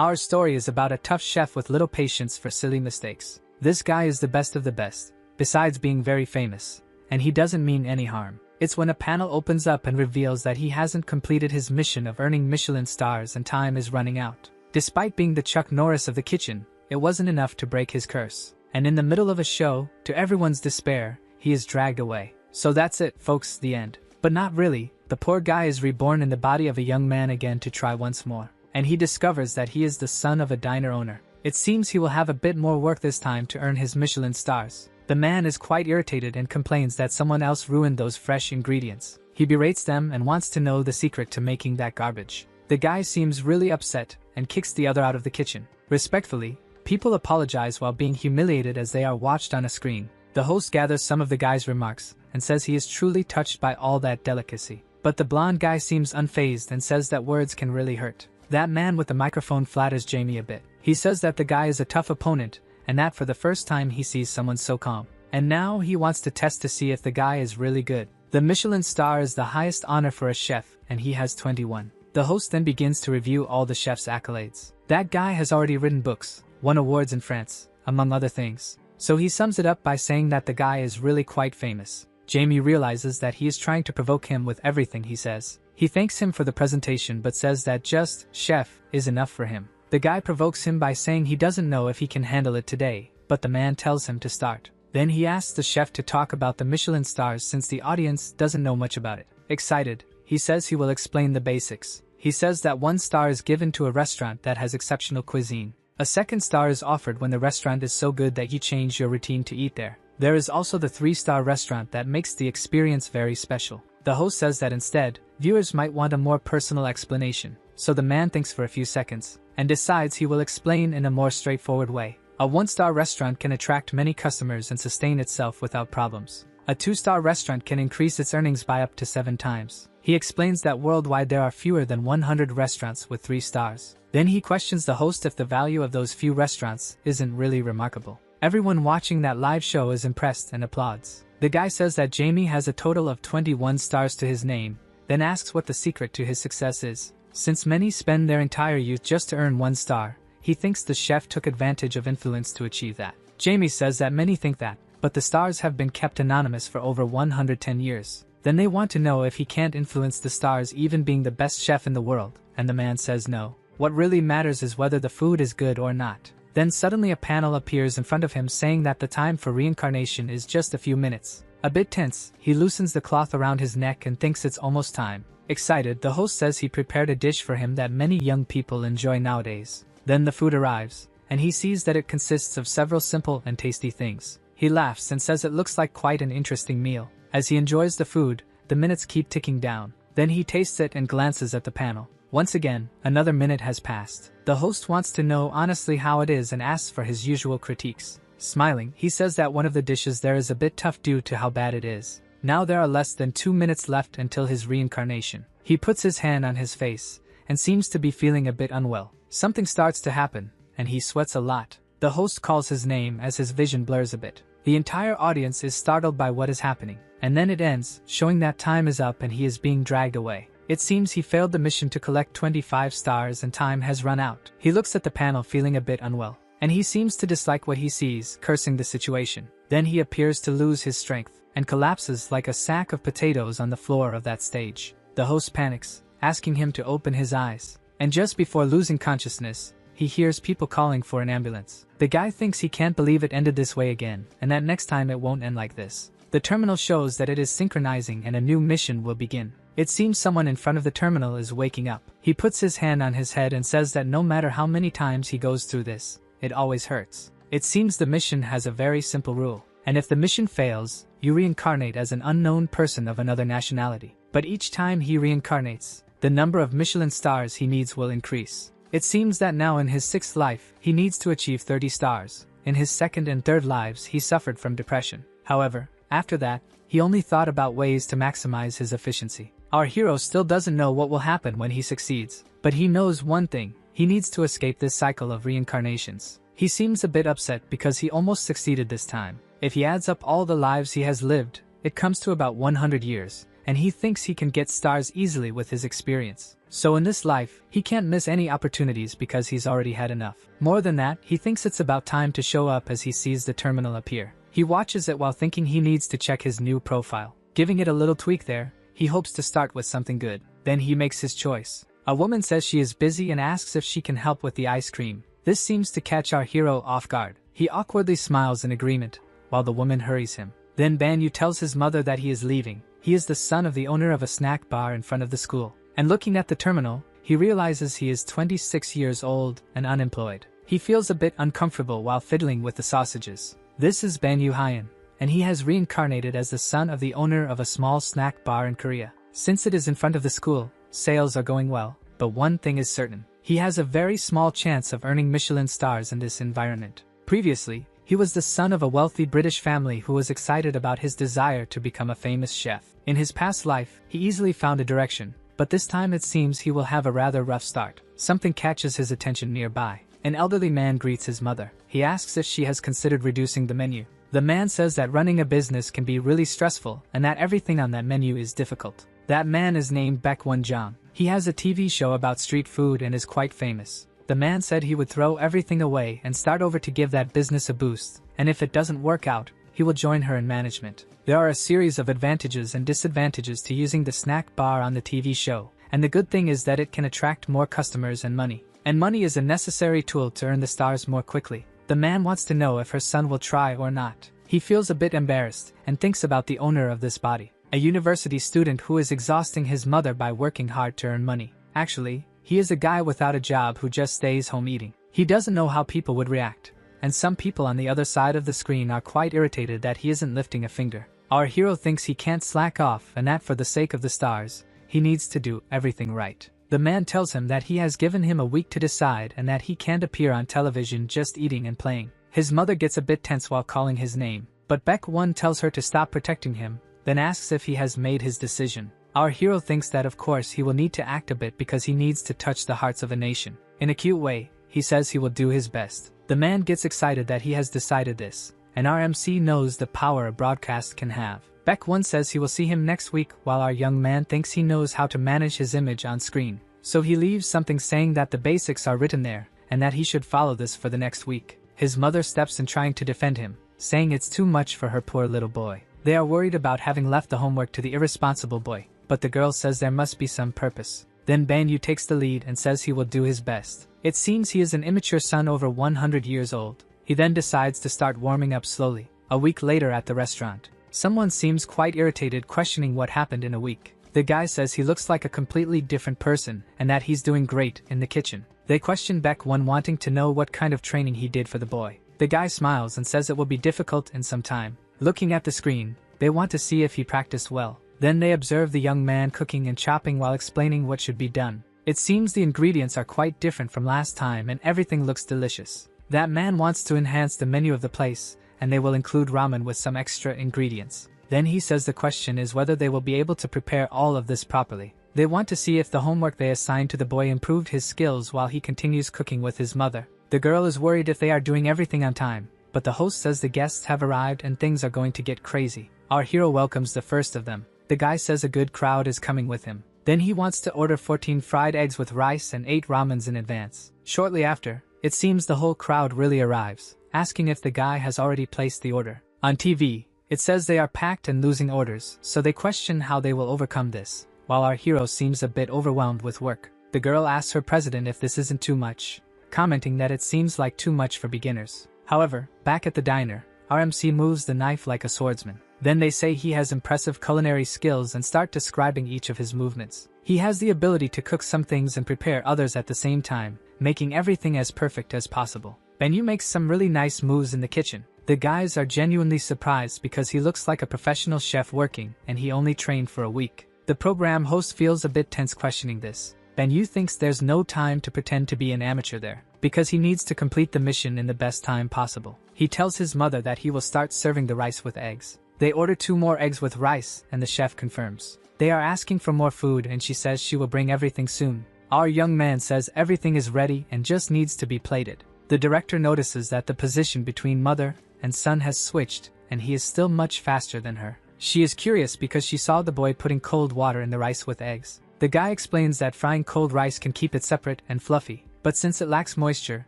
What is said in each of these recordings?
Our story is about a tough chef with little patience for silly mistakes. This guy is the best of the best, besides being very famous, and he doesn't mean any harm. It's when a panel opens up and reveals that he hasn't completed his mission of earning Michelin stars and time is running out. Despite being the Chuck Norris of the kitchen, it wasn't enough to break his curse. And in the middle of a show, to everyone's despair, he is dragged away. So that's it, folks, the end. But not really. The poor guy is reborn in the body of a young man again to try once more. And he discovers that he is the son of a diner owner. It seems he will have a bit more work this time to earn his Michelin stars. The man is quite irritated and complains that someone else ruined those fresh ingredients. He berates them and wants to know the secret to making that garbage. The guy seems really upset and kicks the other out of the kitchen. Respectfully, people apologize while being humiliated as they are watched on a screen. The host gathers some of the guy's remarks and says he is truly touched by all that delicacy. But the blonde guy seems unfazed and says that words can really hurt. That man with the microphone flatters Jamie a bit. He says that the guy is a tough opponent and that for the first time he sees someone so calm. And now he wants to test to see if the guy is really good. The Michelin star is the highest honor for a chef and he has 21. The host then begins to review all the chef's accolades. That guy has already written books, won awards in France, among other things. So he sums it up by saying that the guy is really quite famous. Jamie realizes that he is trying to provoke him with everything he says. He thanks him for the presentation but says that just chef is enough for him. The guy provokes him by saying he doesn't know if he can handle it today, but the man tells him to start. Then he asks the chef to talk about the Michelin stars since the audience doesn't know much about it. Excited, he says he will explain the basics. He says that 1 star is given to a restaurant that has exceptional cuisine. A 2nd star is offered when the restaurant is so good that you change your routine to eat there. There is also the 3-star restaurant that makes the experience very special. The host says that instead, viewers might want a more personal explanation. So the man thinks for a few seconds and decides he will explain in a more straightforward way. A 1-star restaurant can attract many customers and sustain itself without problems. A 2-star restaurant can increase its earnings by up to 7 times. He explains that worldwide there are fewer than 100 restaurants with 3 stars. Then he questions the host if the value of those few restaurants isn't really remarkable. Everyone watching that live show is impressed and applauds. The guy says that Jamie has a total of 21 stars to his name, then asks what the secret to his success is. Since many spend their entire youth just to earn 1 star, he thinks the chef took advantage of influence to achieve that. Jamie says that many think that, but the stars have been kept anonymous for over 110 years. Then they want to know if he can't influence the stars even being the best chef in the world, and the man says no. What really matters is whether the food is good or not. Then suddenly a panel appears in front of him saying that the time for reincarnation is just a few minutes. A bit tense, he loosens the cloth around his neck and thinks it's almost time. Excited, the host says he prepared a dish for him that many young people enjoy nowadays. Then the food arrives, and he sees that it consists of several simple and tasty things. He laughs and says it looks like quite an interesting meal. As he enjoys the food, the minutes keep ticking down. Then he tastes it and glances at the panel. Once again, another minute has passed. The host wants to know honestly how it is and asks for his usual critiques. Smiling, he says that one of the dishes there is a bit tough due to how bad it is. Now there are less than 2 minutes left until his reincarnation. He puts his hand on his face and seems to be feeling a bit unwell. Something starts to happen, and he sweats a lot. The host calls his name as his vision blurs a bit. The entire audience is startled by what is happening, and then it ends, showing that time is up and he is being dragged away. It seems he failed the mission to collect 25 stars and time has run out. He looks at the panel feeling a bit unwell, and he seems to dislike what he sees, cursing the situation. Then he appears to lose his strength, and collapses like a sack of potatoes on the floor of that stage. The host panics, asking him to open his eyes, and just before losing consciousness, he hears people calling for an ambulance. The guy thinks he can't believe it ended this way again, and that next time it won't end like this. The terminal shows that it is synchronizing and a new mission will begin. It seems someone in front of the terminal is waking up. He puts his hand on his head and says that no matter how many times he goes through this, it always hurts. It seems the mission has a very simple rule, and if the mission fails, you reincarnate as an unknown person of another nationality. But each time he reincarnates, the number of Michelin stars he needs will increase. It seems that now in his 6th life, he needs to achieve 30 stars. In his 2nd and 3rd lives, he suffered from depression. However, after that, he only thought about ways to maximize his efficiency. Our hero still doesn't know what will happen when he succeeds, but he knows one thing: he needs to escape this cycle of reincarnations. He seems a bit upset because he almost succeeded this time. If he adds up all the lives he has lived, it comes to about 100 years, and he thinks he can get stars easily with his experience. So in this life, he can't miss any opportunities because he's already had enough. More than that, he thinks it's about time to show up as he sees the terminal appear. He watches it while thinking he needs to check his new profile. Giving it a little tweak there, he hopes to start with something good. Then he makes his choice. A woman says she is busy and asks if she can help with the ice cream. This seems to catch our hero off guard. He awkwardly smiles in agreement, while the woman hurries him. Then Banyu tells his mother that he is leaving. He is the son of the owner of a snack bar in front of the school. And looking at the terminal, he realizes he is 26 years old and unemployed. He feels a bit uncomfortable while fiddling with the sausages. This is Banyu Hyan, and he has reincarnated as the son of the owner of a small snack bar in Korea. Since it is in front of the school, sales are going well, but one thing is certain. He has a very small chance of earning Michelin stars in this environment. Previously, he was the son of a wealthy British family who was excited about his desire to become a famous chef. In his past life, he easily found a direction, but this time it seems he will have a rather rough start. Something catches his attention nearby. An elderly man greets his mother. He asks if she has considered reducing the menu. The man says that running a business can be really stressful and that everything on that menu is difficult. That man is named Baekwon Jang. He has a TV show about street food and is quite famous. The man said he would throw everything away and start over to give that business a boost, and if it doesn't work out, he will join her in management. There are a series of advantages and disadvantages to using the snack bar on the TV show, and the good thing is that it can attract more customers and money. And money is a necessary tool to earn the stars more quickly. The man wants to know if her son will try or not. He feels a bit embarrassed and thinks about the owner of this body, a university student who is exhausting his mother by working hard to earn money. Actually, he is a guy without a job who just stays home eating. He doesn't know how people would react, and some people on the other side of the screen are quite irritated that he isn't lifting a finger. Our hero thinks he can't slack off and that for the sake of the stars, he needs to do everything right. The man tells him that he has given him a week to decide and that he can't appear on television just eating and playing. His mother gets a bit tense while calling his name, but Baekwon tells her to stop protecting him, then asks if he has made his decision. Our hero thinks that of course he will need to act a bit because he needs to touch the hearts of a nation. In a cute way, he says he will do his best. The man gets excited that he has decided this, and our MC knows the power a broadcast can have. Baekwon says he will see him next week while our young man thinks he knows how to manage his image on screen. So he leaves something saying that the basics are written there, and that he should follow this for the next week. His mother steps in trying to defend him, saying it's too much for her poor little boy. They are worried about having left the homework to the irresponsible boy, but the girl says there must be some purpose. Then Banyu takes the lead and says he will do his best. It seems he is an immature son over 100 years old. He then decides to start warming up slowly. A week later at the restaurant, someone seems quite irritated questioning what happened in a week. The guy says he looks like a completely different person and that he's doing great in the kitchen. They question Baekwon wanting to know what kind of training he did for the boy. The guy smiles and says it will be difficult in some time. Looking at the screen, they want to see if he practiced well. Then they observe the young man cooking and chopping while explaining what should be done. It seems the ingredients are quite different from last time and everything looks delicious. That man wants to enhance the menu of the place, and they will include ramen with some extra ingredients. Then he says the question is whether they will be able to prepare all of this properly. They want to see if the homework they assigned to the boy improved his skills while he continues cooking with his mother. The girl is worried if they are doing everything on time, but the host says the guests have arrived and things are going to get crazy. Our hero welcomes the first of them. The guy says a good crowd is coming with him. Then he wants to order 14 fried eggs with rice and 8 ramens in advance. Shortly after, it seems the whole crowd really arrives, asking if the guy has already placed the order. On TV, it says they are packed and losing orders, so they question how they will overcome this, while our hero seems a bit overwhelmed with work. The girl asks her president if this isn't too much, commenting that it seems like too much for beginners. However, back at the diner, our MC moves the knife like a swordsman. Then they say he has impressive culinary skills and start describing each of his movements. He has the ability to cook some things and prepare others at the same time, making everything as perfect as possible. Banyu makes some really nice moves in the kitchen. The guys are genuinely surprised because he looks like a professional chef working, and he only trained for a week. The program host feels a bit tense questioning this. Banyu thinks there's no time to pretend to be an amateur there, because he needs to complete the mission in the best time possible. He tells his mother that he will start serving the rice with eggs. They order 2 more eggs with rice, and the chef confirms. They are asking for more food and she says she will bring everything soon. Our young man says everything is ready and just needs to be plated. The director notices that the position between mother and son has switched, and he is still much faster than her. She is curious because she saw the boy putting cold water in the rice with eggs. The guy explains that frying cold rice can keep it separate and fluffy, but since it lacks moisture,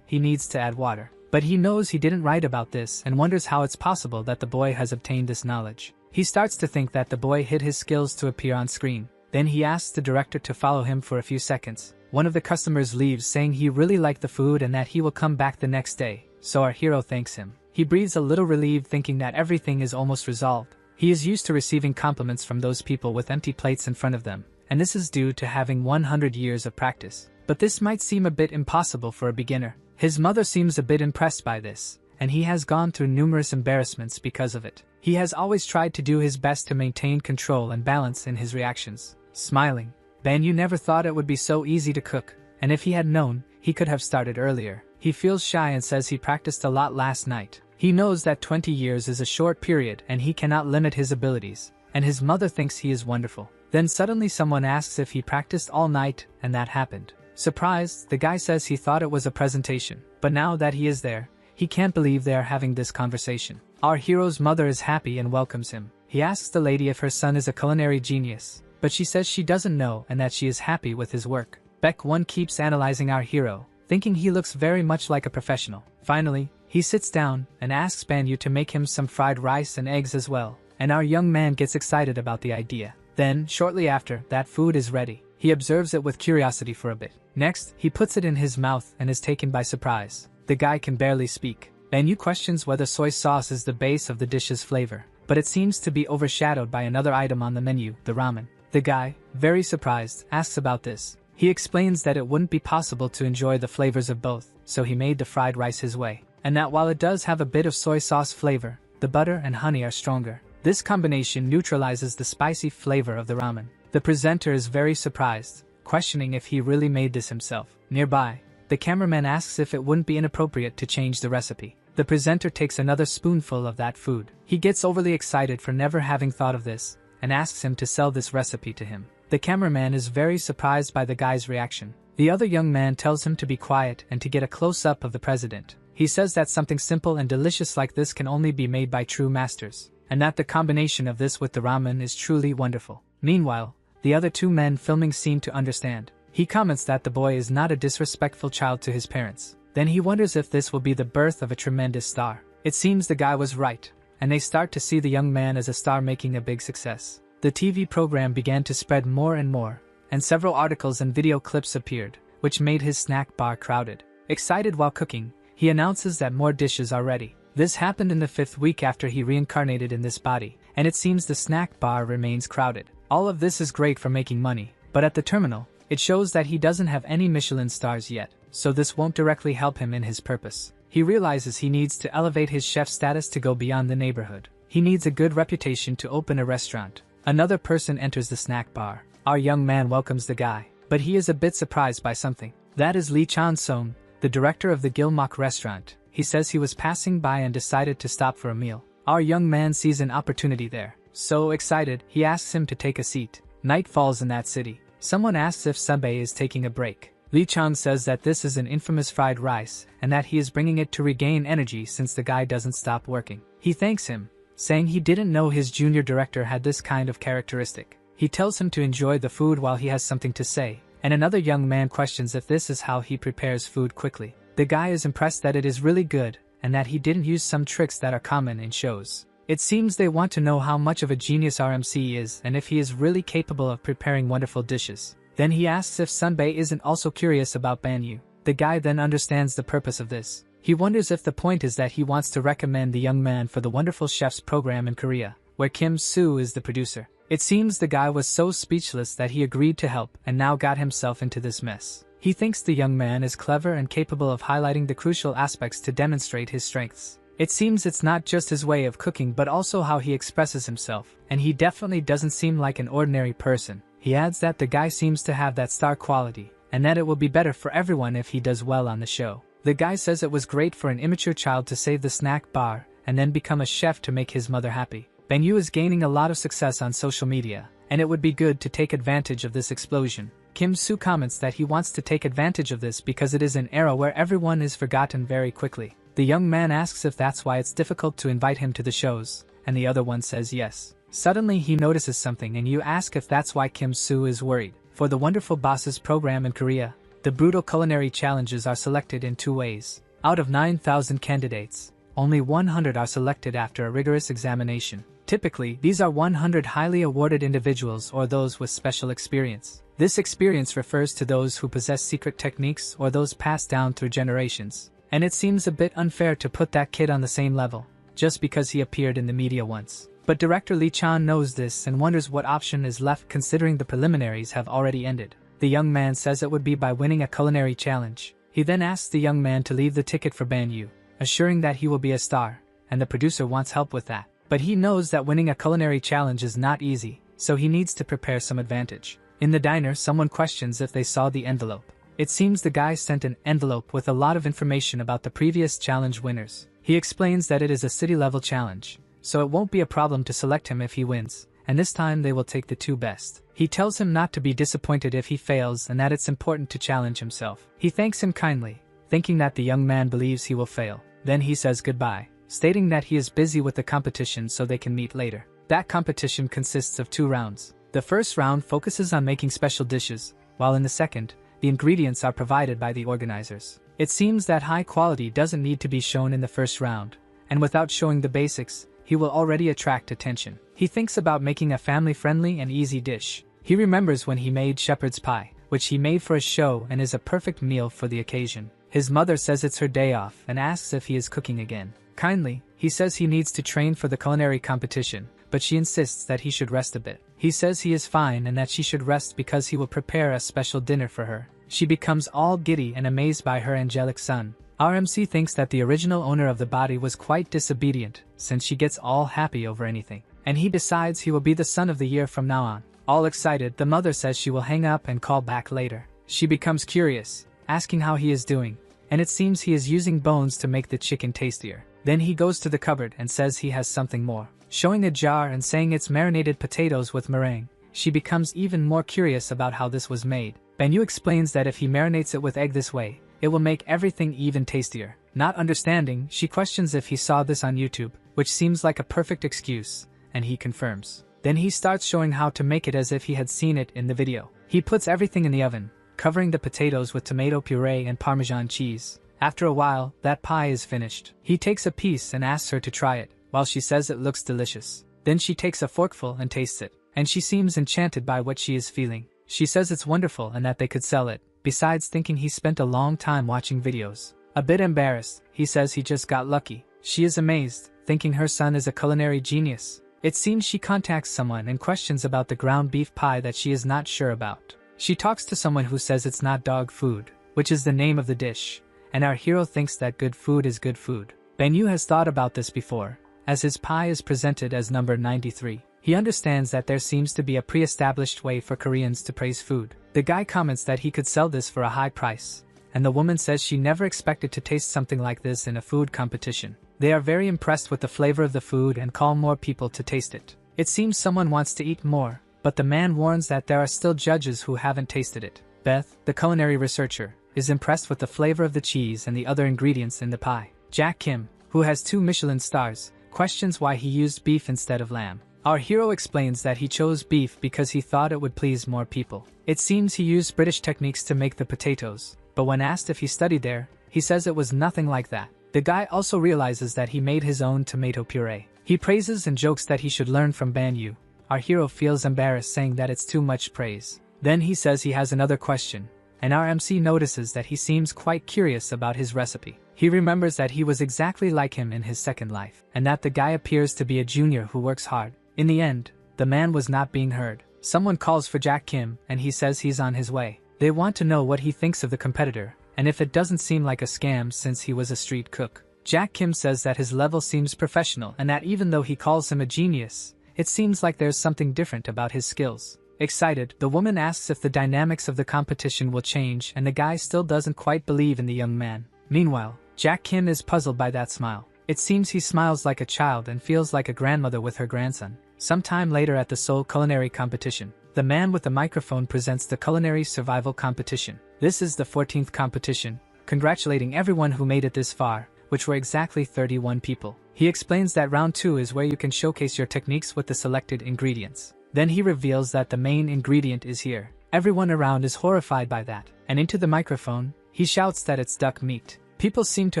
he needs to add water. But he knows he didn't write about this and wonders how it's possible that the boy has obtained this knowledge. He starts to think that the boy hid his skills to appear on screen. Then he asks the director to follow him for a few seconds. One of the customers leaves saying he really liked the food and that he will come back the next day, so our hero thanks him. He breathes a little relieved thinking that everything is almost resolved. He is used to receiving compliments from those people with empty plates in front of them, and this is due to having 100 years of practice. But this might seem a bit impossible for a beginner. His mother seems a bit impressed by this, and he has gone through numerous embarrassments because of it. He has always tried to do his best to maintain control and balance in his reactions. Smiling, Banyu never thought it would be so easy to cook, and if he had known, he could have started earlier. He feels shy and says he practiced a lot last night. He knows that 20 years is a short period and he cannot limit his abilities, and his mother thinks he is wonderful. Then suddenly someone asks if he practiced all night, and that happened. Surprised, the guy says he thought it was a presentation, but now that he is there, he can't believe they are having this conversation. Our hero's mother is happy and welcomes him. He asks the lady if her son is a culinary genius, but she says she doesn't know and that she is happy with his work. Beck 1 keeps analyzing our hero, thinking he looks very much like a professional. Finally, he sits down and asks Banyu to make him some fried rice and eggs as well, and our young man gets excited about the idea. Then, shortly after, that food is ready. He observes it with curiosity for a bit. Next, he puts it in his mouth and is taken by surprise. The guy can barely speak. Banyu questions whether soy sauce is the base of the dish's flavor, but it seems to be overshadowed by another item on the menu, the ramen. The guy, very surprised, asks about this. He explains that it wouldn't be possible to enjoy the flavors of both, so he made the fried rice his way. And that while it does have a bit of soy sauce flavor, the butter and honey are stronger. This combination neutralizes the spicy flavor of the ramen. The presenter is very surprised, questioning if he really made this himself. Nearby, the cameraman asks if it wouldn't be inappropriate to change the recipe. The presenter takes another spoonful of that food. He gets overly excited for never having thought of this, and asks him to sell this recipe to him. The cameraman is very surprised by the guy's reaction. The other young man tells him to be quiet and to get a close-up of the president. He says that something simple and delicious like this can only be made by true masters, and that the combination of this with the ramen is truly wonderful. Meanwhile, the other two men filming seem to understand. He comments that the boy is not a disrespectful child to his parents. Then he wonders if this will be the birth of a tremendous star. It seems the guy was right, and they start to see the young man as a star making a big success. The TV program began to spread more and more, and several articles and video clips appeared, which made his snack bar crowded. Excited while cooking, he announces that more dishes are ready. This happened in the 5th week after he reincarnated in this body, and it seems the snack bar remains crowded. All of this is great for making money, but at the terminal, it shows that he doesn't have any Michelin stars yet, so this won't directly help him in his purpose. He realizes he needs to elevate his chef status to go beyond the neighborhood. He needs a good reputation to open a restaurant. Another person enters the snack bar. Our young man welcomes the guy, but he is a bit surprised by something. That is Lee Chan-sung, the director of the Gilmok restaurant. He says he was passing by and decided to stop for a meal. Our young man sees an opportunity there. So excited, he asks him to take a seat. Night falls in that city. Someone asks if Sunbae is taking a break. Lee Chan says that this is an infamous fried rice, and that he is bringing it to regain energy since the guy doesn't stop working. He thanks him, saying he didn't know his junior director had this kind of characteristic. He tells him to enjoy the food while he has something to say, and another young man questions if this is how he prepares food quickly. The guy is impressed that it is really good, and that he didn't use some tricks that are common in shows. It seems they want to know how much of a genius RMC is and if he is really capable of preparing wonderful dishes. Then he asks if Sunbae isn't also curious about Banyu. The guy then understands the purpose of this. He wonders if the point is that he wants to recommend the young man for the Wonderful Chefs program in Korea, where Kim Soo is the producer. It seems the guy was so speechless that he agreed to help and now got himself into this mess. He thinks the young man is clever and capable of highlighting the crucial aspects to demonstrate his strengths. It seems it's not just his way of cooking but also how he expresses himself, and he definitely doesn't seem like an ordinary person. He adds that the guy seems to have that star quality, and that it will be better for everyone if he does well on the show. The guy says it was great for an immature child to save the snack bar and then become a chef to make his mother happy. Banyu is gaining a lot of success on social media, and it would be good to take advantage of this explosion. Kim Soo comments that he wants to take advantage of this because it is an era where everyone is forgotten very quickly. The young man asks if that's why it's difficult to invite him to the shows, and the other one says yes. Suddenly he notices something and you ask if that's why Kim Soo is worried, For the Wonderful Bosses program in Korea, the brutal culinary challenges are selected in 2 ways. Out of 9,000 candidates, only 100 are selected after a rigorous examination. Typically, these are 100 highly awarded individuals or those with special experience. This experience refers to those who possess secret techniques or those passed down through generations. And it seems a bit unfair to put that kid on the same level, just because he appeared in the media once. But director Lee Chan knows this and wonders what option is left considering the preliminaries have already ended. The young man says it would be by winning a culinary challenge. He then asks the young man to leave the ticket for Banyu, assuring that he will be a star, and the producer wants help with that. But he knows that winning a culinary challenge is not easy, so he needs to prepare some advantage. In the diner, someone questions if they saw the envelope. It seems the guy sent an envelope with a lot of information about the previous challenge winners. He explains that it is a city-level challenge, so it won't be a problem to select him if he wins, and this time they will take the 2 best. He tells him not to be disappointed if he fails and that it's important to challenge himself. He thanks him kindly, thinking that the young man believes he will fail. Then he says goodbye, stating that he is busy with the competition so they can meet later. That competition consists of 2 rounds. The first round focuses on making special dishes, while in the second, the ingredients are provided by the organizers. It seems that high quality doesn't need to be shown in the first round, and without showing the basics, he will already attract attention. He thinks about making a family-friendly and easy dish. He remembers when he made shepherd's pie, which he made for a show and is a perfect meal for the occasion. His mother says it's her day off and asks if he is cooking again. Kindly, he says he needs to train for the culinary competition, but she insists that he should rest a bit. He says he is fine and that she should rest because he will prepare a special dinner for her. She becomes all giddy and amazed by her angelic son. Our MC thinks that the original owner of the body was quite disobedient, since she gets all happy over anything. And he decides he will be the son of the year from now on. All excited, the mother says she will hang up and call back later. She becomes curious, asking how he is doing, and it seems he is using bones to make the chicken tastier. Then he goes to the cupboard and says he has something more, showing a jar and saying it's marinated potatoes with meringue. She becomes even more curious about how this was made. Banyu explains that if he marinates it with egg this way, it will make everything even tastier. Not understanding, she questions if he saw this on YouTube, which seems like a perfect excuse, and he confirms. Then he starts showing how to make it as if he had seen it in the video. He puts everything in the oven, covering the potatoes with tomato puree and Parmesan cheese. After a while, that pie is finished. He takes a piece and asks her to try it, while she says it looks delicious. Then she takes a forkful and tastes it, and she seems enchanted by what she is feeling. She says it's wonderful and that they could sell it, besides thinking he spent a long time watching videos. A bit embarrassed, he says he just got lucky. She is amazed, thinking her son is a culinary genius. It seems she contacts someone and questions about the ground beef pie that she is not sure about. She talks to someone who says it's not dog food, which is the name of the dish, and our hero thinks that good food is good food. Banyu has thought about this before, as his pie is presented as number 93. He understands that there seems to be a pre-established way for Koreans to praise food. The guy comments that he could sell this for a high price, and the woman says she never expected to taste something like this in a food competition. They are very impressed with the flavor of the food and call more people to taste it. It seems someone wants to eat more, but the man warns that there are still judges who haven't tasted it. Beth, the culinary researcher, is impressed with the flavor of the cheese and the other ingredients in the pie. Jack Kim, who has 2 Michelin stars, questions why he used beef instead of lamb. Our hero explains that he chose beef because he thought it would please more people. It seems he used British techniques to make the potatoes, but when asked if he studied there, he says it was nothing like that. The guy also realizes that he made his own tomato puree. He praises and jokes that he should learn from Banyu. Our hero feels embarrassed, saying that it's too much praise. Then he says he has another question, and our MC notices that he seems quite curious about his recipe. He remembers that he was exactly like him in his second life, and that the guy appears to be a junior who works hard. In the end, the man was not being heard. Someone calls for Jack Kim, and he says he's on his way. They want to know what he thinks of the competitor, and if it doesn't seem like a scam since he was a street cook. Jack Kim says that his level seems professional and that even though he calls him a genius, it seems like there's something different about his skills. Excited, the woman asks if the dynamics of the competition will change, and the guy still doesn't quite believe in the young man. Meanwhile, Jack Kim is puzzled by that smile. It seems he smiles like a child and feels like a grandmother with her grandson. Sometime later at the Seoul Culinary Competition, the man with the microphone presents the Culinary Survival Competition. This is the 14th competition, congratulating everyone who made it this far, which were exactly 31 people. He explains that round 2 is where you can showcase your techniques with the selected ingredients. Then he reveals that the main ingredient is here. Everyone around is horrified by that, and into the microphone, he shouts that it's duck meat. People seem to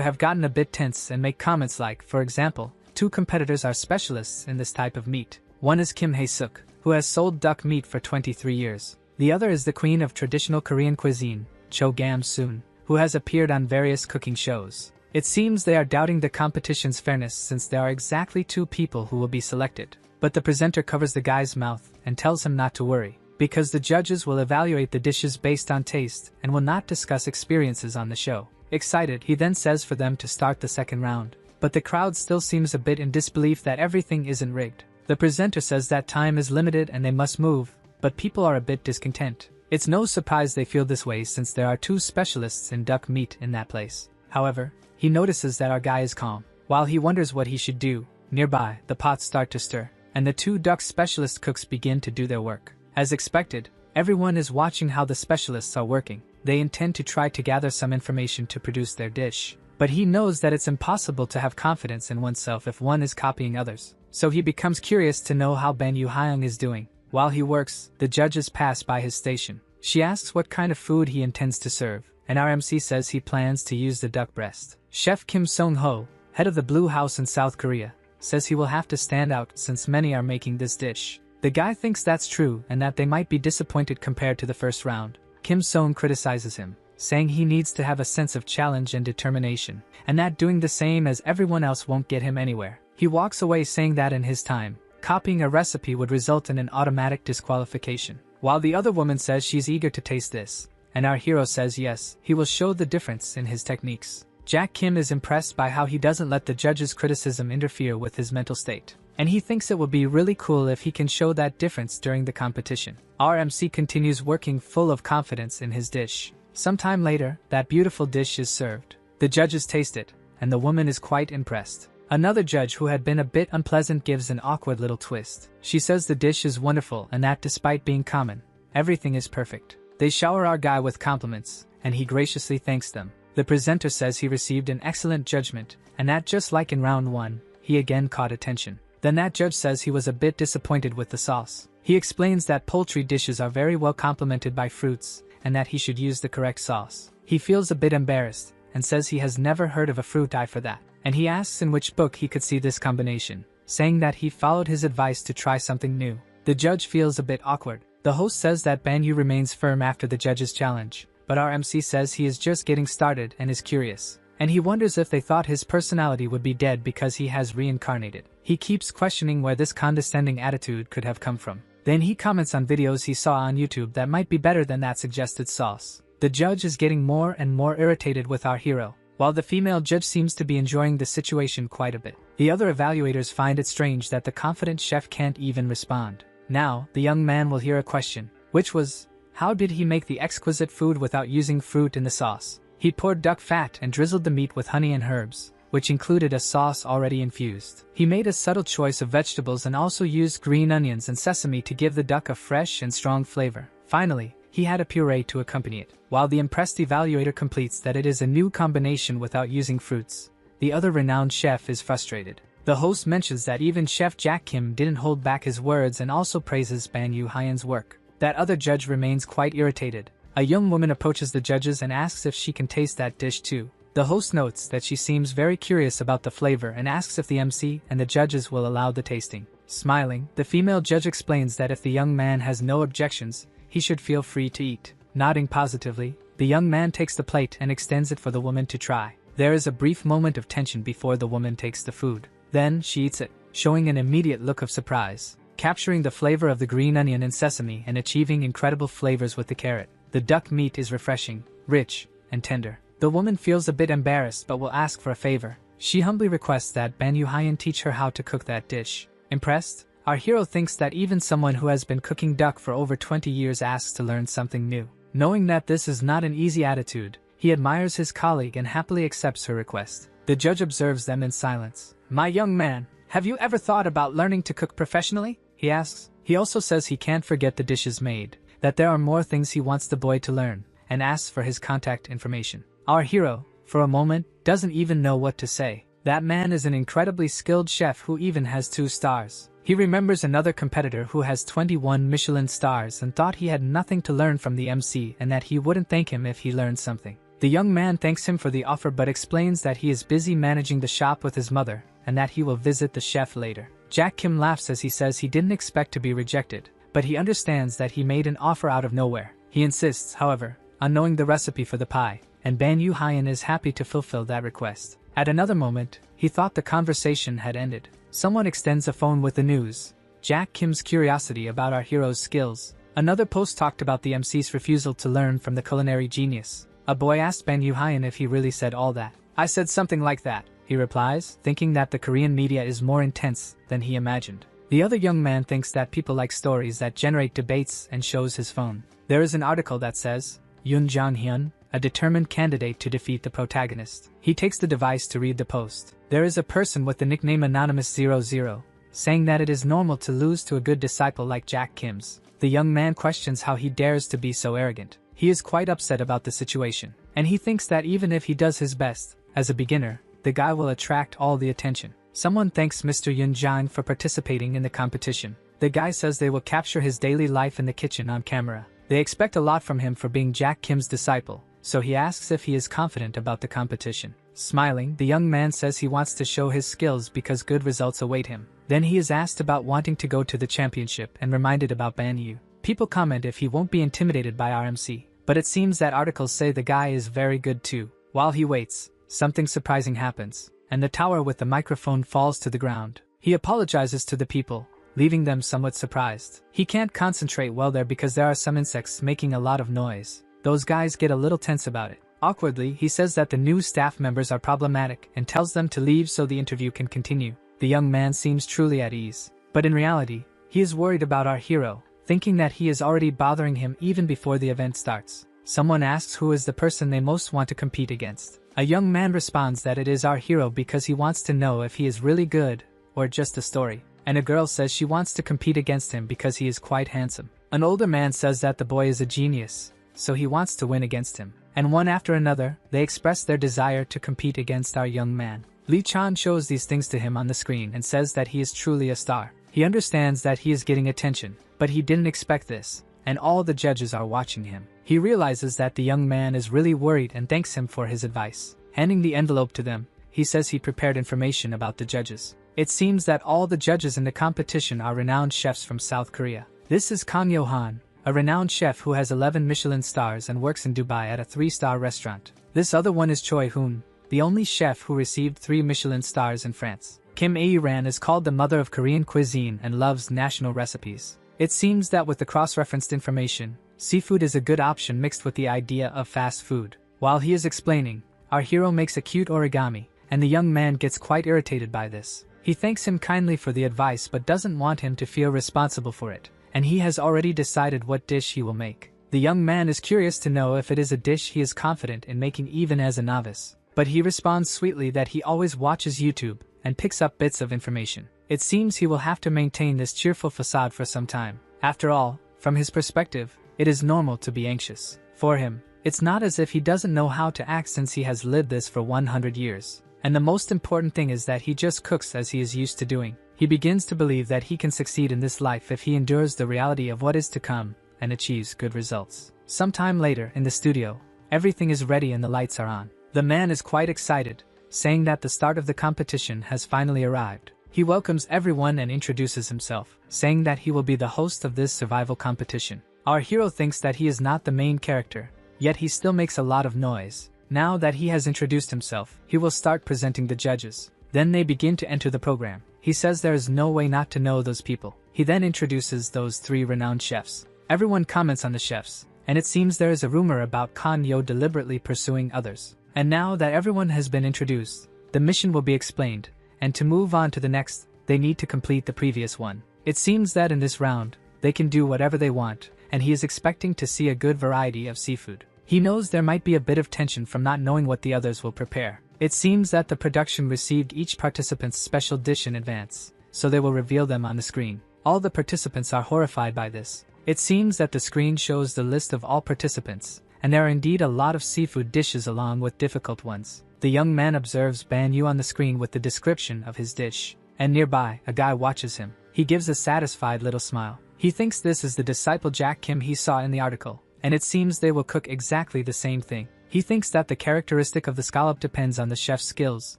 have gotten a bit tense and make comments like, for example, 2 competitors are specialists in this type of meat. One is Kim Hae-suk, who has sold duck meat for 23 years. The other is the queen of traditional Korean cuisine, Cho Gam-soon, who has appeared on various cooking shows. It seems they are doubting the competition's fairness since there are exactly 2 people who will be selected. But the presenter covers the guy's mouth and tells him not to worry, because the judges will evaluate the dishes based on taste and will not discuss experiences on the show. Excited, he then says for them to start the second round. But the crowd still seems a bit in disbelief that everything isn't rigged. The presenter says that time is limited and they must move, but people are a bit discontent. It's no surprise they feel this way since there are 2 specialists in duck meat in that place. However, he notices that our guy is calm. While he wonders what he should do, nearby, the pots start to stir, and the 2 duck specialist cooks begin to do their work. As expected, everyone is watching how the specialists are working. They intend to try to gather some information to produce their dish. But he knows that it's impossible to have confidence in oneself if one is copying others. So he becomes curious to know how Ben Yu-hyung is doing. While he works, the judges pass by his station. She asks what kind of food he intends to serve, and our MC says he plans to use the duck breast. Chef Kim Song-ho, head of the Blue House in South Korea, says he will have to stand out since many are making this dish. The guy thinks that's true and that they might be disappointed compared to the first round. Kim Song criticizes him, saying he needs to have a sense of challenge and determination, and that doing the same as everyone else won't get him anywhere. He walks away saying that in his time, copying a recipe would result in an automatic disqualification. While the other woman says she's eager to taste this, and our hero says yes, he will show the difference in his techniques. Jack Kim is impressed by how he doesn't let the judge's criticism interfere with his mental state, and he thinks it would be really cool if he can show that difference during the competition. Our MC continues working full of confidence in his dish. Sometime later, that beautiful dish is served. The judges taste it, and the woman is quite impressed. Another judge who had been a bit unpleasant gives an awkward little twist. She says the dish is wonderful and that despite being common, everything is perfect. They shower our guy with compliments, and he graciously thanks them. The presenter says he received an excellent judgment, and that just like in round 1, he again caught attention. Then that judge says he was a bit disappointed with the sauce. He explains that poultry dishes are very well complemented by fruits, and that he should use the correct sauce. He feels a bit embarrassed, and says he has never heard of a fruit dye for that. And he asks in which book he could see this combination, saying that he followed his advice to try something new. The judge feels a bit awkward. The host says that Ban Yu remains firm after the judge's challenge, but our MC says he is just getting started and is curious. And he wonders if they thought his personality would be dead because he has reincarnated. He keeps questioning where this condescending attitude could have come from. Then he comments on videos he saw on YouTube that might be better than that suggested sauce. The judge is getting more and more irritated with our hero, while the female judge seems to be enjoying the situation quite a bit. The other evaluators find it strange that the confident chef can't even respond. Now, the young man will hear a question, which was, how did he make the exquisite food without using fruit in the sauce? He poured duck fat and drizzled the meat with honey and herbs, which included a sauce already infused. He made a subtle choice of vegetables and also used green onions and sesame to give the duck a fresh and strong flavor. Finally, he had a puree to accompany it. While the impressed evaluator completes that it is a new combination without using fruits, the other renowned chef is frustrated. The host mentions that even Chef Jack Kim didn't hold back his words and also praises Ban Yu-hyun's work. That other judge remains quite irritated. A young woman approaches the judges and asks if she can taste that dish too. The host notes that she seems very curious about the flavor and asks if the MC and the judges will allow the tasting. Smiling, the female judge explains that if the young man has no objections, he should feel free to eat. Nodding positively, the young man takes the plate and extends it for the woman to try. There is a brief moment of tension before the woman takes the food. Then she eats it, showing an immediate look of surprise, capturing the flavor of the green onion and sesame and achieving incredible flavors with the carrot. The duck meat is refreshing, rich, and tender. The woman feels a bit embarrassed but will ask for a favor. She humbly requests that Ban Yu-hyun teach her how to cook that dish. Impressed, our hero thinks that even someone who has been cooking duck for over 20 years asks to learn something new. Knowing that this is not an easy attitude, he admires his colleague and happily accepts her request. The judge observes them in silence. "My young man, have you ever thought about learning to cook professionally?" he asks. He also says he can't forget the dishes made, that there are more things he wants the boy to learn, and asks for his contact information. Our hero, for a moment, doesn't even know what to say. That man is an incredibly skilled chef who even has 2 stars. He remembers another competitor who has 21 Michelin stars and thought he had nothing to learn from the MC and that he wouldn't thank him if he learned something. The young man thanks him for the offer but explains that he is busy managing the shop with his mother and that he will visit the chef later. Jack Kim laughs as he says he didn't expect to be rejected, but he understands that he made an offer out of nowhere. He insists, however, on knowing the recipe for the pie, and Ban Yu Hyen is happy to fulfill that request. At another moment, he thought the conversation had ended. Someone extends a phone with the news. Jack Kim's curiosity about our hero's skills. Another post talked about the MC's refusal to learn from the culinary genius. A boy asked Ban Yu Hyen if he really said all that. "I said something like that," he replies, thinking that the Korean media is more intense than he imagined. The other young man thinks that people like stories that generate debates and shows his phone. There is an article that says, Yoon Jong-hyun, a determined candidate to defeat the protagonist. He takes the device to read the post. There is a person with the nickname Anonymous00, saying that it is normal to lose to a good disciple like Jack Kim's. The young man questions how he dares to be so arrogant. He is quite upset about the situation, and he thinks that even if he does his best, as a beginner, the guy will attract all the attention. Someone thanks Mr. Yoon Jang for participating in the competition. The guy says they will capture his daily life in the kitchen on camera. They expect a lot from him for being Jack Kim's disciple, so he asks if he is confident about the competition. Smiling, the young man says he wants to show his skills because good results await him. Then he is asked about wanting to go to the championship and reminded about Ban Yu. People comment if he won't be intimidated by RMC, but it seems that articles say the guy is very good too. While he waits, something surprising happens, and the tower with the microphone falls to the ground. He apologizes to the people, leaving them somewhat surprised. He can't concentrate well there because there are some insects making a lot of noise. Those guys get a little tense about it. Awkwardly, he says that the new staff members are problematic and tells them to leave so the interview can continue. The young man seems truly at ease, but in reality, he is worried about our hero, thinking that he is already bothering him even before the event starts. Someone asks who is the person they most want to compete against. A young man responds that it is our hero because he wants to know if he is really good or just a story. And a girl says she wants to compete against him because he is quite handsome. An older man says that the boy is a genius, so he wants to win against him. And one after another, they express their desire to compete against our young man. Lee Chan shows these things to him on the screen and says that he is truly a star. He understands that he is getting attention, but he didn't expect this, and all the judges are watching him. He realizes that the young man is really worried and thanks him for his advice. Handing the envelope to them, he says he prepared information about the judges. It seems that all the judges in the competition are renowned chefs from South Korea. This is Kang Yo-han, a renowned chef who has 11 Michelin stars and works in Dubai at a 3-star restaurant. This other one is Choi Hoon, the only chef who received 3 Michelin stars in France. Kim Ae-ran is called the mother of Korean cuisine and loves national recipes. It seems that with the cross-referenced information, seafood is a good option mixed with the idea of fast food. While he is explaining, our hero makes a cute origami, and the young man gets quite irritated by this. He thanks him kindly for the advice but doesn't want him to feel responsible for it, and he has already decided what dish he will make. The young man is curious to know if it is a dish he is confident in making even as a novice, but he responds sweetly that he always watches YouTube and picks up bits of information. It seems he will have to maintain this cheerful facade for some time. After all, from his perspective, it is normal to be anxious. For him, it's not as if he doesn't know how to act since he has lived this for 100 years. And the most important thing is that he just cooks as he is used to doing. He begins to believe that he can succeed in this life if he endures the reality of what is to come and achieves good results. Sometime later, in the studio, everything is ready and the lights are on. The man is quite excited, saying that the start of the competition has finally arrived. He welcomes everyone and introduces himself, saying that he will be the host of this survival competition. Our hero thinks that he is not the main character, yet he still makes a lot of noise. Now that he has introduced himself, he will start presenting the judges. Then they begin to enter the program. He says there is no way not to know those people. He then introduces those 3 renowned chefs. Everyone comments on the chefs, and it seems there is a rumor about Kan Yo deliberately pursuing others. And now that everyone has been introduced, the mission will be explained, and to move on to the next, they need to complete the previous one. It seems that in this round, they can do whatever they want, and he is expecting to see a good variety of seafood. He knows there might be a bit of tension from not knowing what the others will prepare. It seems that the production received each participant's special dish in advance, so they will reveal them on the screen. All the participants are horrified by this. It seems that the screen shows the list of all participants, and there are indeed a lot of seafood dishes along with difficult ones. The young man observes Ban Yu on the screen with the description of his dish, and nearby, a guy watches him. He gives a satisfied little smile. He thinks this is the disciple Jack Kim he saw in the article, and it seems they will cook exactly the same thing. He thinks that the characteristic of the scallop depends on the chef's skills,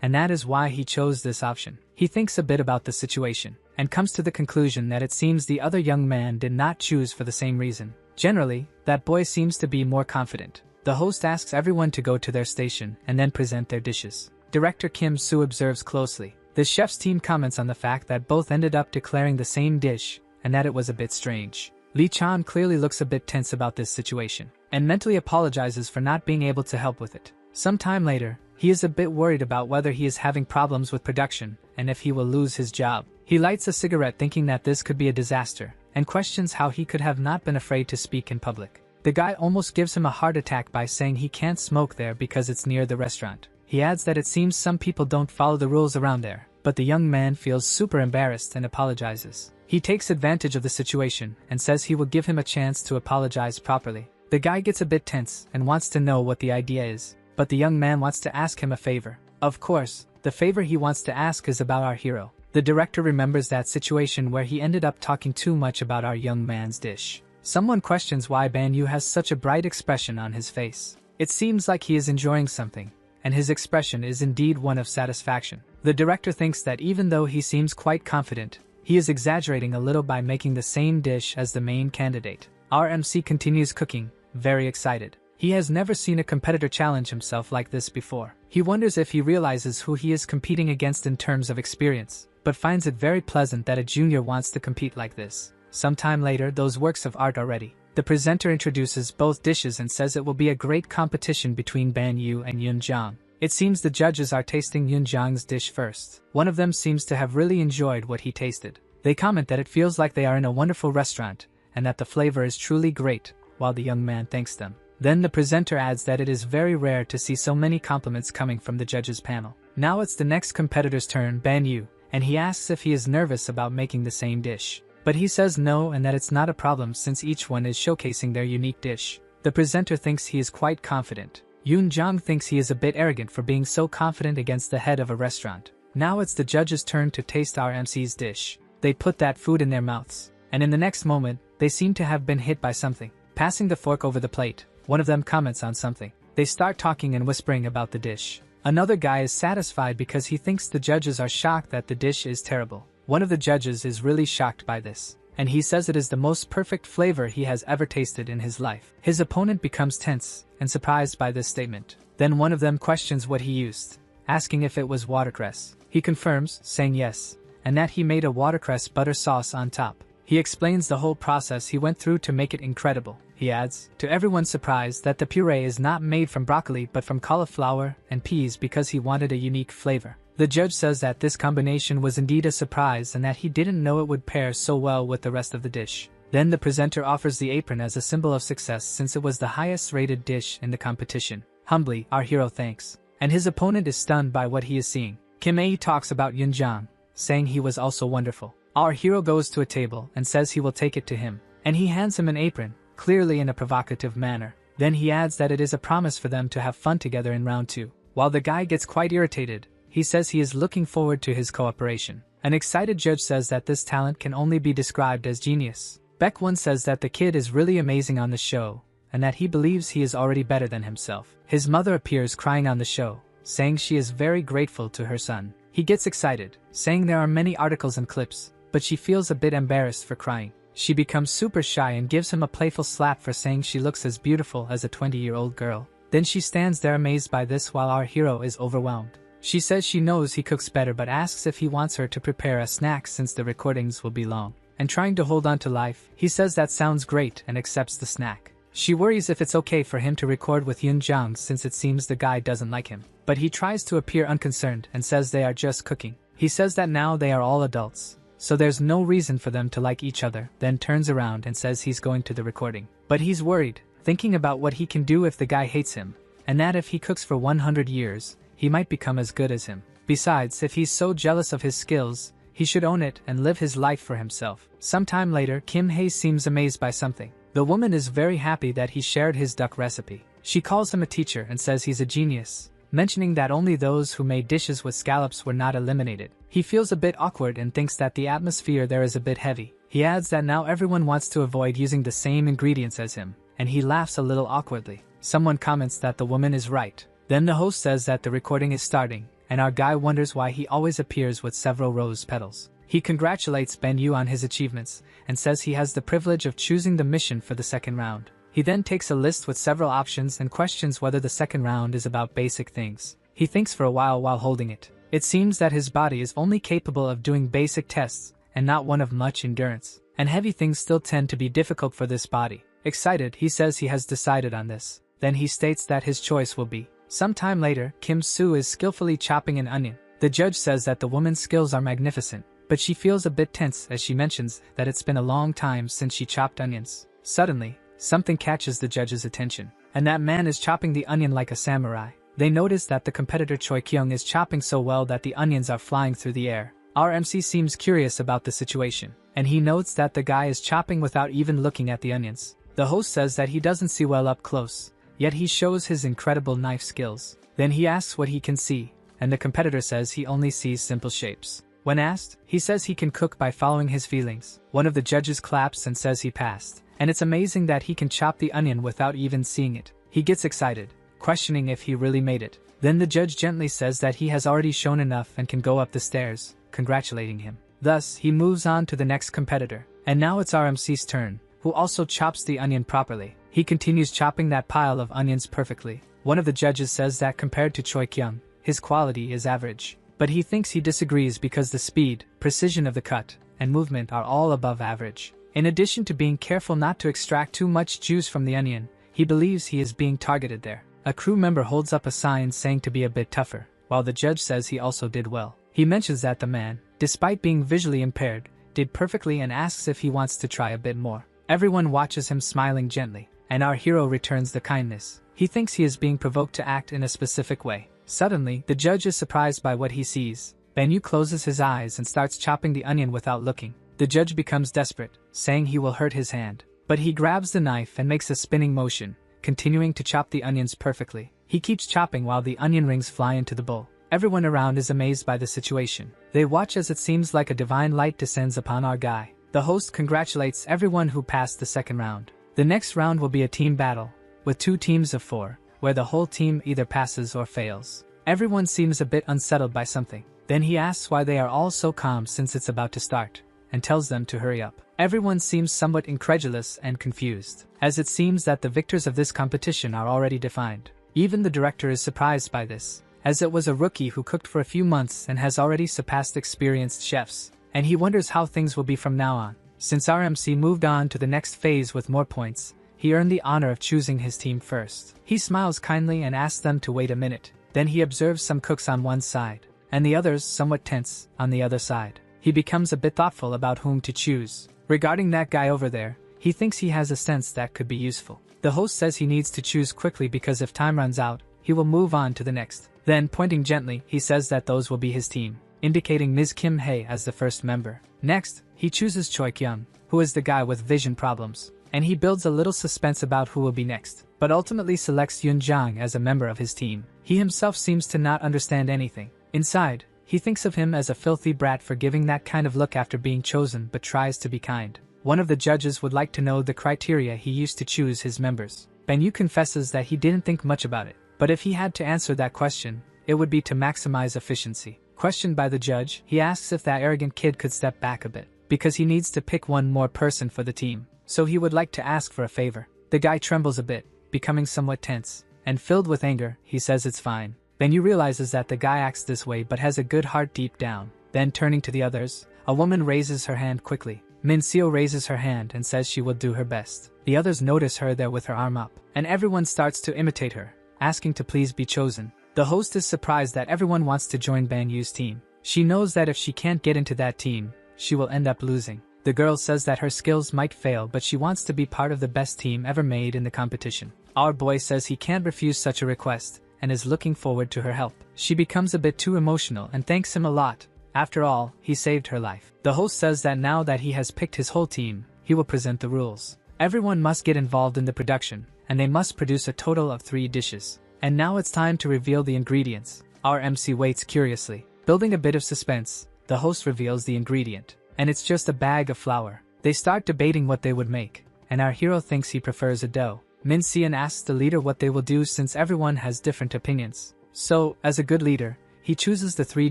and that is why he chose this option. He thinks a bit about the situation, and comes to the conclusion that it seems the other young man did not choose for the same reason. Generally, that boy seems to be more confident. The host asks everyone to go to their station and then present their dishes. Director Kim Soo observes closely. The chef's team comments on the fact that both ended up declaring the same dish, and that it was a bit strange. Lee Chan clearly looks a bit tense about this situation, and mentally apologizes for not being able to help with it. Some time later, he is a bit worried about whether he is having problems with production, and if he will lose his job. He lights a cigarette thinking that this could be a disaster, and questions how he could have not been afraid to speak in public. The guy almost gives him a heart attack by saying he can't smoke there because it's near the restaurant. He adds that it seems some people don't follow the rules around there, but the young man feels super embarrassed and apologizes. He takes advantage of the situation and says he will give him a chance to apologize properly. The guy gets a bit tense and wants to know what the idea is, but the young man wants to ask him a favor. Of course, the favor he wants to ask is about our hero. The director remembers that situation where he ended up talking too much about our young man's dish. Someone questions why Ban Yu has such a bright expression on his face. It seems like he is enjoying something, and his expression is indeed one of satisfaction. The director thinks that even though he seems quite confident, he is exaggerating a little by making the same dish as the main candidate. Our MC continues cooking, very excited. He has never seen a competitor challenge himself like this before. He wonders if he realizes who he is competing against in terms of experience, but finds it very pleasant that a junior wants to compete like this. Sometime later, those works of art are ready. The presenter introduces both dishes and says it will be a great competition between Ban Yu and Yun Jiang. It seems the judges are tasting Yun Jiang's dish first. One of them seems to have really enjoyed what he tasted. They comment that it feels like they are in a wonderful restaurant, and that the flavor is truly great, while the young man thanks them. Then the presenter adds that it is very rare to see so many compliments coming from the judges panel. Now it's the next competitor's turn, Ban Yu, and he asks if he is nervous about making the same dish. But he says no and that it's not a problem since each one is showcasing their unique dish. The presenter thinks he is quite confident. Yun Jiang thinks he is a bit arrogant for being so confident against the head of a restaurant. Now it's the judges' turn to taste our MC's dish. They put that food in their mouths, and in the next moment, they seem to have been hit by something. Passing the fork over the plate, one of them comments on something. They start talking and whispering about the dish. Another guy is satisfied because he thinks the judges are shocked that the dish is terrible. One of the judges is really shocked by this, and he says it is the most perfect flavor he has ever tasted in his life. His opponent becomes tense and surprised by this statement. Then one of them questions what he used, asking if it was watercress. He confirms, saying yes, and that he made a watercress butter sauce on top. He explains the whole process he went through to make it incredible. He adds, to everyone's surprise, that the puree is not made from broccoli but from cauliflower and peas because he wanted a unique flavor. The judge says that this combination was indeed a surprise and that he didn't know it would pair so well with the rest of the dish. Then the presenter offers the apron as a symbol of success since it was the highest rated dish in the competition. Humbly, our hero thanks, and his opponent is stunned by what he is seeing. Kim Ae talks about Yun Jiang, saying he was also wonderful. Our hero goes to a table and says he will take it to him, and he hands him an apron, clearly in a provocative manner. Then he adds that it is a promise for them to have fun together in round 2. While the guy gets quite irritated, he says he is looking forward to his cooperation. An excited judge says that this talent can only be described as genius. Baek-won says that the kid is really amazing on the show, and that he believes he is already better than himself. His mother appears crying on the show, saying she is very grateful to her son. He gets excited, saying there are many articles and clips, but she feels a bit embarrassed for crying. She becomes super shy and gives him a playful slap for saying she looks as beautiful as a 20-year-old girl. Then she stands there amazed by this while our hero is overwhelmed. She says she knows he cooks better but asks if he wants her to prepare a snack since the recordings will be long. And trying to hold on to life, he says that sounds great and accepts the snack. She worries if it's okay for him to record with Yun Jiang since it seems the guy doesn't like him. But he tries to appear unconcerned and says they are just cooking. He says that now they are all adults, so there's no reason for them to like each other, then turns around and says he's going to the recording. But he's worried, thinking about what he can do if the guy hates him, and that if he cooks for 100 years, he might become as good as him. Besides, if he's so jealous of his skills, he should own it and live his life for himself. Sometime later, Kim Hae seems amazed by something. The woman is very happy that he shared his duck recipe. She calls him a teacher and says he's a genius, mentioning that only those who made dishes with scallops were not eliminated. He feels a bit awkward and thinks that the atmosphere there is a bit heavy. He adds that now everyone wants to avoid using the same ingredients as him, and he laughs a little awkwardly. Someone comments that the woman is right. Then the host says that the recording is starting, and our guy wonders why he always appears with several rose petals. He congratulates Benyu on his achievements, and says he has the privilege of choosing the mission for the second round. He then takes a list with several options and questions whether the second round is about basic things. He thinks for a while holding it. It seems that his body is only capable of doing basic tests, and not one of much endurance. And heavy things still tend to be difficult for this body. Excited, he says he has decided on this. Then he states that his choice will be. Sometime later, Kim Soo is skillfully chopping an onion. The judge says that the woman's skills are magnificent, but she feels a bit tense as she mentions that it's been a long time since she chopped onions. Suddenly, something catches the judge's attention, and that man is chopping the onion like a samurai. They notice that the competitor Choi Kyung is chopping so well that the onions are flying through the air. Our MC seems curious about the situation, and he notes that the guy is chopping without even looking at the onions. The host says that he doesn't see well up close, yet he shows his incredible knife skills. Then he asks what he can see, and the competitor says he only sees simple shapes. When asked, he says he can cook by following his feelings. One of the judges claps and says he passed, and it's amazing that he can chop the onion without even seeing it. He gets excited, questioning if he really made it. Then the judge gently says that he has already shown enough and can go up the stairs, congratulating him. Thus, he moves on to the next competitor. And now it's RMC's turn, who also chops the onion properly. He continues chopping that pile of onions perfectly. One of the judges says that compared to Choi Kyung, his quality is average. But he thinks he disagrees because the speed, precision of the cut, and movement are all above average. In addition to being careful not to extract too much juice from the onion, he believes he is being targeted there. A crew member holds up a sign saying to be a bit tougher, while the judge says he also did well. He mentions that the man, despite being visually impaired, did perfectly and asks if he wants to try a bit more. Everyone watches him smiling gently, and our hero returns the kindness. He thinks he is being provoked to act in a specific way. Suddenly, the judge is surprised by what he sees. Benyu closes his eyes and starts chopping the onion without looking. The judge becomes desperate, saying he will hurt his hand. But he grabs the knife and makes a spinning motion, continuing to chop the onions perfectly. He keeps chopping while the onion rings fly into the bowl. Everyone around is amazed by the situation. They watch as it seems like a divine light descends upon our guy. The host congratulates everyone who passed the second round. The next round will be a team battle, with 2 teams of 4, where the whole team either passes or fails. Everyone seems a bit unsettled by something. Then he asks why they are all so calm since it's about to start, and tells them to hurry up. Everyone seems somewhat incredulous and confused, as it seems that the victors of this competition are already defined. Even the director is surprised by this, as it was a rookie who cooked for a few months and has already surpassed experienced chefs, and he wonders how things will be from now on. Since our MC moved on to the next phase with more points, he earned the honor of choosing his team first. He smiles kindly and asks them to wait a minute. Then he observes some cooks on one side, and the others, somewhat tense, on the other side. He becomes a bit thoughtful about whom to choose. Regarding that guy over there, he thinks he has a sense that could be useful. The host says he needs to choose quickly because if time runs out, he will move on to the next. Then, pointing gently, he says that those will be his team, indicating Ms. Kim Hae as the first member. Next, he chooses Choi Kyung, who is the guy with vision problems, and he builds a little suspense about who will be next, but ultimately selects Yoon Jang as a member of his team. He himself seems to not understand anything. Inside, he thinks of him as a filthy brat for giving that kind of look after being chosen but tries to be kind. One of the judges would like to know the criteria he used to choose his members. Benyu confesses that he didn't think much about it, but if he had to answer that question, it would be to maximize efficiency. Questioned by the judge, he asks if that arrogant kid could step back a bit, because he needs to pick one more person for the team, so he would like to ask for a favor. The guy trembles a bit, becoming somewhat tense, and filled with anger, he says it's fine. Benyu realizes that the guy acts this way but has a good heart deep down. Then turning to the others, a woman raises her hand quickly. Min Seo raises her hand and says she will do her best. The others notice her there with her arm up, and everyone starts to imitate her, asking to please be chosen. The host is surprised that everyone wants to join Banyu's team. She knows that if she can't get into that team, she will end up losing. The girl says that her skills might fail but she wants to be part of the best team ever made in the competition. Our boy says he can't refuse such a request, and is looking forward to her help. She becomes a bit too emotional and thanks him a lot. After all, he saved her life. The host says that now that he has picked his whole team, he will present the rules. Everyone must get involved in the production, and they must produce a total of 3 dishes. And now it's time to reveal the ingredients. Our MC waits curiously. Building a bit of suspense, the host reveals the ingredient. And it's just a bag of flour. They start debating what they would make, and our hero thinks he prefers a dough. Min Xian asks the leader what they will do since everyone has different opinions. So, as a good leader, he chooses the 3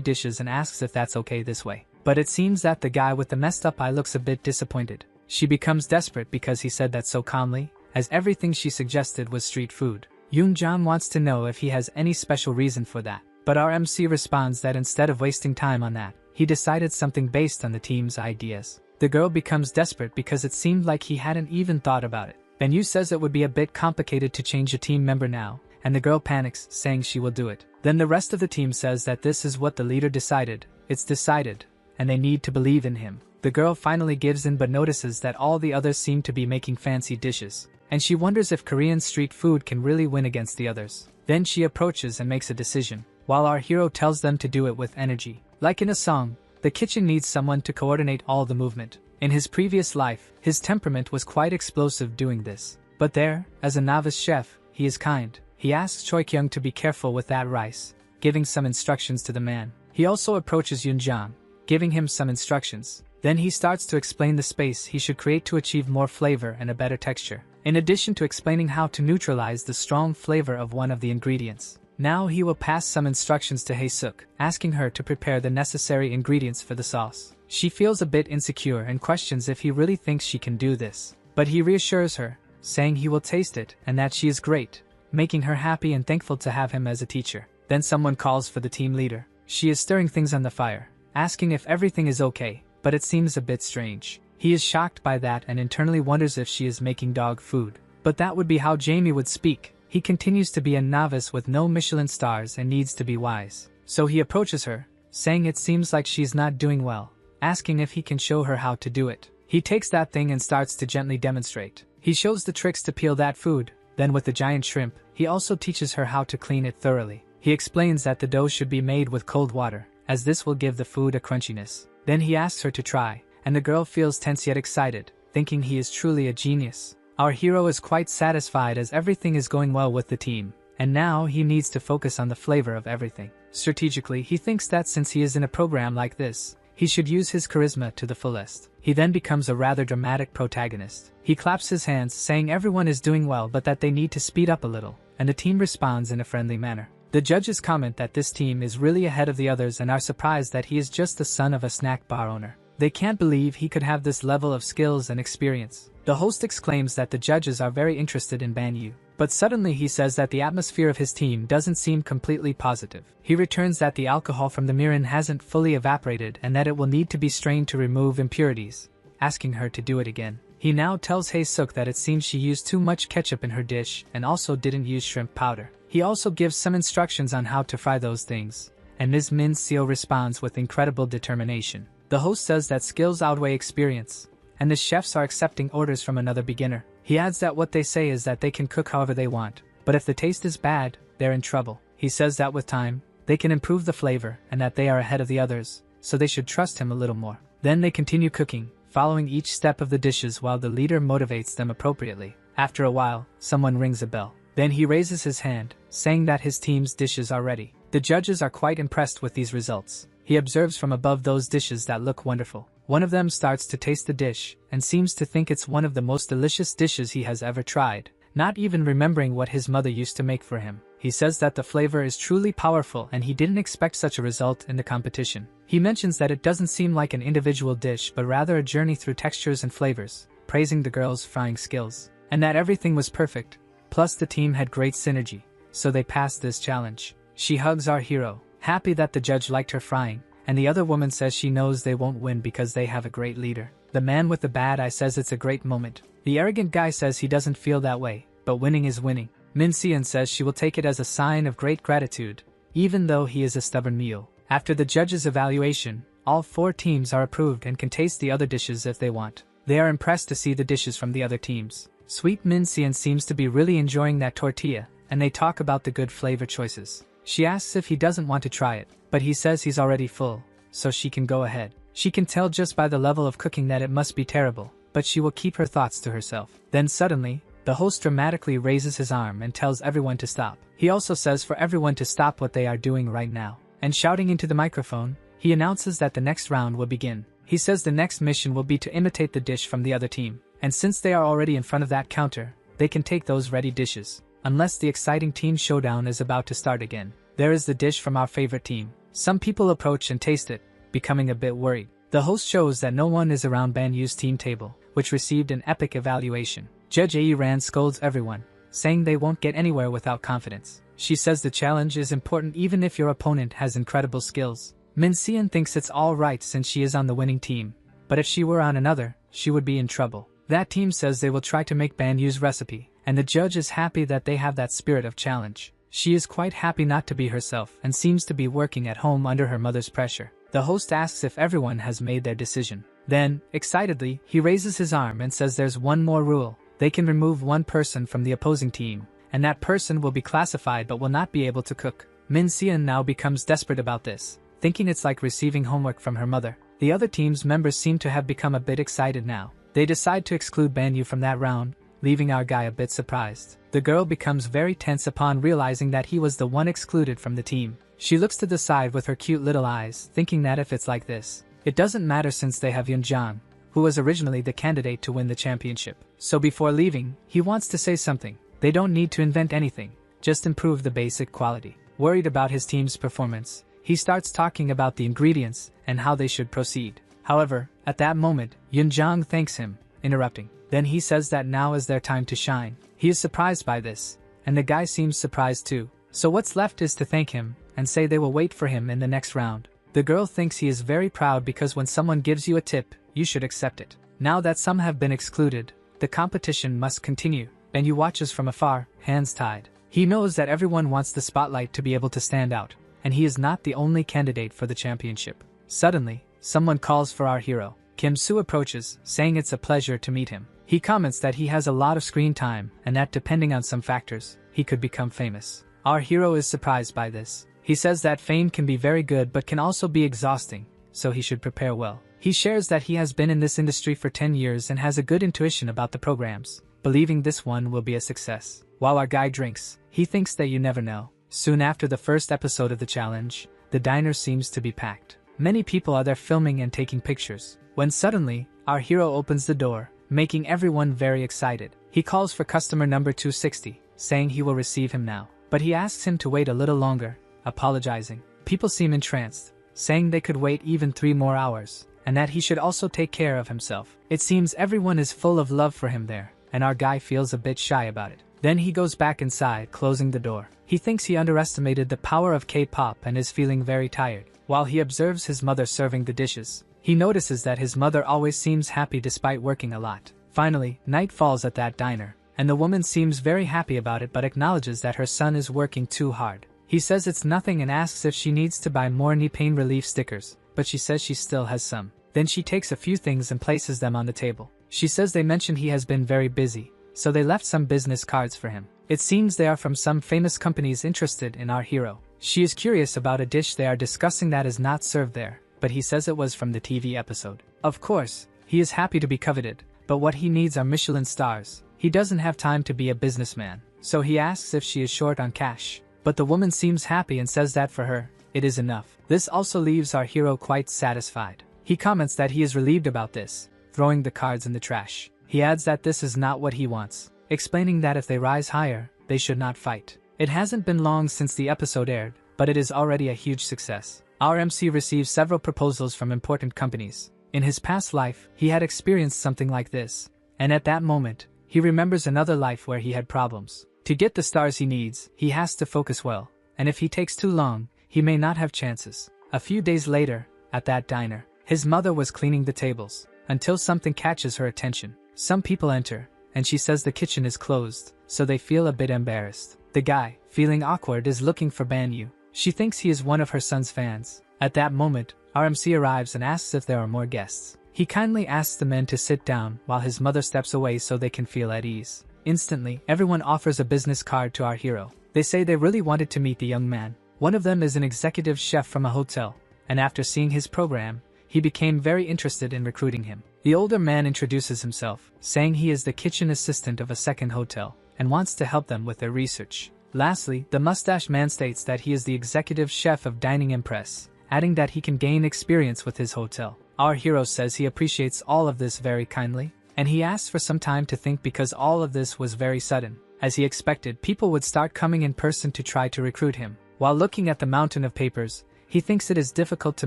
dishes and asks if that's okay this way. But it seems that the guy with the messed up eye looks a bit disappointed. She becomes desperate because he said that so calmly, as everything she suggested was street food. Yoonjan wants to know if he has any special reason for that. But our MC responds that instead of wasting time on that, he decided something based on the team's ideas. The girl becomes desperate because it seemed like he hadn't even thought about it. Benyu says it would be a bit complicated to change a team member now, and the girl panics, saying she will do it. Then the rest of the team says that this is what the leader decided. It's decided, and they need to believe in him. The girl finally gives in but notices that all the others seem to be making fancy dishes, and she wonders if Korean street food can really win against the others. Then she approaches and makes a decision, while our hero tells them to do it with energy. Like in a song, the kitchen needs someone to coordinate all the movement. In his previous life, his temperament was quite explosive doing this. But there, as a novice chef, he is kind. He asks Choi Kyung to be careful with that rice, giving some instructions to the man. He also approaches Yoonjan, giving him some instructions. Then he starts to explain the space he should create to achieve more flavor and a better texture, in addition to explaining how to neutralize the strong flavor of one of the ingredients. Now he will pass some instructions to Hae-suk, asking her to prepare the necessary ingredients for the sauce. She feels a bit insecure and questions if he really thinks she can do this. But he reassures her, saying he will taste it and that she is great, making her happy and thankful to have him as a teacher. Then someone calls for the team leader. She is stirring things on the fire, asking if everything is okay, but it seems a bit strange. He is shocked by that and internally wonders if she is making dog food. But that would be how Jamie would speak. He continues to be a novice with no Michelin stars and needs to be wise. So he approaches her, saying it seems like she's not doing well, asking if he can show her how to do it. He takes that thing and starts to gently demonstrate. He shows the tricks to peel that food. Then with the giant shrimp, he also teaches her how to clean it thoroughly. He explains that the dough should be made with cold water, as this will give the food a crunchiness. Then he asks her to try, and the girl feels tense yet excited, thinking he is truly a genius. Our hero is quite satisfied as everything is going well with the team, and now he needs to focus on the flavor of everything. Strategically, he thinks that since he is in a program like this, he should use his charisma to the fullest. He then becomes a rather dramatic protagonist. He claps his hands, saying everyone is doing well but that they need to speed up a little, and the team responds in a friendly manner. The judges comment that this team is really ahead of the others and are surprised that he is just the son of a snack bar owner. They can't believe he could have this level of skills and experience. The host exclaims that the judges are very interested in Banyu. But suddenly he says that the atmosphere of his team doesn't seem completely positive. He returns that the alcohol from the mirin hasn't fully evaporated and that it will need to be strained to remove impurities, asking her to do it again. He now tells Hae-suk that it seems she used too much ketchup in her dish and also didn't use shrimp powder. He also gives some instructions on how to fry those things, and Ms. Min Seo responds with incredible determination. The host says that skills outweigh experience, and the chefs are accepting orders from another beginner. He adds that what they say is that they can cook however they want, but if the taste is bad, they're in trouble. He says that with time, they can improve the flavor and that they are ahead of the others, so they should trust him a little more. Then they continue cooking, following each step of the dishes while the leader motivates them appropriately. After a while, someone rings a bell. Then he raises his hand, saying that his team's dishes are ready. The judges are quite impressed with these results. He observes from above those dishes that look wonderful. One of them starts to taste the dish, and seems to think it's one of the most delicious dishes he has ever tried, not even remembering what his mother used to make for him. He says that the flavor is truly powerful and he didn't expect such a result in the competition. He mentions that it doesn't seem like an individual dish but rather a journey through textures and flavors, praising the girl's frying skills, and that everything was perfect. Plus the team had great synergy, so they passed this challenge. She hugs our hero, happy that the judge liked her frying, and the other woman says she knows they won't win because they have a great leader. The man with the bad eye says it's a great moment. The arrogant guy says he doesn't feel that way, but winning is winning. Min Seon says she will take it as a sign of great gratitude, even though he is a stubborn mule. After the judge's evaluation, all 4 teams are approved and can taste the other dishes if they want. They are impressed to see the dishes from the other teams. Sweet Min Seon seems to be really enjoying that tortilla, and they talk about the good flavor choices. She asks if he doesn't want to try it, but he says he's already full, so she can go ahead. She can tell just by the level of cooking that it must be terrible, but she will keep her thoughts to herself. Then suddenly, The host dramatically raises his arm and tells everyone to stop. He also says for everyone to stop what they are doing right now. And shouting into the microphone, he announces that the next round will begin. He says the next mission will be to imitate the dish from the other team. And since they are already in front of that counter, they can take those ready dishes. Unless the exciting team showdown is about to start again. There is the dish from our favorite team. Some people approach and taste it, becoming a bit worried. The host shows that no one is around Banyu's team table, which received an epic evaluation. Judge Ae Ran scolds everyone, saying they won't get anywhere without confidence. She says the challenge is important even if your opponent has incredible skills. Min Seon thinks it's alright since she is on the winning team, but if she were on another, she would be in trouble. That team says they will try to make Banyu's recipe, and the judge is happy that they have that spirit of challenge. She is quite happy not to be herself and seems to be working at home under her mother's pressure. The host asks if everyone has made their decision. Then, excitedly, he raises his arm and says there's one more rule. They can remove one person from the opposing team, and that person will be classified but will not be able to cook. Min Seon now becomes desperate about this, thinking it's like receiving homework from her mother. The other team's members seem to have become a bit excited now. They decide to exclude Banyu from that round, leaving our guy a bit surprised. The girl becomes very tense upon realizing that he was the one excluded from the team. She looks to the side with her cute little eyes, thinking that if it's like this, it doesn't matter since they have Yoonjang, who was originally the candidate to win the championship. So before leaving, he wants to say something. They don't need to invent anything, just improve the basic quality. Worried about his team's performance, he starts talking about the ingredients and how they should proceed. However, at that moment, Yoonjang thanks him, interrupting. Then he says that now is their time to shine. He is surprised by this, and the guy seems surprised too. So what's left is to thank him, and say they will wait for him in the next round. The girl thinks he is very proud because when someone gives you a tip, you should accept it. Now that some have been excluded, the competition must continue. Banyu watches from afar, hands tied. He knows that everyone wants the spotlight to be able to stand out, and he is not the only candidate for the championship. Suddenly, someone calls for our hero. Kim Soo approaches, saying it's a pleasure to meet him. He comments that he has a lot of screen time and that depending on some factors, he could become famous. Our hero is surprised by this. He says that fame can be very good but can also be exhausting, so he should prepare well. He shares that he has been in this industry for 10 years and has a good intuition about the programs, believing this one will be a success. While our guy drinks, he thinks that you never know. Soon after the first episode of the challenge, the diner seems to be packed. Many people are there filming and taking pictures, when suddenly, our hero opens the door, making everyone very excited. He calls for customer number 260, saying he will receive him now. But he asks him to wait a little longer, apologizing. People seem entranced, saying they could wait even 3 more hours, and that he should also take care of himself. It seems everyone is full of love for him there, and our guy feels a bit shy about it. Then he goes back inside, closing the door. He thinks he underestimated the power of K-pop and is feeling very tired. While he observes his mother serving the dishes, he notices that his mother always seems happy despite working a lot. Finally, night falls at that diner, and the woman seems very happy about it but acknowledges that her son is working too hard. He says it's nothing and asks if she needs to buy more knee pain relief stickers, but she says she still has some. Then she takes a few things and places them on the table. She says they mentioned he has been very busy, so they left some business cards for him. It seems they are from some famous companies interested in our hero. She is curious about a dish they are discussing that is not served there, but he says it was from the TV episode. Of course, he is happy to be coveted, but what he needs are Michelin stars. He doesn't have time to be a businessman, so he asks if she is short on cash. But the woman seems happy and says that for her, it is enough. This also leaves our hero quite satisfied. He comments that he is relieved about this, throwing the cards in the trash. He adds that this is not what he wants, explaining that if they rise higher, they should not fight. It hasn't been long since the episode aired, but it is already a huge success. Our MC receives several proposals from important companies. In his past life, he had experienced something like this, and at that moment, he remembers another life where he had problems. To get the stars he needs, he has to focus well, and if he takes too long, he may not have chances. A few days later, at that diner, his mother was cleaning the tables, until something catches her attention. Some people enter, and she says the kitchen is closed, so they feel a bit embarrassed. The guy, feeling awkward, is looking for Banyu. She thinks he is one of her son's fans. At that moment, our MC arrives and asks if there are more guests. He kindly asks the men to sit down while his mother steps away so they can feel at ease. Instantly, everyone offers a business card to our hero. They say they really wanted to meet the young man. One of them is an executive chef from a hotel, and after seeing his program, he became very interested in recruiting him. The older man introduces himself, saying he is the kitchen assistant of a second hotel, and wants to help them with their research. Lastly, the mustache man states that he is the executive chef of Dining Impress, adding that he can gain experience with his hotel. Our hero says he appreciates all of this very kindly, and he asks for some time to think because all of this was very sudden. As he expected, people would start coming in person to try to recruit him. While looking at the mountain of papers, he thinks it is difficult to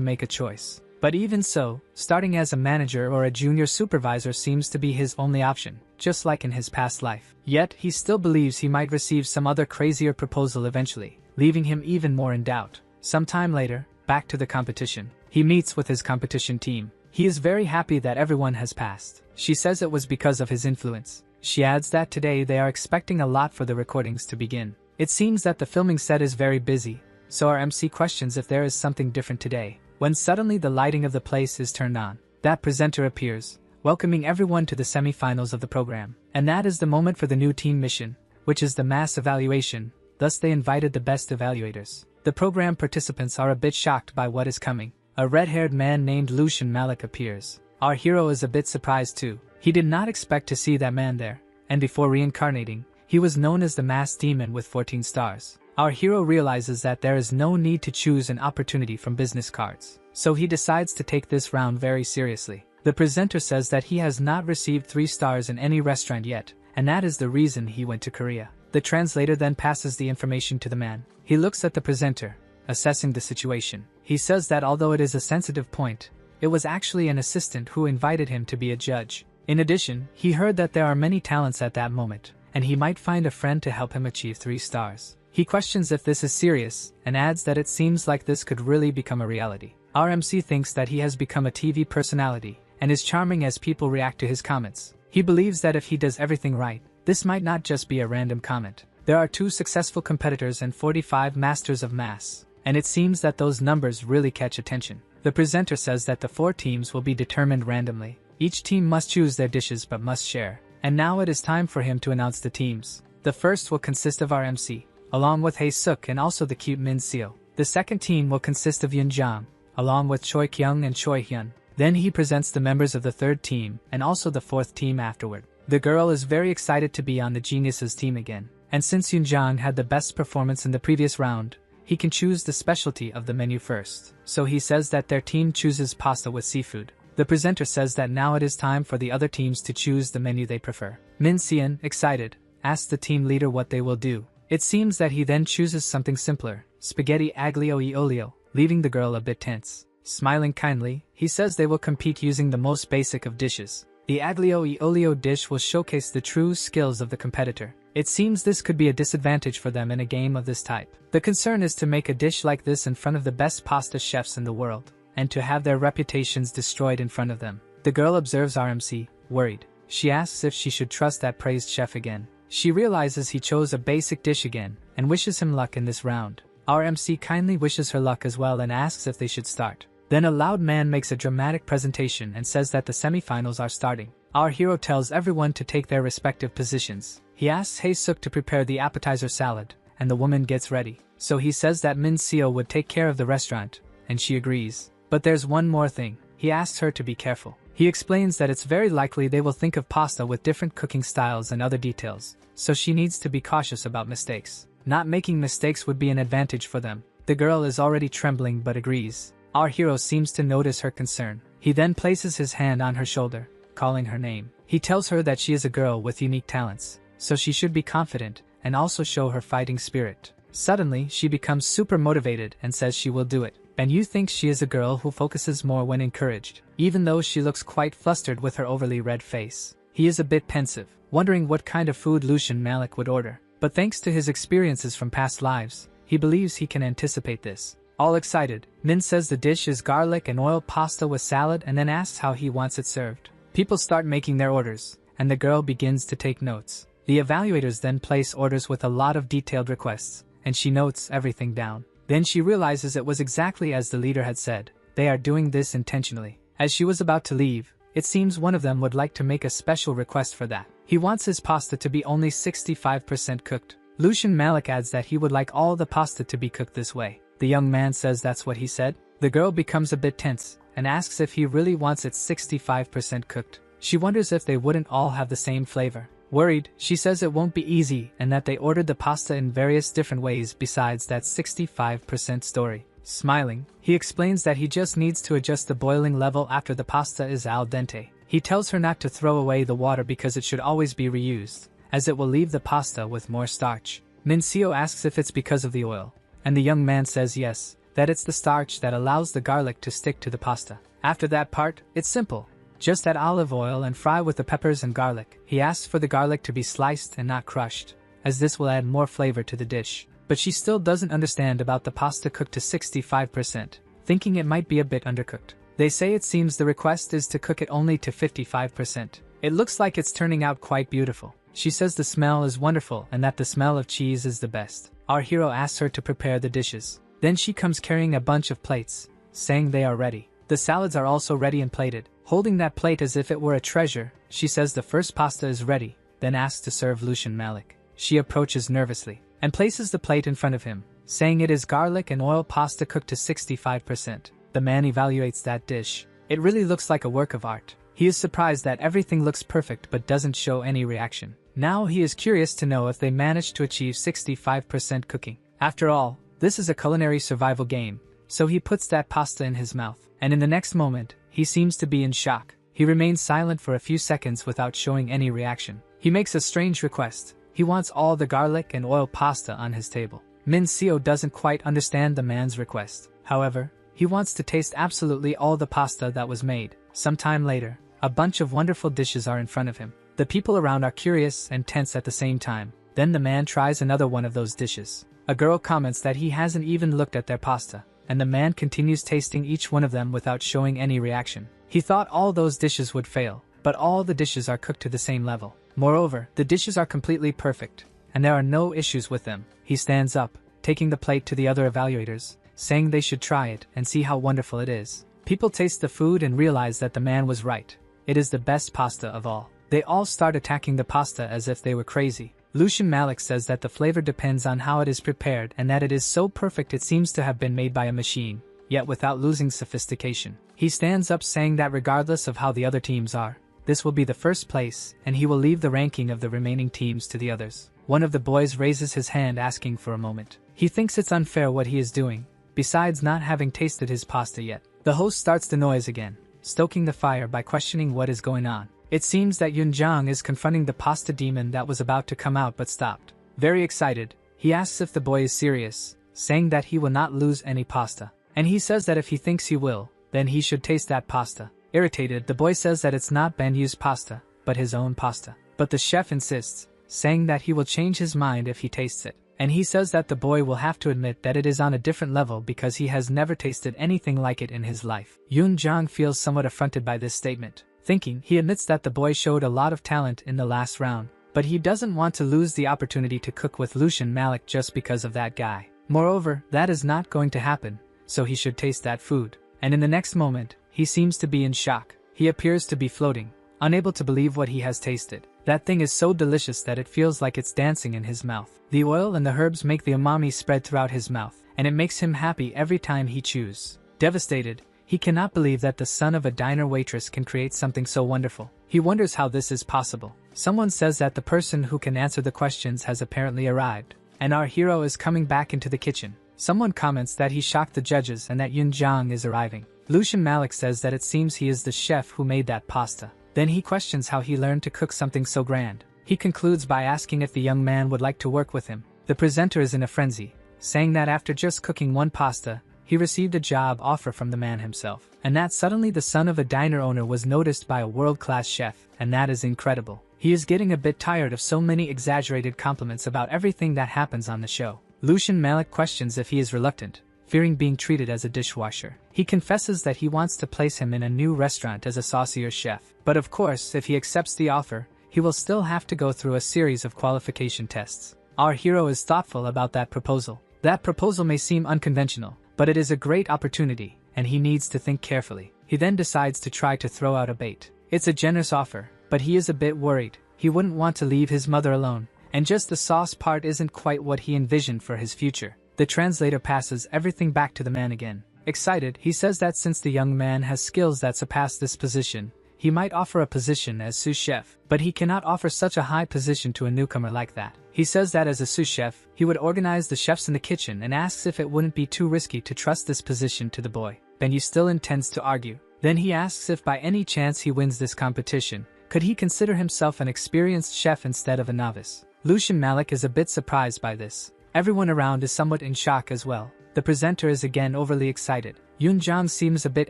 make a choice. But even so, starting as a manager or a junior supervisor seems to be his only option, just like in his past life. Yet, he still believes he might receive some other crazier proposal eventually, leaving him even more in doubt. Sometime later, back to the competition. He meets with his competition team. He is very happy that everyone has passed. She says it was because of his influence. She adds that today they are expecting a lot for the recordings to begin. It seems that the filming set is very busy, so our MC questions if there is something different today, when suddenly the lighting of the place is turned on. That presenter appears, welcoming everyone to the semi-finals of the program. And that is the moment for the new team mission, which is the mass evaluation. Thus they invited the best evaluators. The program participants are a bit shocked by what is coming. A red-haired man named Lucian Malik appears. Our hero is a bit surprised too. He did not expect to see that man there, and before reincarnating, he was known as the masked demon with 14 stars. Our hero realizes that there is no need to choose an opportunity from business cards, so he decides to take this round very seriously. The presenter says that he has not received 3 stars in any restaurant yet, and that is the reason he went to Korea. The translator then passes the information to the man. He looks at the presenter, assessing the situation. He says that although it is a sensitive point, it was actually an assistant who invited him to be a judge. In addition, he heard that there are many talents at that moment, and he might find a friend to help him achieve 3 stars. He questions if this is serious, and adds that it seems like this could really become a reality. Our MC thinks that he has become a TV personality, and is charming as people react to his comments. He believes that if he does everything right, this might not just be a random comment. There are 2 successful competitors and 45 masters of mass, and it seems that those numbers really catch attention. The presenter says that the 4 teams will be determined randomly. Each team must choose their dishes but must share. And now it is time for him to announce the teams. The first will consist of our MC, along with Hae Suk and also the cute Min Seo. The second team will consist of Yoon Jang, along with Choi Kyung and Choi Hyun. Then he presents the members of the third team and also the fourth team afterward. The girl is very excited to be on the Geniuses team again. And since Yoon Jang had the best performance in the previous round, he can choose the specialty of the menu first. So he says that their team chooses pasta with seafood. The presenter says that now it is time for the other teams to choose the menu they prefer. Min Seon, excited, asks the team leader what they will do. It seems that he then chooses something simpler, spaghetti aglio e olio, leaving the girl a bit tense. Smiling kindly, he says they will compete using the most basic of dishes. The aglio e olio dish will showcase the true skills of the competitor. It seems this could be a disadvantage for them in a game of this type. The concern is to make a dish like this in front of the best pasta chefs in the world, and to have their reputations destroyed in front of them. The girl observes RMC, worried. She asks if she should trust that praised chef again. She realizes he chose a basic dish again, and wishes him luck in this round. RMC kindly wishes her luck as well and asks if they should start. Then a loud man makes a dramatic presentation and says that the semifinals are starting. Our hero tells everyone to take their respective positions. He asks Hae Suk to prepare the appetizer salad, and the woman gets ready. So he says that Min Seo would take care of the restaurant, and she agrees. But there's one more thing. He asks her to be careful. He explains that it's very likely they will think of pasta with different cooking styles and other details, so she needs to be cautious about mistakes. Not making mistakes would be an advantage for them. The girl is already trembling but agrees. Our hero seems to notice her concern. He then places his hand on her shoulder, calling her name. He tells her that she is a girl with unique talents, so she should be confident and also show her fighting spirit. Suddenly, she becomes super motivated and says she will do it. And you think she is a girl who focuses more when encouraged, even though she looks quite flustered with her overly red face. He is a bit pensive, wondering what kind of food Lucian Malik would order. But thanks to his experiences from past lives, he believes he can anticipate this. All excited, Min says the dish is garlic and oil pasta with salad and then asks how he wants it served. People start making their orders, and the girl begins to take notes. The evaluators then place orders with a lot of detailed requests, and she notes everything down. Then she realizes it was exactly as the leader had said. They are doing this intentionally. As she was about to leave, it seems one of them would like to make a special request for that. He wants his pasta to be only 65% cooked. Lucian Malik adds that he would like all the pasta to be cooked this way. The young man says that's what he said. The girl becomes a bit tense, and asks if he really wants it 65% cooked. She wonders if they wouldn't all have the same flavor. Worried, she says it won't be easy and that they ordered the pasta in various different ways besides that 65% story. Smiling, he explains that he just needs to adjust the boiling level after the pasta is al dente. He tells her not to throw away the water because it should always be reused, as it will leave the pasta with more starch. Minseo asks if it's because of the oil, and the young man says yes, that it's the starch that allows the garlic to stick to the pasta. After that part, it's simple. Just add olive oil and fry with the peppers and garlic. He asks for the garlic to be sliced and not crushed, as this will add more flavor to the dish. But she still doesn't understand about the pasta cooked to 65%, thinking it might be a bit undercooked. They say it seems the request is to cook it only to 55%. It looks like it's turning out quite beautiful. She says the smell is wonderful and that the smell of cheese is the best. Our hero asks her to prepare the dishes. Then she comes carrying a bunch of plates, saying they are ready. The salads are also ready and plated. Holding that plate as if it were a treasure, she says the first pasta is ready, then asks to serve Lucian Malik. She approaches nervously, and places the plate in front of him, saying it is garlic and oil pasta cooked to 65%. The man evaluates that dish. It really looks like a work of art. He is surprised that everything looks perfect but doesn't show any reaction. Now he is curious to know if they managed to achieve 65% cooking. After all, this is a culinary survival game, so he puts that pasta in his mouth, and in the next moment, he seems to be in shock. He remains silent for a few seconds without showing any reaction. He makes a strange request. He wants all the garlic and oil pasta on his table. Min Seo doesn't quite understand the man's request. However, he wants to taste absolutely all the pasta that was made. Sometime later, a bunch of wonderful dishes are in front of him. The people around are curious and tense at the same time. Then the man tries another one of those dishes. A girl comments that he hasn't even looked at their pasta, and the man continues tasting each one of them without showing any reaction. He thought all those dishes would fail, but all the dishes are cooked to the same level. Moreover, the dishes are completely perfect, and there are no issues with them. He stands up, taking the plate to the other evaluators, saying they should try it and see how wonderful it is. People taste the food and realize that the man was right. It is the best pasta of all. They all start attacking the pasta as if they were crazy. Lucian Malik says that the flavor depends on how it is prepared and that it is so perfect it seems to have been made by a machine, yet without losing sophistication. He stands up saying that regardless of how the other teams are, this will be the first place and he will leave the ranking of the remaining teams to the others. One of the boys raises his hand asking for a moment. He thinks it's unfair what he is doing, besides not having tasted his pasta yet. The host starts the noise again, stoking the fire by questioning what is going on. It seems that Yunjang is confronting the pasta demon that was about to come out but stopped. Very excited, he asks if the boy is serious, saying that he will not lose any pasta. And he says that if he thinks he will, then he should taste that pasta. Irritated, the boy says that it's not Benyu's pasta, but his own pasta. But the chef insists, saying that he will change his mind if he tastes it. And he says that the boy will have to admit that it is on a different level because he has never tasted anything like it in his life. Yunjang feels somewhat affronted by this statement. Thinking, he admits that the boy showed a lot of talent in the last round, but he doesn't want to lose the opportunity to cook with Lucian Malik just because of that guy. Moreover, that is not going to happen, so he should taste that food. And in the next moment, he seems to be in shock. He appears to be floating, unable to believe what he has tasted. That thing is so delicious that it feels like it's dancing in his mouth. The oil and the herbs make the umami spread throughout his mouth, and it makes him happy every time he chews. Devastated, he cannot believe that the son of a diner waitress can create something so wonderful. He wonders how this is possible. Someone says that the person who can answer the questions has apparently arrived, and our hero is coming back into the kitchen. Someone comments that he shocked the judges and that Yunjang is arriving. Lucian Malik says that it seems he is the chef who made that pasta. Then he questions how he learned to cook something so grand. He concludes by asking if the young man would like to work with him. The presenter is in a frenzy, saying that after just cooking one pasta, he received a job offer from the man himself, and that suddenly the son of a diner owner was noticed by a world-class chef, and that is incredible. He is getting a bit tired of so many exaggerated compliments about everything that happens on the show. Lucian Malik questions if he is reluctant, fearing being treated as a dishwasher. He confesses that he wants to place him in a new restaurant as a saucier chef, but of course if he accepts the offer, he will still have to go through a series of qualification tests. Our hero is thoughtful about that proposal. That proposal may seem unconventional, but it is a great opportunity, and he needs to think carefully. He then decides to try to throw out a bait. It's a generous offer, but he is a bit worried. He wouldn't want to leave his mother alone, and just the sauce part isn't quite what he envisioned for his future. The translator passes everything back to the man again. Excited, he says that since the young man has skills that surpass this position, he might offer a position as sous chef, but he cannot offer such a high position to a newcomer like that. He says that as a sous chef, he would organize the chefs in the kitchen and asks if it wouldn't be too risky to trust this position to the boy. Benyu still intends to argue. Then he asks if by any chance he wins this competition, could he consider himself an experienced chef instead of a novice. Lucien Malik is a bit surprised by this. Everyone around is somewhat in shock as well. The presenter is again overly excited. Yoon Jong seems a bit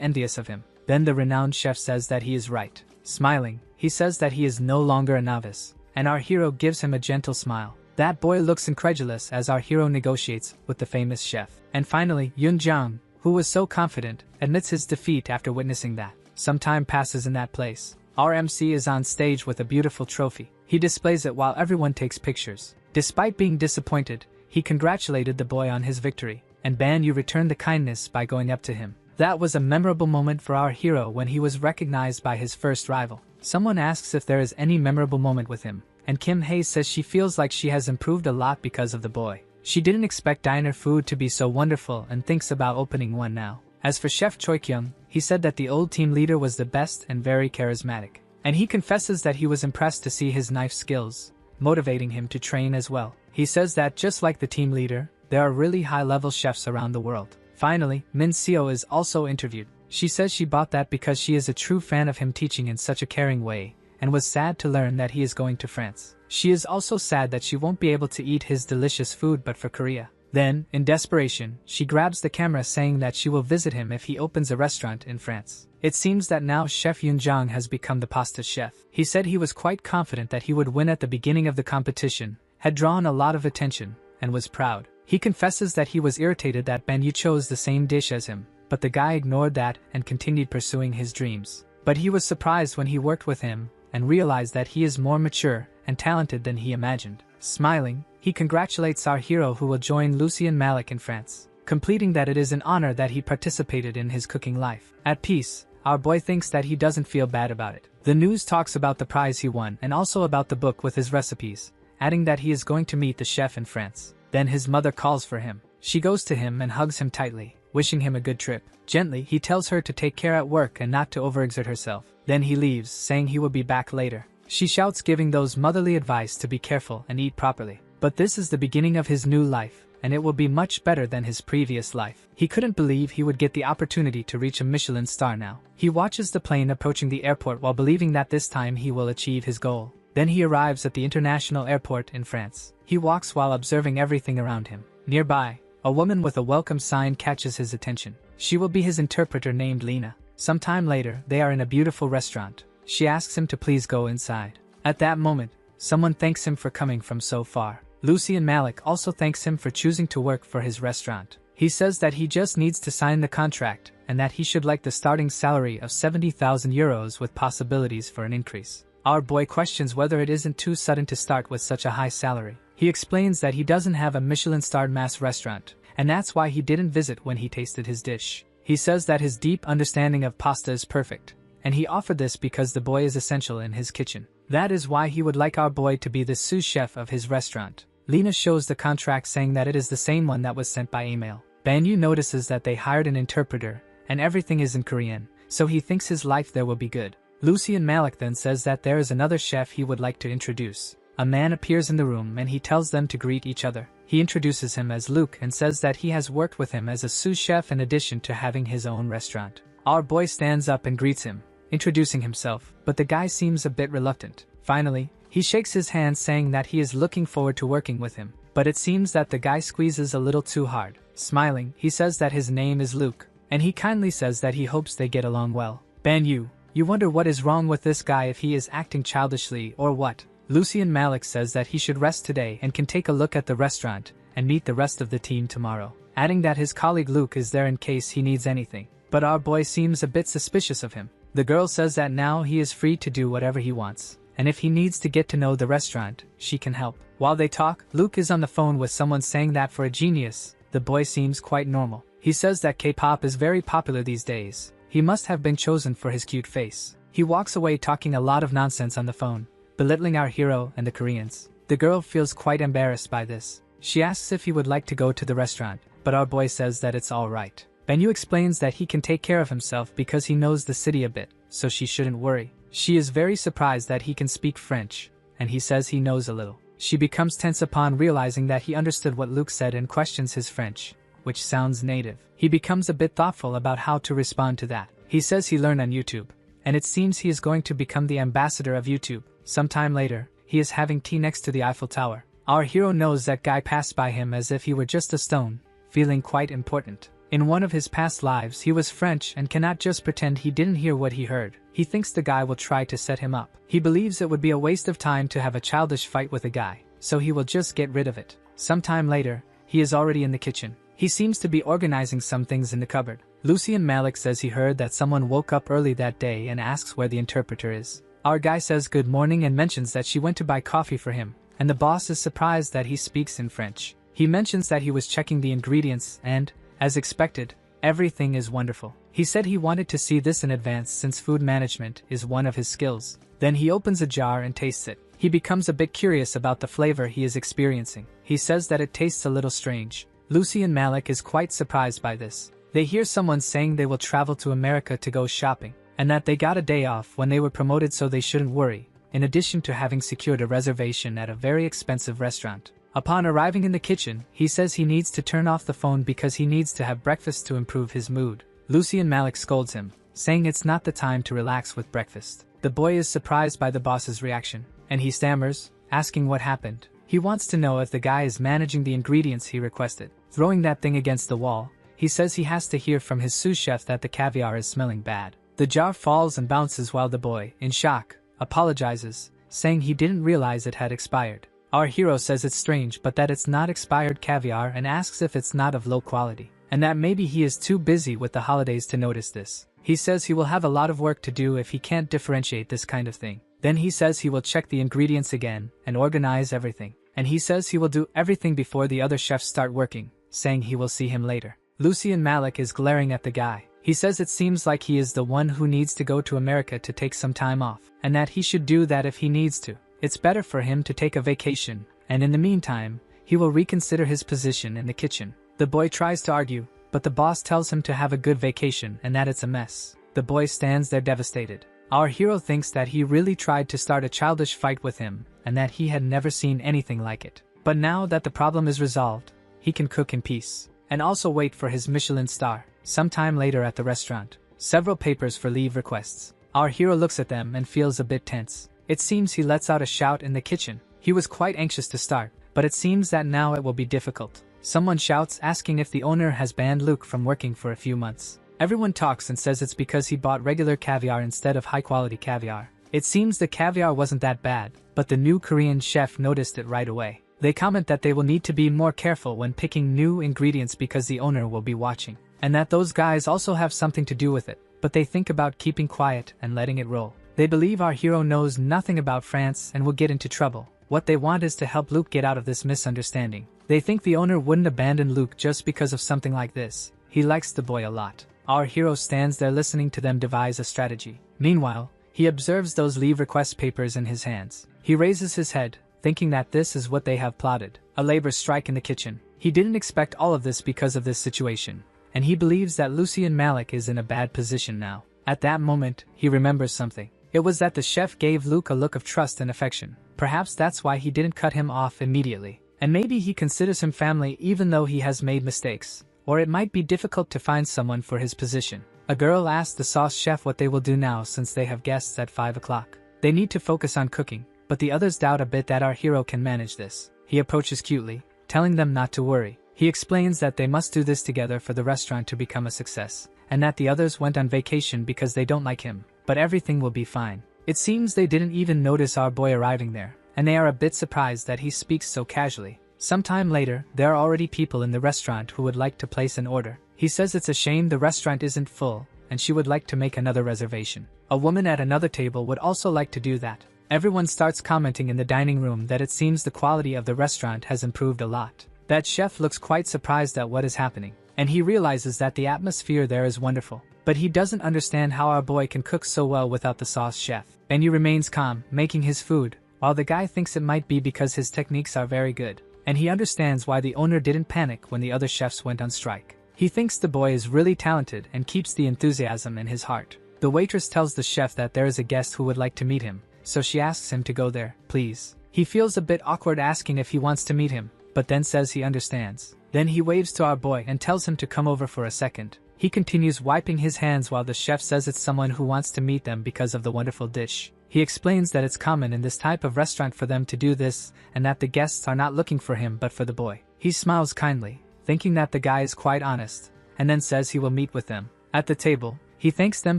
envious of him. Then the renowned chef says that he is right. Smiling, he says that he is no longer a novice, and our hero gives him a gentle smile. That boy looks incredulous as our hero negotiates with the famous chef. And finally, Yoon Jong, who was so confident, admits his defeat after witnessing that. Some time passes in that place. Our MC is on stage with a beautiful trophy. He displays it while everyone takes pictures. Despite being disappointed, he congratulated the boy on his victory, and Banyu returned the kindness by going up to him. That was a memorable moment for our hero when he was recognized by his first rival. Someone asks if there is any memorable moment with him, and Kim Hae says she feels like she has improved a lot because of the boy. She didn't expect diner food to be so wonderful and thinks about opening one now. As for Chef Choi Kyung, he said that the old team leader was the best and very charismatic. And he confesses that he was impressed to see his knife skills, motivating him to train as well. He says that just like the team leader, there are really high-level chefs around the world. Finally, Min Seo is also interviewed. She says she bought that because she is a true fan of him teaching in such a caring way, and was sad to learn that he is going to France. She is also sad that she won't be able to eat his delicious food but for Korea. Then, in desperation, she grabs the camera saying that she will visit him if he opens a restaurant in France. It seems that now Chef Yoon Jong has become the pasta chef. He said he was quite confident that he would win at the beginning of the competition, had drawn a lot of attention, and was proud. He confesses that he was irritated that Banyu chose the same dish as him, but the guy ignored that and continued pursuing his dreams. But he was surprised when he worked with him, and realized that he is more mature and talented than he imagined. Smiling, he congratulates our hero who will join Lucien Malik in France, completing that it is an honor that he participated in his cooking life. At peace, our boy thinks that he doesn't feel bad about it. The news talks about the prize he won and also about the book with his recipes, adding that he is going to meet the chef in France. Then his mother calls for him. She goes to him and hugs him tightly, wishing him a good trip. Gently, he tells her to take care at work and not to overexert herself. Then he leaves, saying he will be back later. She shouts, giving those motherly advice to be careful and eat properly. But this is the beginning of his new life, and it will be much better than his previous life. He couldn't believe he would get the opportunity to reach a Michelin star now. He watches the plane approaching the airport while believing that this time he will achieve his goal. Then he arrives at the international airport in France. He walks while observing everything around him. Nearby, a woman with a welcome sign catches his attention. She will be his interpreter named Lena. Sometime later, they are in a beautiful restaurant. She asks him to please go inside. At that moment, someone thanks him for coming from so far. Lucien Malik also thanks him for choosing to work for his restaurant. He says that he just needs to sign the contract and that he should like the starting salary of 70,000 euros with possibilities for an increase. Our boy questions whether it isn't too sudden to start with such a high salary. He explains that he doesn't have a Michelin-starred mass restaurant, and that's why he didn't visit when he tasted his dish. He says that his deep understanding of pasta is perfect, and he offered this because the boy is essential in his kitchen. That is why he would like our boy to be the sous chef of his restaurant. Lena shows the contract saying that it is the same one that was sent by email. Banyu notices that they hired an interpreter, and everything is in Korean, so he thinks his life there will be good. Lucien Malik then says that there is another chef he would like to introduce. A man appears in the room and he tells them to greet each other. He introduces him as Luke and says that he has worked with him as a sous chef in addition to having his own restaurant. Our boy stands up and greets him, introducing himself, but the guy seems a bit reluctant. Finally, he shakes his hand saying that he is looking forward to working with him, but it seems that the guy squeezes a little too hard. Smiling, he says that his name is Luke, and he kindly says that he hopes they get along well. Banyu, you wonder what is wrong with this guy, if he is acting childishly or what. Lucien Malik says that he should rest today and can take a look at the restaurant and meet the rest of the team tomorrow, adding that his colleague Luke is there in case he needs anything. But our boy seems a bit suspicious of him. The girl says that now he is free to do whatever he wants, and if he needs to get to know the restaurant, she can help. While they talk, Luke is on the phone with someone saying that for a genius, the boy seems quite normal. He says that K-pop is very popular these days. He must have been chosen for his cute face. He walks away talking a lot of nonsense on the phone, belittling our hero and the Koreans. The girl feels quite embarrassed by this. She asks if he would like to go to the restaurant, but our boy says that it's alright. Benyu explains that he can take care of himself because he knows the city a bit, so she shouldn't worry. She is very surprised that he can speak French, and he says he knows a little. She becomes tense upon realizing that he understood what Luke said and questions his French, which sounds native. He becomes a bit thoughtful about how to respond to that. He says he learned on YouTube, and it seems he is going to become the ambassador of YouTube. Sometime later, he is having tea next to the Eiffel Tower. Our hero knows that guy passed by him as if he were just a stone, feeling quite important. In one of his past lives he was French and cannot just pretend he didn't hear what he heard. He thinks the guy will try to set him up. He believes it would be a waste of time to have a childish fight with a guy, so he will just get rid of it. Sometime later, he is already in the kitchen. He seems to be organizing some things in the cupboard. Lucian Malik says he heard that someone woke up early that day and asks where the interpreter is. Our guy says good morning and mentions that she went to buy coffee for him, and the boss is surprised that he speaks in French. He mentions that he was checking the ingredients and, as expected, everything is wonderful. He said he wanted to see this in advance since food management is one of his skills. Then he opens a jar and tastes it. He becomes a bit curious about the flavor he is experiencing. He says that it tastes a little strange. Lucy and Malik is quite surprised by this. They hear someone saying they will travel to America to go shopping, and that they got a day off when they were promoted so they shouldn't worry, in addition to having secured a reservation at a very expensive restaurant. Upon arriving in the kitchen, he says he needs to turn off the phone because he needs to have breakfast to improve his mood. Lucy and Malik scolds him, saying it's not the time to relax with breakfast. The boy is surprised by the boss's reaction, and he stammers, asking what happened. He wants to know if the guy is managing the ingredients he requested. Throwing that thing against the wall, he says he has to hear from his sous chef that the caviar is smelling bad. The jar falls and bounces while the boy, in shock, apologizes, saying he didn't realize it had expired. Our hero says it's strange but that it's not expired caviar and asks if it's not of low quality, and that maybe he is too busy with the holidays to notice this. He says he will have a lot of work to do if he can't differentiate this kind of thing. Then he says he will check the ingredients again and organize everything, and he says he will do everything before the other chefs start working, saying he will see him later. Lucy and Malik is glaring at the guy. He says it seems like he is the one who needs to go to America to take some time off, and that he should do that if he needs to. It's better for him to take a vacation, and in the meantime, he will reconsider his position in the kitchen. The boy tries to argue, but the boss tells him to have a good vacation and that it's a mess. The boy stands there devastated. Our hero thinks that he really tried to start a childish fight with him, and that he had never seen anything like it. But now that the problem is resolved, he can cook in peace, and also wait for his Michelin star. Sometime later at the restaurant, several papers for leave requests. Our hero looks at them and feels a bit tense. It seems he lets out a shout in the kitchen. He was quite anxious to start, but it seems that now it will be difficult. Someone shouts asking if the owner has banned Luke from working for a few months. Everyone talks and says it's because he bought regular caviar instead of high-quality caviar. It seems the caviar wasn't that bad, but the new Korean chef noticed it right away. They comment that they will need to be more careful when picking new ingredients because the owner will be watching, and that those guys also have something to do with it, but they think about keeping quiet and letting it roll. They believe our hero knows nothing about France and will get into trouble. What they want is to help Luke get out of this misunderstanding. They think the owner wouldn't abandon Luke just because of something like this. He likes the boy a lot. Our hero stands there listening to them devise a strategy. Meanwhile, he observes those leave request papers in his hands. He raises his head, thinking that this is what they have plotted. A labor strike in the kitchen. He didn't expect all of this because of this situation, and he believes that Lucy and Malik is in a bad position now. At that moment, he remembers something. It was that the chef gave Luke a look of trust and affection. Perhaps that's why he didn't cut him off immediately. And maybe he considers him family even though he has made mistakes. Or it might be difficult to find someone for his position. A girl asks the sauce chef what they will do now since they have guests at 5 o'clock. They need to focus on cooking, but the others doubt a bit that our hero can manage this. He approaches cutely, telling them not to worry. He explains that they must do this together for the restaurant to become a success, and that the others went on vacation because they don't like him. But everything will be fine. It seems they didn't even notice our boy arriving there, and they are a bit surprised that he speaks so casually. Sometime later, there are already people in the restaurant who would like to place an order. He says it's a shame the restaurant isn't full, and she would like to make another reservation. A woman at another table would also like to do that. Everyone starts commenting in the dining room that it seems the quality of the restaurant has improved a lot. That chef looks quite surprised at what is happening, and he realizes that the atmosphere there is wonderful. But he doesn't understand how our boy can cook so well without the sauce chef. Benyu remains calm, making his food, while the guy thinks it might be because his techniques are very good. And he understands why the owner didn't panic when the other chefs went on strike. He thinks the boy is really talented and keeps the enthusiasm in his heart. The waitress tells the chef that there is a guest who would like to meet him, so she asks him to go there, please. He feels a bit awkward asking if he wants to meet him, but then says he understands. Then he waves to our boy and tells him to come over for a second. He continues wiping his hands while the chef says it's someone who wants to meet them because of the wonderful dish. He explains that it's common in this type of restaurant for them to do this, and that the guests are not looking for him but for the boy. He smiles kindly, thinking that the guy is quite honest, and then says he will meet with them. At the table, he thanks them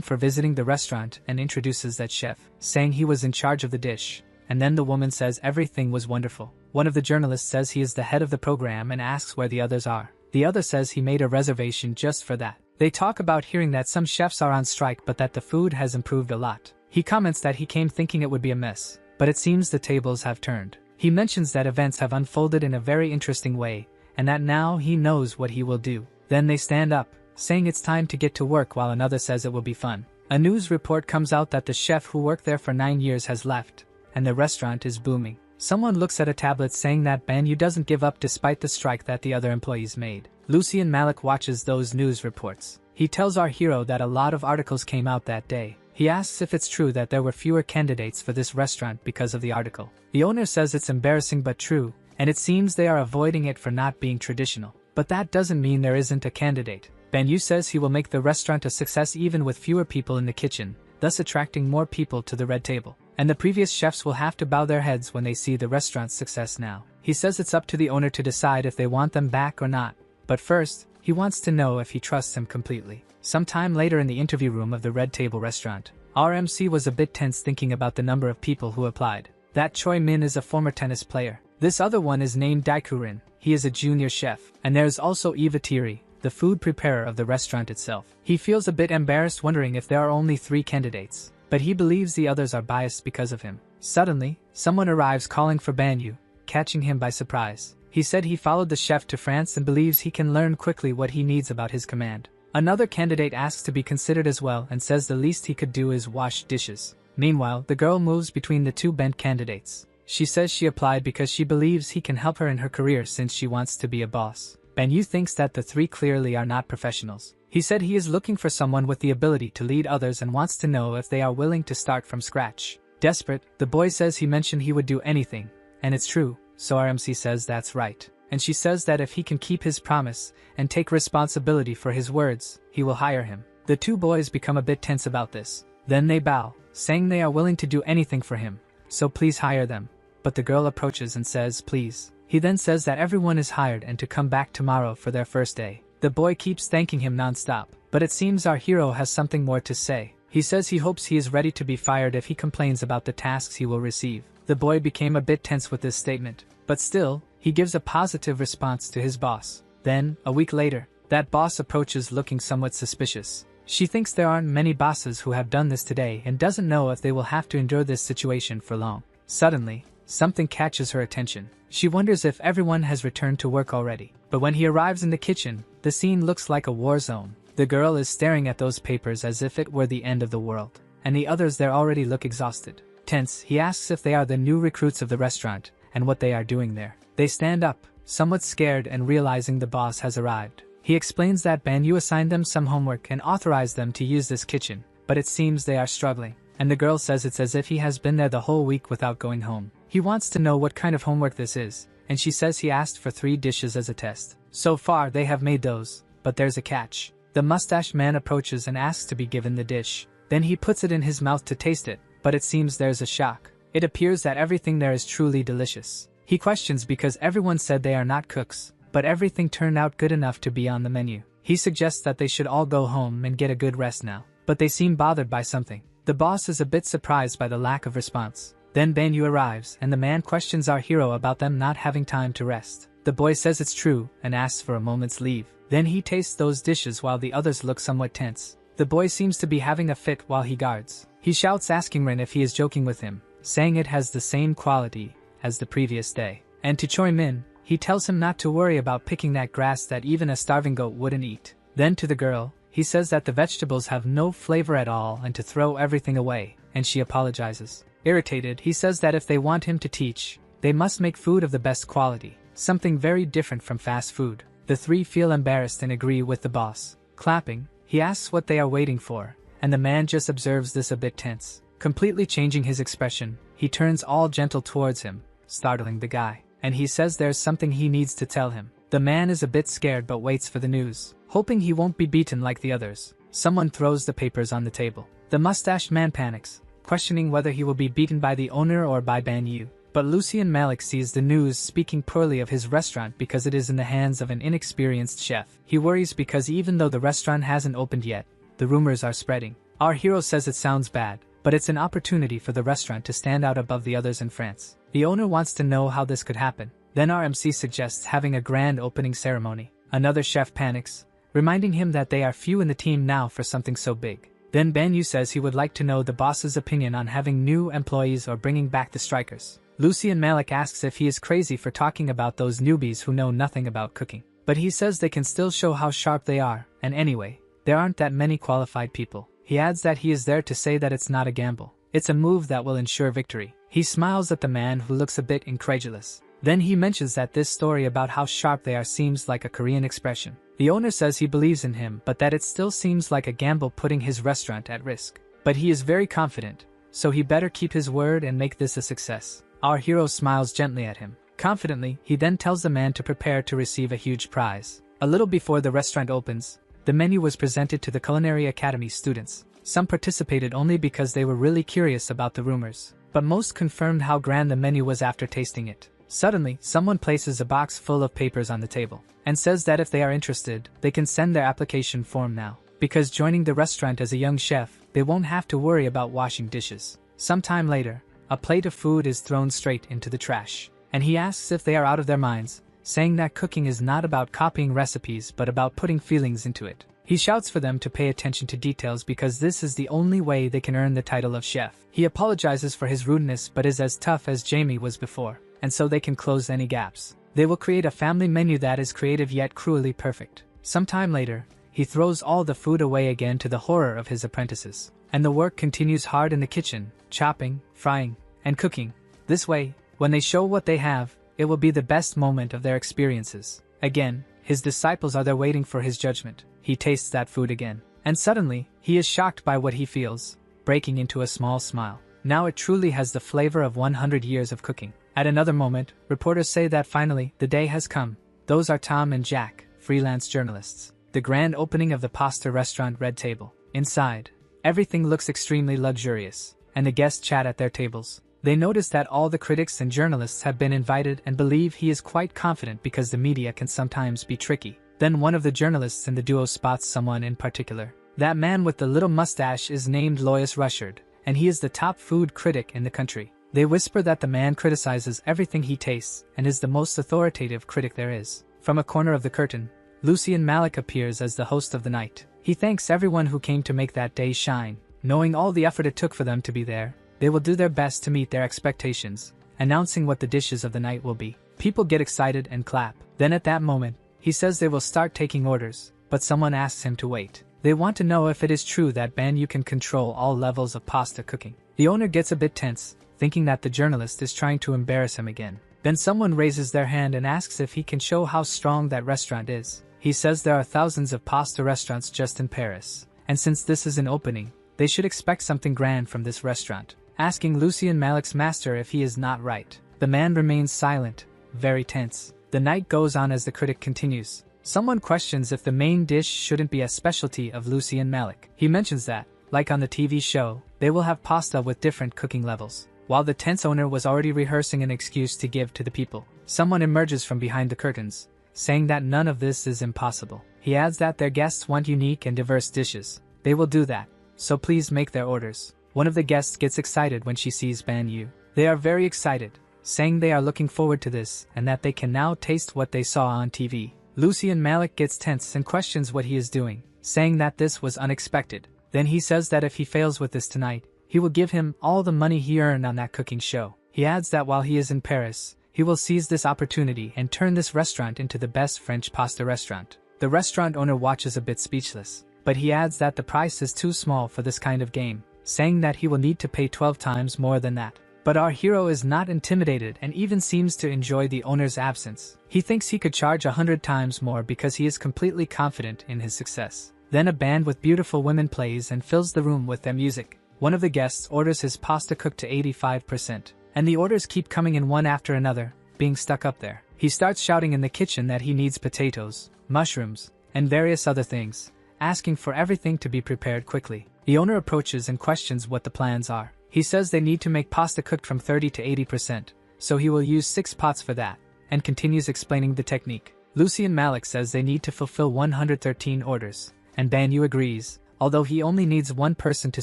for visiting the restaurant and introduces that chef, saying he was in charge of the dish. And then the woman says everything was wonderful. One of the journalists says he is the head of the program and asks where the others are. The other says he made a reservation just for that. They talk about hearing that some chefs are on strike but that the food has improved a lot. He comments that he came thinking it would be a mess, but it seems the tables have turned. He mentions that events have unfolded in a very interesting way, and that now he knows what he will do. Then they stand up, saying it's time to get to work while another says it will be fun. A news report comes out that the chef who worked there for 9 years has left, and the restaurant is booming. Someone looks at a tablet saying that Banyu doesn't give up despite the strike that the other employees made. Lucian Malik watches those news reports. He tells our hero that a lot of articles came out that day. He asks if it's true that there were fewer candidates for this restaurant because of the article. The owner says it's embarrassing but true, and it seems they are avoiding it for not being traditional. But that doesn't mean there isn't a candidate. Banyu says he will make the restaurant a success even with fewer people in the kitchen, thus attracting more people to the red table. And the previous chefs will have to bow their heads when they see the restaurant's success now. He says it's up to the owner to decide if they want them back or not. But first, he wants to know if he trusts him completely. Sometime later in the interview room of the Red Table restaurant, our MC was a bit tense thinking about the number of people who applied. That Choi Min is a former tennis player. This other one is named Daikurin. He is a junior chef. And there's also Eva Tiri, the food preparer of the restaurant itself. He feels a bit embarrassed wondering if there are only 3 candidates, but he believes the others are biased because of him. Suddenly, someone arrives calling for Banyu, catching him by surprise. He said he followed the chef to France and believes he can learn quickly what he needs about his command. Another candidate asks to be considered as well and says the least he could do is wash dishes. Meanwhile, the girl moves between the 2 bent candidates. She says she applied because she believes he can help her in her career since she wants to be a boss. Banyu thinks that the 3 clearly are not professionals. He said he is looking for someone with the ability to lead others and wants to know if they are willing to start from scratch. Desperate, the boy says he mentioned he would do anything, and it's true, so RMC says that's right. And she says that if he can keep his promise and take responsibility for his words, he will hire him. The 2 boys become a bit tense about this. Then they bow, saying they are willing to do anything for him, so please hire them. But the girl approaches and says please. He then says that everyone is hired and to come back tomorrow for their first day. The boy keeps thanking him non-stop, but it seems our hero has something more to say. He says he hopes he is ready to be fired if he complains about the tasks he will receive. The boy became a bit tense with this statement, but still, he gives a positive response to his boss. Then, a week later, that boss approaches looking somewhat suspicious. She thinks there aren't many bosses who have done this today and doesn't know if they will have to endure this situation for long. Suddenly, something catches her attention. She wonders if everyone has returned to work already. But when he arrives in the kitchen, the scene looks like a war zone. The girl is staring at those papers as if it were the end of the world. And the others there already look exhausted. Tense, he asks if they are the new recruits of the restaurant and what they are doing there. They stand up, somewhat scared and realizing the boss has arrived. He explains that Banyu assigned them some homework and authorized them to use this kitchen, but it seems they are struggling. And the girl says it's as if he has been there the whole week without going home. He wants to know what kind of homework this is, and she says he asked for 3 dishes as a test. So far they have made those, but there's a catch. The mustache man approaches and asks to be given the dish. Then he puts it in his mouth to taste it, but it seems there's a shock. It appears that everything there is truly delicious. He questions because everyone said they are not cooks, but everything turned out good enough to be on the menu. He suggests that they should all go home and get a good rest now, but they seem bothered by something. The boss is a bit surprised by the lack of response. Then Banyu arrives and the man questions our hero about them not having time to rest. The boy says it's true and asks for a moment's leave. Then he tastes those dishes while the others look somewhat tense. The boy seems to be having a fit while he guards. He shouts asking Rin if he is joking with him, saying it has the same quality as the previous day. And to Choi Min, he tells him not to worry about picking that grass that even a starving goat wouldn't eat. Then to the girl, he says that the vegetables have no flavor at all and to throw everything away, and she apologizes. Irritated, he says that if they want him to teach, they must make food of the best quality, something very different from fast food. The three feel embarrassed and agree with the boss. Clapping, he asks what they are waiting for, and the man just observes this a bit tense. Completely changing his expression, he turns all gentle towards him, startling the guy, and he says there's something he needs to tell him. The man is a bit scared but waits for the news, hoping he won't be beaten like the others. Someone throws the papers on the table. The mustached man panics, questioning whether he will be beaten by the owner or by Ban Yu. But Lucien Malik sees the news speaking poorly of his restaurant because it is in the hands of an inexperienced chef. He worries because even though the restaurant hasn't opened yet, the rumors are spreading. Our hero says it sounds bad, but it's an opportunity for the restaurant to stand out above the others in France. The owner wants to know how this could happen. Then our MC suggests having a grand opening ceremony. Another chef panics, reminding him that they are few in the team now for something so big. Then Ban Yu says he would like to know the boss's opinion on having new employees or bringing back the strikers. Lucien Malik asks if he is crazy for talking about those newbies who know nothing about cooking. But he says they can still show how sharp they are, and anyway, there aren't that many qualified people. He adds that he is there to say that it's not a gamble. It's a move that will ensure victory. He smiles at the man who looks a bit incredulous. Then he mentions that this story about how sharp they are seems like a Korean expression. The owner says he believes in him but that it still seems like a gamble putting his restaurant at risk. But he is very confident, so he better keep his word and make this a success. Our hero smiles gently at him. Confidently, he then tells the man to prepare to receive a huge prize. A little before the restaurant opens, the menu was presented to the Culinary Academy students. Some participated only because they were really curious about the rumors, but most confirmed how grand the menu was after tasting it. Suddenly, someone places a box full of papers on the table, and says that if they are interested, they can send their application form now. Because joining the restaurant as a young chef, they won't have to worry about washing dishes. Sometime later, a plate of food is thrown straight into the trash, and he asks if they are out of their minds, saying that cooking is not about copying recipes but about putting feelings into it. He shouts for them to pay attention to details because this is the only way they can earn the title of chef. He apologizes for his rudeness but is as tough as Jamie was before, and so they can close any gaps. They will create a family menu that is creative yet cruelly perfect. Sometime later, he throws all the food away again to the horror of his apprentices, and the work continues hard in the kitchen, chopping, frying, and cooking. This way, when they show what they have, it will be the best moment of their experiences. Again, his disciples are there waiting for his judgment. He tastes that food again, and suddenly, he is shocked by what he feels, breaking into a small smile. Now it truly has the flavor of 100 years of cooking. At another moment, reporters say that finally, the day has come. Those are Tom and Jack, freelance journalists. The grand opening of the pasta restaurant Red Table. Inside, everything looks extremely luxurious, and the guests chat at their tables. They notice that all the critics and journalists have been invited and believe he is quite confident because the media can sometimes be tricky. Then one of the journalists in the duo spots someone in particular. That man with the little mustache is named Lois Rushard, and he is the top food critic in the country. They whisper that the man criticizes everything he tastes and is the most authoritative critic there is. From a corner of the curtain, Lucien Malik appears as the host of the night. He thanks everyone who came to make that day shine. Knowing all the effort it took for them to be there, they will do their best to meet their expectations, announcing what the dishes of the night will be. People get excited and clap. Then at that moment, he says they will start taking orders, but someone asks him to wait. They want to know if it is true that Ban Yu can control all levels of pasta cooking. The owner gets a bit tense, thinking that the journalist is trying to embarrass him again. Then someone raises their hand and asks if he can show how strong that restaurant is. He says there are thousands of pasta restaurants just in Paris, and since this is an opening, they should expect something grand from this restaurant. Asking Lucien Malik's master if he is not right. The man remains silent, very tense. The night goes on as the critic continues. Someone questions if the main dish shouldn't be a specialty of Lucien Malik. He mentions that, like on the TV show, they will have pasta with different cooking levels. While the tense owner was already rehearsing an excuse to give to the people, someone emerges from behind the curtains, saying that none of this is impossible. He adds that their guests want unique and diverse dishes. They will do that, so please make their orders. One of the guests gets excited when she sees Ban Yu. They are very excited, saying they are looking forward to this and that they can now taste what they saw on TV. Lucien Malik gets tense and questions what he is doing, saying that this was unexpected. Then he says that if he fails with this tonight, he will give him all the money he earned on that cooking show. He adds that while he is in Paris, he will seize this opportunity and turn this restaurant into the best French pasta restaurant. The restaurant owner watches a bit speechless, but he adds that the price is too small for this kind of game, saying that he will need to pay 12 times more than that. But our hero is not intimidated and even seems to enjoy the owner's absence. He thinks he could charge 100 times more because he is completely confident in his success. Then a band with beautiful women plays and fills the room with their music. One of the guests orders his pasta cooked to 85%, and the orders keep coming in one after another, being stuck up there. He starts shouting in the kitchen that he needs potatoes, mushrooms, and various other things, asking for everything to be prepared quickly. The owner approaches and questions what the plans are. He says they need to make pasta cooked from 30 to 80%, so he will use 6 pots for that, and continues explaining the technique. Lucy and Malik says they need to fulfill 113 orders, and Banyu agrees, although he only needs one person to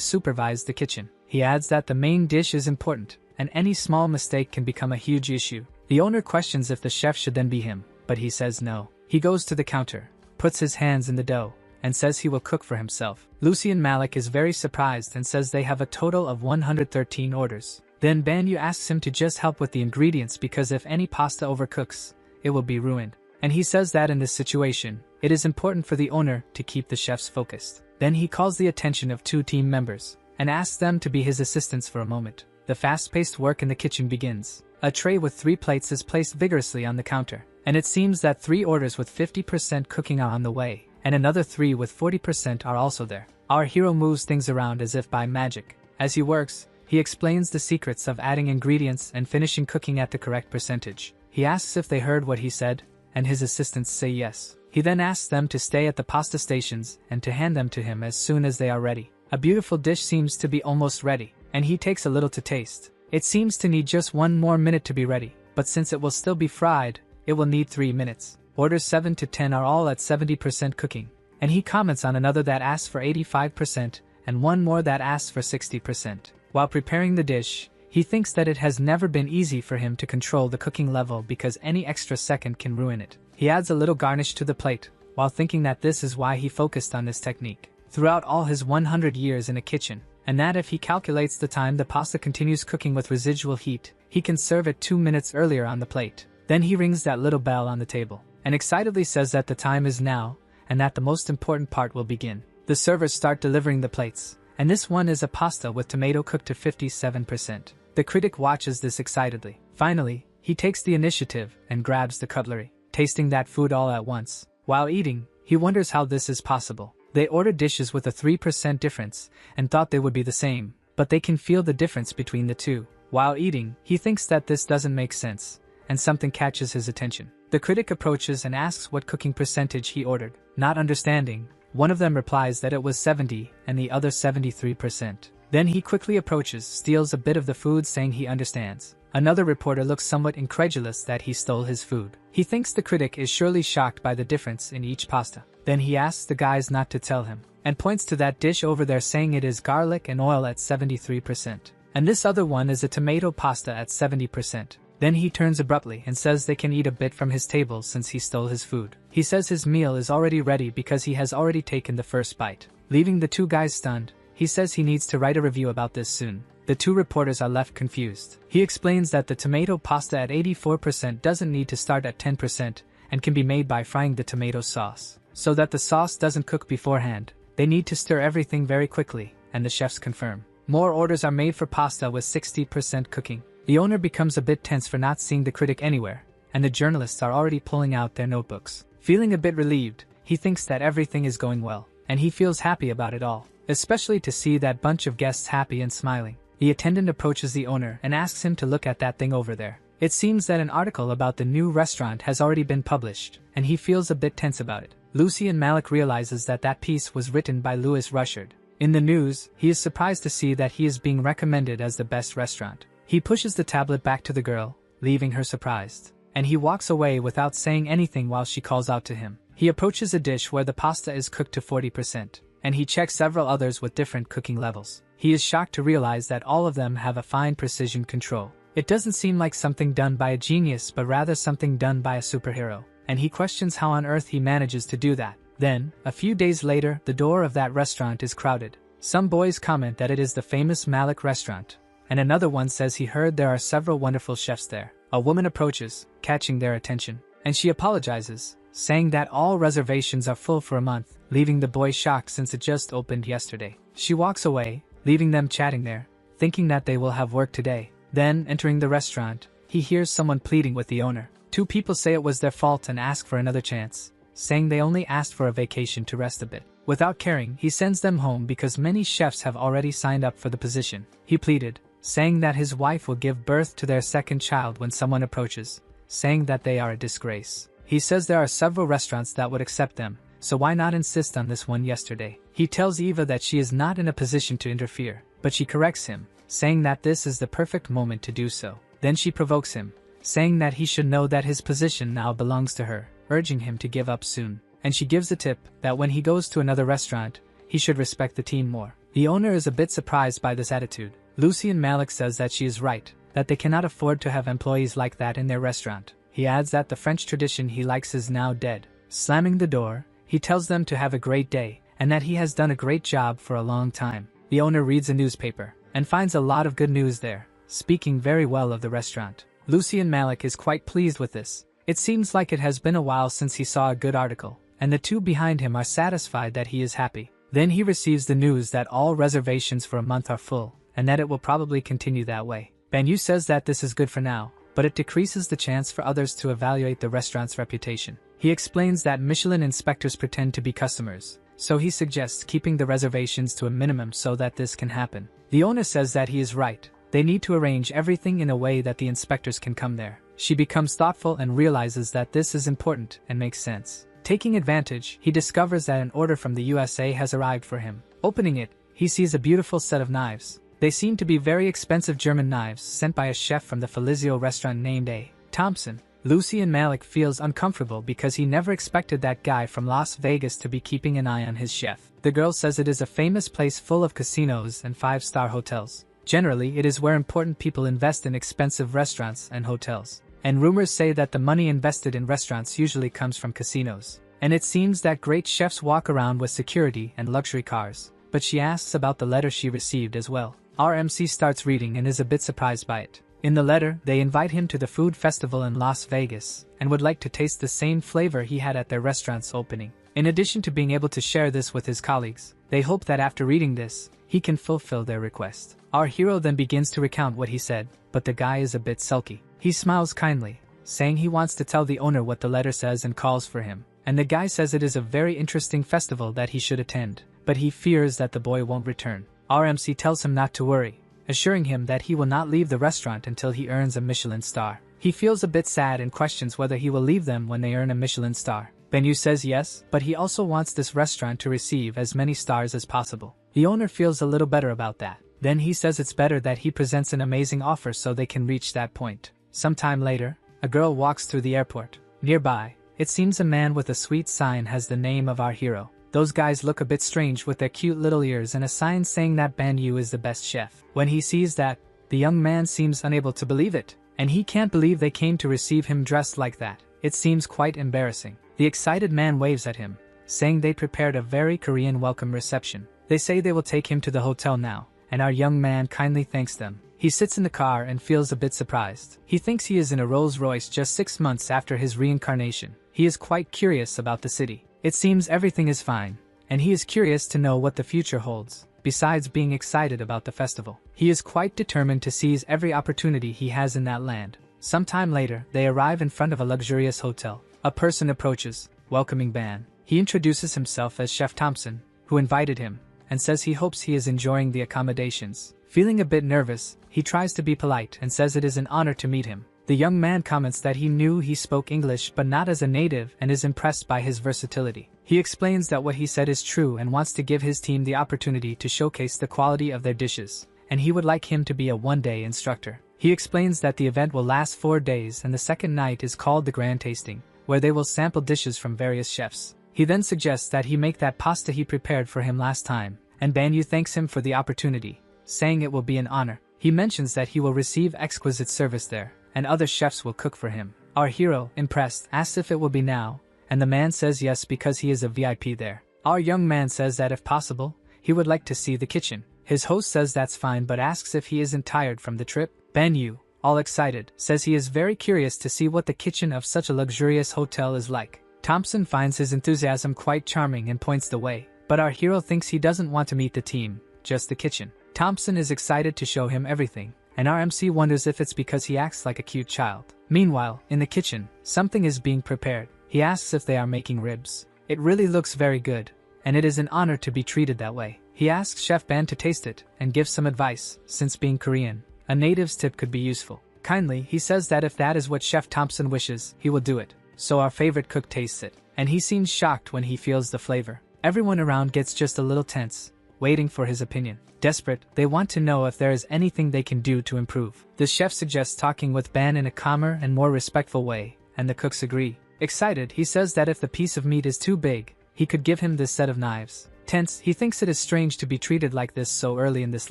supervise the kitchen. He adds that the main dish is important, and any small mistake can become a huge issue. The owner questions if the chef should then be him, but he says no. He goes to the counter, puts his hands in the dough, and says he will cook for himself. Lucy and Malik is very surprised and says they have a total of 113 orders. Then Banyu asks him to just help with the ingredients because if any pasta overcooks, it will be ruined. And he says that in this situation, it is important for the owner to keep the chefs focused. Then he calls the attention of 2 team members, and asks them to be his assistants for a moment. The fast-paced work in the kitchen begins. A tray with 3 plates is placed vigorously on the counter, and it seems that 3 orders with 50% cooking are on the way, and another 3 with 40% are also there. Our hero moves things around as if by magic. As he works, he explains the secrets of adding ingredients and finishing cooking at the correct percentage. He asks if they heard what he said, and his assistants say yes. He then asks them to stay at the pasta stations and to hand them to him as soon as they are ready. A beautiful dish seems to be almost ready, and he takes a little to taste. It seems to need just 1 more minute to be ready, but since it will still be fried, it will need 3 minutes. Orders 7 to 10 are all at 70% cooking, and he comments on another that asks for 85% and one more that asks for 60%. While preparing the dish, he thinks that it has never been easy for him to control the cooking level because any extra second can ruin it. He adds a little garnish to the plate, while thinking that this is why he focused on this technique throughout all his 100 years in a kitchen, and that if he calculates the time the pasta continues cooking with residual heat, he can serve it 2 minutes earlier on the plate. Then he rings that little bell on the table, and excitedly says that the time is now, and that the most important part will begin. The servers start delivering the plates, and this one is a pasta with tomato cooked to 57%. The critic watches this excitedly. Finally, he takes the initiative and grabs the cutlery, tasting that food all at once. While eating, he wonders how this is possible. They ordered dishes with a 3% difference and thought they would be the same, but they can feel the difference between the two. While eating, he thinks that this doesn't make sense, and something catches his attention. The critic approaches and asks what cooking percentage he ordered. Not understanding, one of them replies that it was 70 and the other 73%. Then he quickly approaches, steals a bit of the food saying he understands. Another reporter looks somewhat incredulous that he stole his food. He thinks the critic is surely shocked by the difference in each pasta. Then he asks the guys not to tell him, and points to that dish over there saying it is garlic and oil at 73%. And this other one is a tomato pasta at 70%. Then he turns abruptly and says they can eat a bit from his table since he stole his food. He says his meal is already ready because he has already taken the first bite. Leaving the 2 guys stunned, he says he needs to write a review about this soon. The 2 reporters are left confused. He explains that the tomato pasta at 84% doesn't need to start at 10% and can be made by frying the tomato sauce. So that the sauce doesn't cook beforehand, they need to stir everything very quickly, and the chefs confirm. More orders are made for pasta with 60% cooking. The owner becomes a bit tense for not seeing the critic anywhere, and the journalists are already pulling out their notebooks. Feeling a bit relieved, he thinks that everything is going well, and he feels happy about it all, especially to see that bunch of guests happy and smiling. The attendant approaches the owner and asks him to look at that thing over there. It seems that an article about the new restaurant has already been published, and he feels a bit tense about it. Lucy and Malik realizes that that piece was written by Louis Rushard. In the news, he is surprised to see that he is being recommended as the best restaurant. He pushes the tablet back to the girl, leaving her surprised, and he walks away without saying anything while she calls out to him. He approaches a dish where the pasta is cooked to 40%, and he checks several others with different cooking levels. He is shocked to realize that all of them have a fine precision control. It doesn't seem like something done by a genius but rather something done by a superhero, and he questions how on earth he manages to do that. Then, a few days later, the door of that restaurant is crowded. Some boys comment that it is the famous Malik restaurant, and another one says he heard there are several wonderful chefs there. A woman approaches, catching their attention, and she apologizes, saying that all reservations are full for a month, leaving the boys shocked since it just opened yesterday. She walks away, leaving them chatting there, thinking that they will have work today. Then, entering the restaurant, he hears someone pleading with the owner. Two people say it was their fault and ask for another chance, saying they only asked for a vacation to rest a bit. Without caring, he sends them home because many chefs have already signed up for the position. He pleaded, saying that his wife will give birth to their second child when someone approaches, saying that they are a disgrace. He says there are several restaurants that would accept them, so why not insist on this one yesterday? He tells Eva that she is not in a position to interfere, but she corrects him, saying that this is the perfect moment to do so. Then she provokes him, saying that he should know that his position now belongs to her, urging him to give up soon. And she gives a tip that when he goes to another restaurant, he should respect the team more. The owner is a bit surprised by this attitude. Lucy and Malik says that she is right, that they cannot afford to have employees like that in their restaurant. He adds that the French tradition he likes is now dead. Slamming the door, he tells them to have a great day, and that he has done a great job for a long time. The owner reads a newspaper, and finds a lot of good news there, speaking very well of the restaurant. Lucy and Malik is quite pleased with this. It seems like it has been a while since he saw a good article, and the two behind him are satisfied that he is happy. Then he receives the news that all reservations for a month are full, and that it will probably continue that way. Banyu says that this is good for now, but it decreases the chance for others to evaluate the restaurant's reputation. He explains that Michelin inspectors pretend to be customers, so he suggests keeping the reservations to a minimum so that this can happen. The owner says that he is right. They need to arrange everything in a way that the inspectors can come there. She becomes thoughtful and realizes that this is important and makes sense. Taking advantage, he discovers that an order from the USA has arrived for him. Opening it, he sees a beautiful set of knives. They seem to be very expensive German knives sent by a chef from the Felizio restaurant named A. Thompson. Lucy and Malik feels uncomfortable because he never expected that guy from Las Vegas to be keeping an eye on his chef. The girl says it is a famous place full of casinos and 5-star hotels. Generally, it is where important people invest in expensive restaurants and hotels. And rumors say that the money invested in restaurants usually comes from casinos. And it seems that great chefs walk around with security and luxury cars. But she asks about the letter she received as well. Our MC starts reading and is a bit surprised by it. In the letter, they invite him to the food festival in Las Vegas, and would like to taste the same flavor he had at their restaurant's opening. In addition to being able to share this with his colleagues, they hope that after reading this, he can fulfill their request. Our hero then begins to recount what he said, but the guy is a bit sulky. He smiles kindly, saying he wants to tell the owner what the letter says and calls for him. And the guy says it is a very interesting festival that he should attend, but he fears that the boy won't return. Our MC tells him not to worry, assuring him that he will not leave the restaurant until he earns a Michelin star. He feels a bit sad and questions whether he will leave them when they earn a Michelin star. Benyu says yes, but he also wants this restaurant to receive as many stars as possible. The owner feels a little better about that. Then he says it's better that he presents an amazing offer so they can reach that point. Sometime later, a girl walks through the airport. Nearby, it seems a man with a sweet sign has the name of our hero. Those guys look a bit strange with their cute little ears and a sign saying that Banyu is the best chef. When he sees that, the young man seems unable to believe it, and he can't believe they came to receive him dressed like that. It seems quite embarrassing. The excited man waves at him, saying they prepared a very Korean welcome reception. They say they will take him to the hotel now, and our young man kindly thanks them. He sits in the car and feels a bit surprised. He thinks he is in a Rolls-Royce just 6 months after his reincarnation. He is quite curious about the city. It seems everything is fine, and he is curious to know what the future holds, besides being excited about the festival. He is quite determined to seize every opportunity he has in that land. Sometime later, they arrive in front of a luxurious hotel. A person approaches, welcoming Ban. He introduces himself as Chef Thompson, who invited him, and says he hopes he is enjoying the accommodations. Feeling a bit nervous, he tries to be polite and says it is an honor to meet him. The young man comments that he knew he spoke English but not as a native and is impressed by his versatility. He explains that what he said is true and wants to give his team the opportunity to showcase the quality of their dishes, and he would like him to be a one-day instructor. He explains that the event will last 4 days and the second night is called the Grand Tasting, where they will sample dishes from various chefs. He then suggests that he make that pasta he prepared for him last time, and Banyu thanks him for the opportunity, saying it will be an honor. He mentions that he will receive exquisite service there, and other chefs will cook for him. Our hero, impressed, asks if it will be now, and the man says yes because he is a VIP there. Our young man says that if possible, he would like to see the kitchen. His host says that's fine but asks if he isn't tired from the trip. Banyu, all excited, says he is very curious to see what the kitchen of such a luxurious hotel is like. Thompson finds his enthusiasm quite charming and points the way, but our hero thinks he doesn't want to meet the team, just the kitchen. Thompson is excited to show him everything, and our MC wonders if it's because he acts like a cute child. Meanwhile, in the kitchen, something is being prepared. He asks if they are making ribs. It really looks very good, and it is an honor to be treated that way. He asks Chef Ban to taste it and give some advice, since being Korean, a native's tip could be useful. Kindly, he says that if that is what Chef Thompson wishes, he will do it. So our favorite cook tastes it, and he seems shocked when he feels the flavor. Everyone around gets just a little tense, waiting for his opinion. Desperate, they want to know if there is anything they can do to improve. The chef suggests talking with Ban in a calmer and more respectful way, and the cooks agree. Excited, he says that if the piece of meat is too big, he could give him this set of knives. Tense, he thinks it is strange to be treated like this so early in this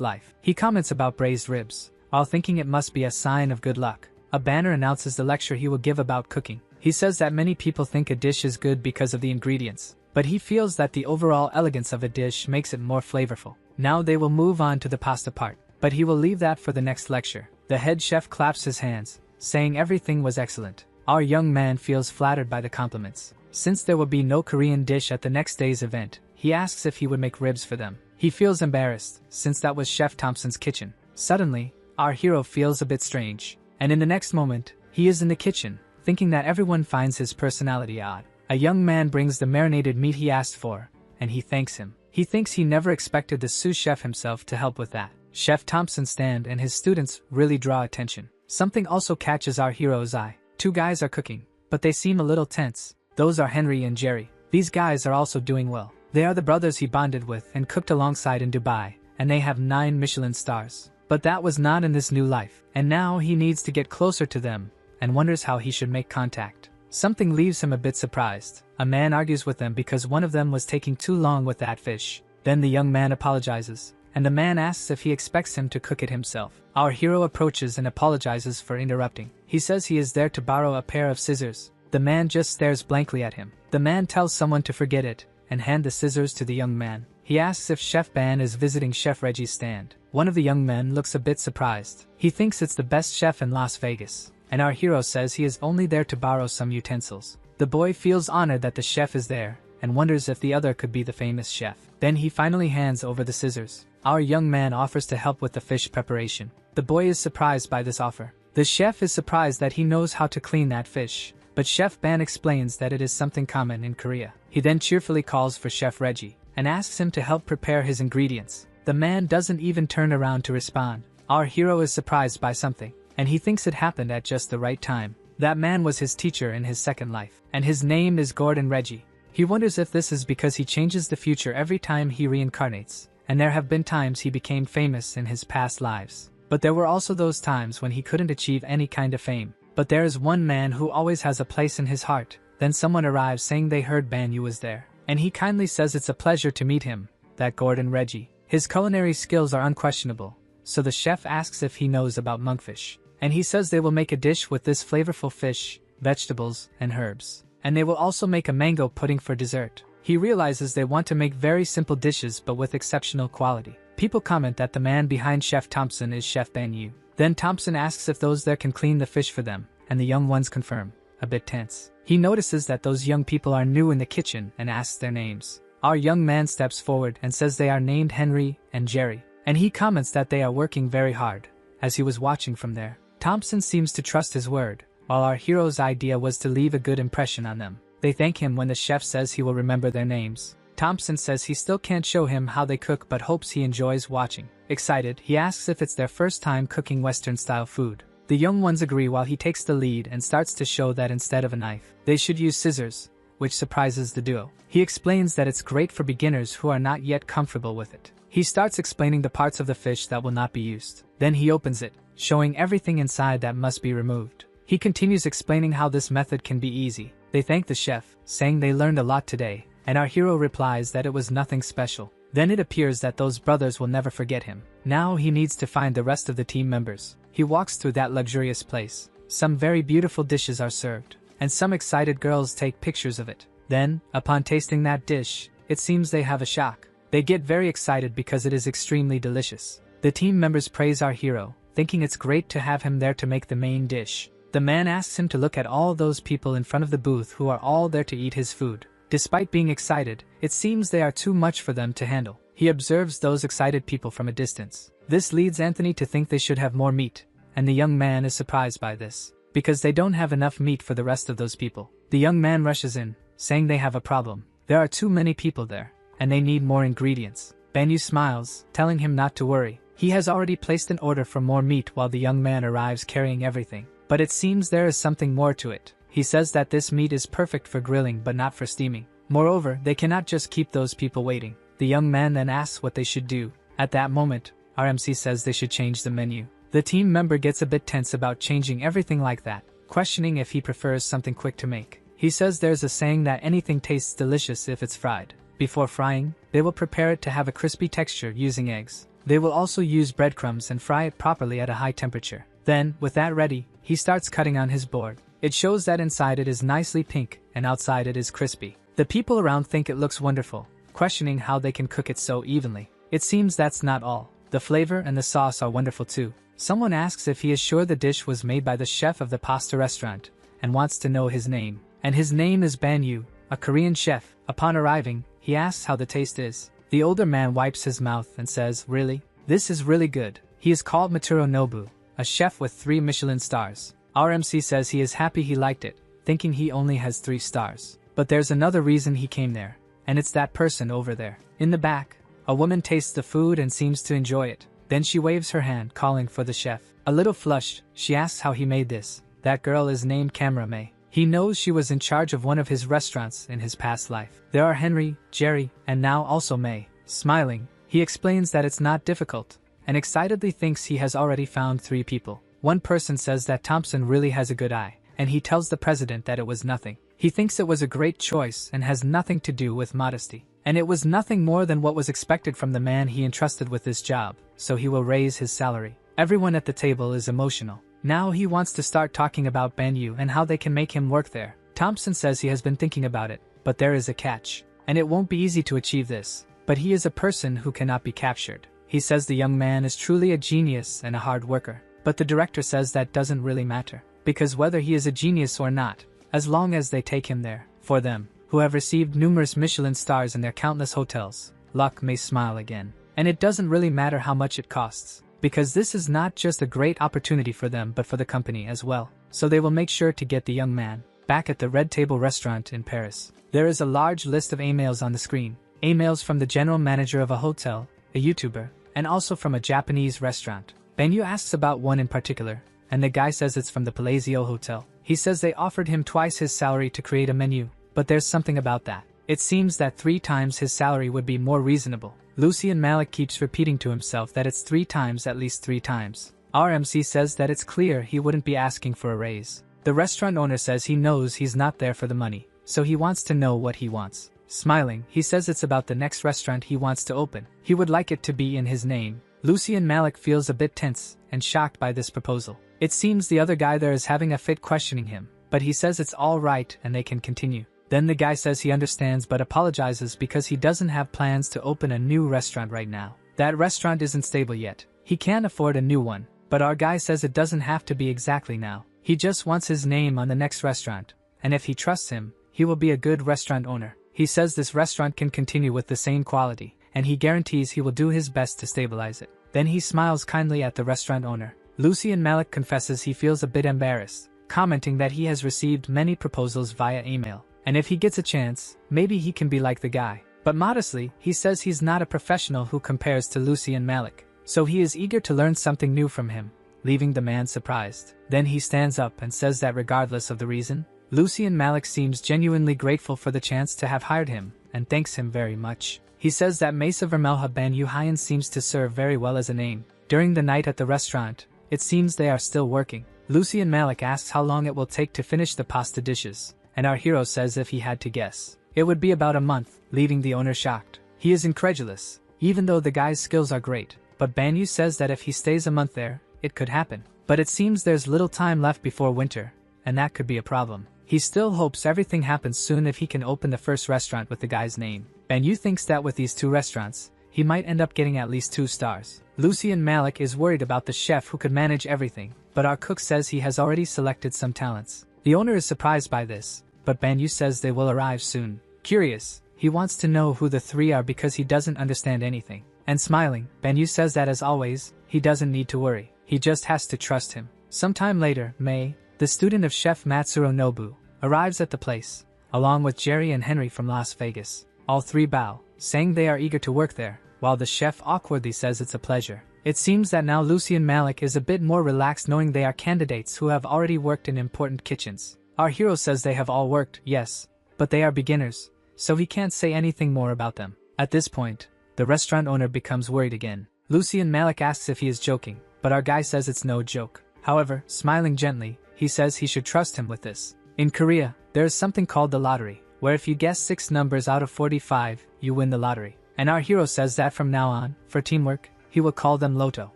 life. He comments about braised ribs, while thinking it must be a sign of good luck. A banner announces the lecture he will give about cooking. He says that many people think a dish is good because of the ingredients, but he feels that the overall elegance of a dish makes it more flavorful. Now they will move on to the pasta part, but he will leave that for the next lecture. The head chef claps his hands, saying everything was excellent. Our young man feels flattered by the compliments. Since there will be no Korean dish at the next day's event, he asks if he would make ribs for them. He feels embarrassed, since that was Chef Thompson's kitchen. Suddenly, our hero feels a bit strange, and in the next moment, he is in the kitchen, thinking that everyone finds his personality odd. A young man brings the marinated meat he asked for, and he thanks him. He thinks he never expected the sous chef himself to help with that. Chef Thompson stand and his students really draw attention. Something also catches our hero's eye. Two guys are cooking, but they seem a little tense. Those are Henry and Jerry. These guys are also doing well. They are the brothers he bonded with and cooked alongside in Dubai, and they have 9 Michelin stars. But that was not in this new life, and now he needs to get closer to them, and wonders how he should make contact. Something leaves him a bit surprised. A man argues with them because one of them was taking too long with that fish. Then the young man apologizes, and the man asks if he expects him to cook it himself. Our hero approaches and apologizes for interrupting. He says he is there to borrow a pair of scissors. The man just stares blankly at him. The man tells someone to forget it, and hand the scissors to the young man. He asks if Chef Ban is visiting Chef Reggie's stand. One of the young men looks a bit surprised. He thinks it's the best chef in Las Vegas, and our hero says he is only there to borrow some utensils. The boy feels honored that the chef is there, and wonders if the other could be the famous chef. Then he finally hands over the scissors. Our young man offers to help with the fish preparation. The boy is surprised by this offer. The chef is surprised that he knows how to clean that fish, but Chef Ban explains that it is something common in Korea. He then cheerfully calls for Chef Reggie, and asks him to help prepare his ingredients. The man doesn't even turn around to respond. Our hero is surprised by something, and he thinks it happened at just the right time. That man was his teacher in his second life, and his name is Gordon Reggie. He wonders if this is because he changes the future every time he reincarnates, and there have been times he became famous in his past lives. But there were also those times when he couldn't achieve any kind of fame. But there is one man who always has a place in his heart. Then someone arrives saying they heard Banyu was there, and he kindly says it's a pleasure to meet him, that Gordon Reggie. His culinary skills are unquestionable, so the chef asks if he knows about monkfish, and he says they will make a dish with this flavorful fish, vegetables, and herbs, and they will also make a mango pudding for dessert. He realizes they want to make very simple dishes but with exceptional quality. People comment that the man behind Chef Thompson is Chef Banyu. Then Thompson asks if those there can clean the fish for them, and the young ones confirm, a bit tense. He notices that those young people are new in the kitchen and asks their names. Our young man steps forward and says they are named Henry and Jerry, and he comments that they are working very hard, as he was watching from there. Thompson seems to trust his word, while our hero's idea was to leave a good impression on them. They thank him when the chef says he will remember their names. Thompson says he still can't show him how they cook but hopes he enjoys watching. Excited, he asks if it's their first time cooking Western-style food. The young ones agree while he takes the lead and starts to show that instead of a knife, they should use scissors, which surprises the duo. He explains that it's great for beginners who are not yet comfortable with it. He starts explaining the parts of the fish that will not be used. Then he opens it, showing everything inside that must be removed. He continues explaining how this method can be easy. They thank the chef, saying they learned a lot today, and our hero replies that it was nothing special. Then it appears that those brothers will never forget him. Now he needs to find the rest of the team members. He walks through that luxurious place. Some very beautiful dishes are served, and some excited girls take pictures of it. Then, upon tasting that dish, it seems they have a shock. They get very excited because it is extremely delicious. The team members praise our hero, thinking it's great to have him there to make the main dish. The man asks him to look at all those people in front of the booth who are all there to eat his food. Despite being excited, it seems they are too much for them to handle. He observes those excited people from a distance. This leads Anthony to think they should have more meat, and the young man is surprised by this, because they don't have enough meat for the rest of those people. The young man rushes in, saying they have a problem. There are too many people there, and they need more ingredients. Banyu smiles, telling him not to worry. He has already placed an order for more meat while the young man arrives carrying everything. But it seems there is something more to it. He says that this meat is perfect for grilling but not for steaming. Moreover, they cannot just keep those people waiting. The young man then asks what they should do. At that moment, RMC says they should change the menu. The team member gets a bit tense about changing everything like that, questioning if he prefers something quick to make. He says there's a saying that anything tastes delicious if it's fried. Before frying, they will prepare it to have a crispy texture using eggs. They will also use breadcrumbs and fry it properly at a high temperature. Then, with that ready, he starts cutting on his board. It shows that inside it is nicely pink and outside it is crispy. The people around think it looks wonderful, questioning how they can cook it so evenly. It seems that's not all. The flavor and the sauce are wonderful too. Someone asks if he is sure the dish was made by the chef of the pasta restaurant, and wants to know his name. And his name is Banyu, a Korean chef. Upon arriving, he asks how the taste is. The older man wipes his mouth and says, "Really? This is really good." He is called Matsuro Nobu, a chef with 3 Michelin stars. RMC says he is happy he liked it, thinking he only has 3 stars. But there's another reason he came there, and it's that person over there. In the back, a woman tastes the food and seems to enjoy it. Then she waves her hand, calling for the chef. A little flushed, she asks how he made this. That girl is named Camera May. He knows she was in charge of one of his restaurants in his past life. There are Henry, Jerry, and now also May. Smiling, he explains that it's not difficult, and excitedly thinks he has already found 3 people. One person says that Thompson really has a good eye, and he tells the president that it was nothing. He thinks it was a great choice and has nothing to do with modesty. And it was nothing more than what was expected from the man he entrusted with this job, so he will raise his salary. Everyone at the table is emotional. Now he wants to start talking about Banyu and how they can make him work there. Thompson says he has been thinking about it, but there is a catch. And it won't be easy to achieve this, but he is a person who cannot be captured. He says the young man is truly a genius and a hard worker, but the director says that doesn't really matter, because whether he is a genius or not, as long as they take him there, for them, who have received numerous Michelin stars in their countless hotels, luck may smile again. And it doesn't really matter how much it costs, because this is not just a great opportunity for them but for the company as well. So they will make sure to get the young man. Back at the Red Table restaurant in Paris, there is a large list of emails on the screen. Emails from the general manager of a hotel, a YouTuber, and also from a Japanese restaurant. Banyu asks about one in particular, and the guy says it's from the Palazzo Hotel. He says they offered him twice his salary to create a menu. But there's something about that. It seems that 3 times his salary would be more reasonable. Lucien Malik keeps repeating to himself that it's 3 times, at least 3 times. RMC says that it's clear he wouldn't be asking for a raise. The restaurant owner says he knows he's not there for the money, so he wants to know what he wants. Smiling, he says it's about the next restaurant he wants to open. He would like it to be in his name. Lucien Malik feels a bit tense and shocked by this proposal. It seems the other guy there is having a fit questioning him, but he says it's all right and they can continue. Then the guy says he understands but apologizes because he doesn't have plans to open a new restaurant right now. That restaurant isn't stable yet. He can't afford a new one, but our guy says it doesn't have to be exactly now. He just wants his name on the next restaurant, and if he trusts him, he will be a good restaurant owner. He says this restaurant can continue with the same quality, and he guarantees he will do his best to stabilize it. Then he smiles kindly at the restaurant owner. Lucien Malik confesses he feels a bit embarrassed, commenting that he has received many proposals via email. And if he gets a chance, maybe he can be like the guy. But modestly, he says he's not a professional who compares to Lucien Malik. So he is eager to learn something new from him, leaving the man surprised. Then he stands up and says that regardless of the reason, Lucien Malik seems genuinely grateful for the chance to have hired him, and thanks him very much. He says that Mesa Vermelha Banyu Hyan seems to serve very well as a name. During the night at the restaurant, it seems they are still working. Lucien Malik asks how long it will take to finish the pasta dishes. And our hero says if he had to guess, it would be about a month, leaving the owner shocked. He is incredulous, even though the guy's skills are great, but Banyu says that if he stays a month there, it could happen. But it seems there's little time left before winter, and that could be a problem. He still hopes everything happens soon if he can open the first restaurant with the guy's name. Banyu thinks that with these 2 restaurants, he might end up getting at least 2 stars. Lucien Malik is worried about the chef who could manage everything, but our cook says he has already selected some talents. The owner is surprised by this, but Banyu says they will arrive soon. Curious, He wants to know who the three are because he doesn't understand anything. And smiling, Banyu says that as always, he doesn't need to worry. He just has to trust him. Sometime later, Mei, the student of Chef Matsuro Nobu, arrives at the place, along with Jerry and Henry from Las Vegas. All three bow, saying they are eager to work there, while the chef awkwardly says it's a pleasure. It seems that now Lucian Malik is a bit more relaxed knowing they are candidates who have already worked in important kitchens. Our hero says they have all worked, yes, but they are beginners, so he can't say anything more about them. At this point, the restaurant owner becomes worried again. Lucian Malik asks if he is joking, but our guy says it's no joke. However, smiling gently, he says he should trust him with this. In Korea, there is something called the lottery, where if you guess 6 numbers out of 45, you win the lottery. And our hero says that from now on, for teamwork, he will call them Lotto.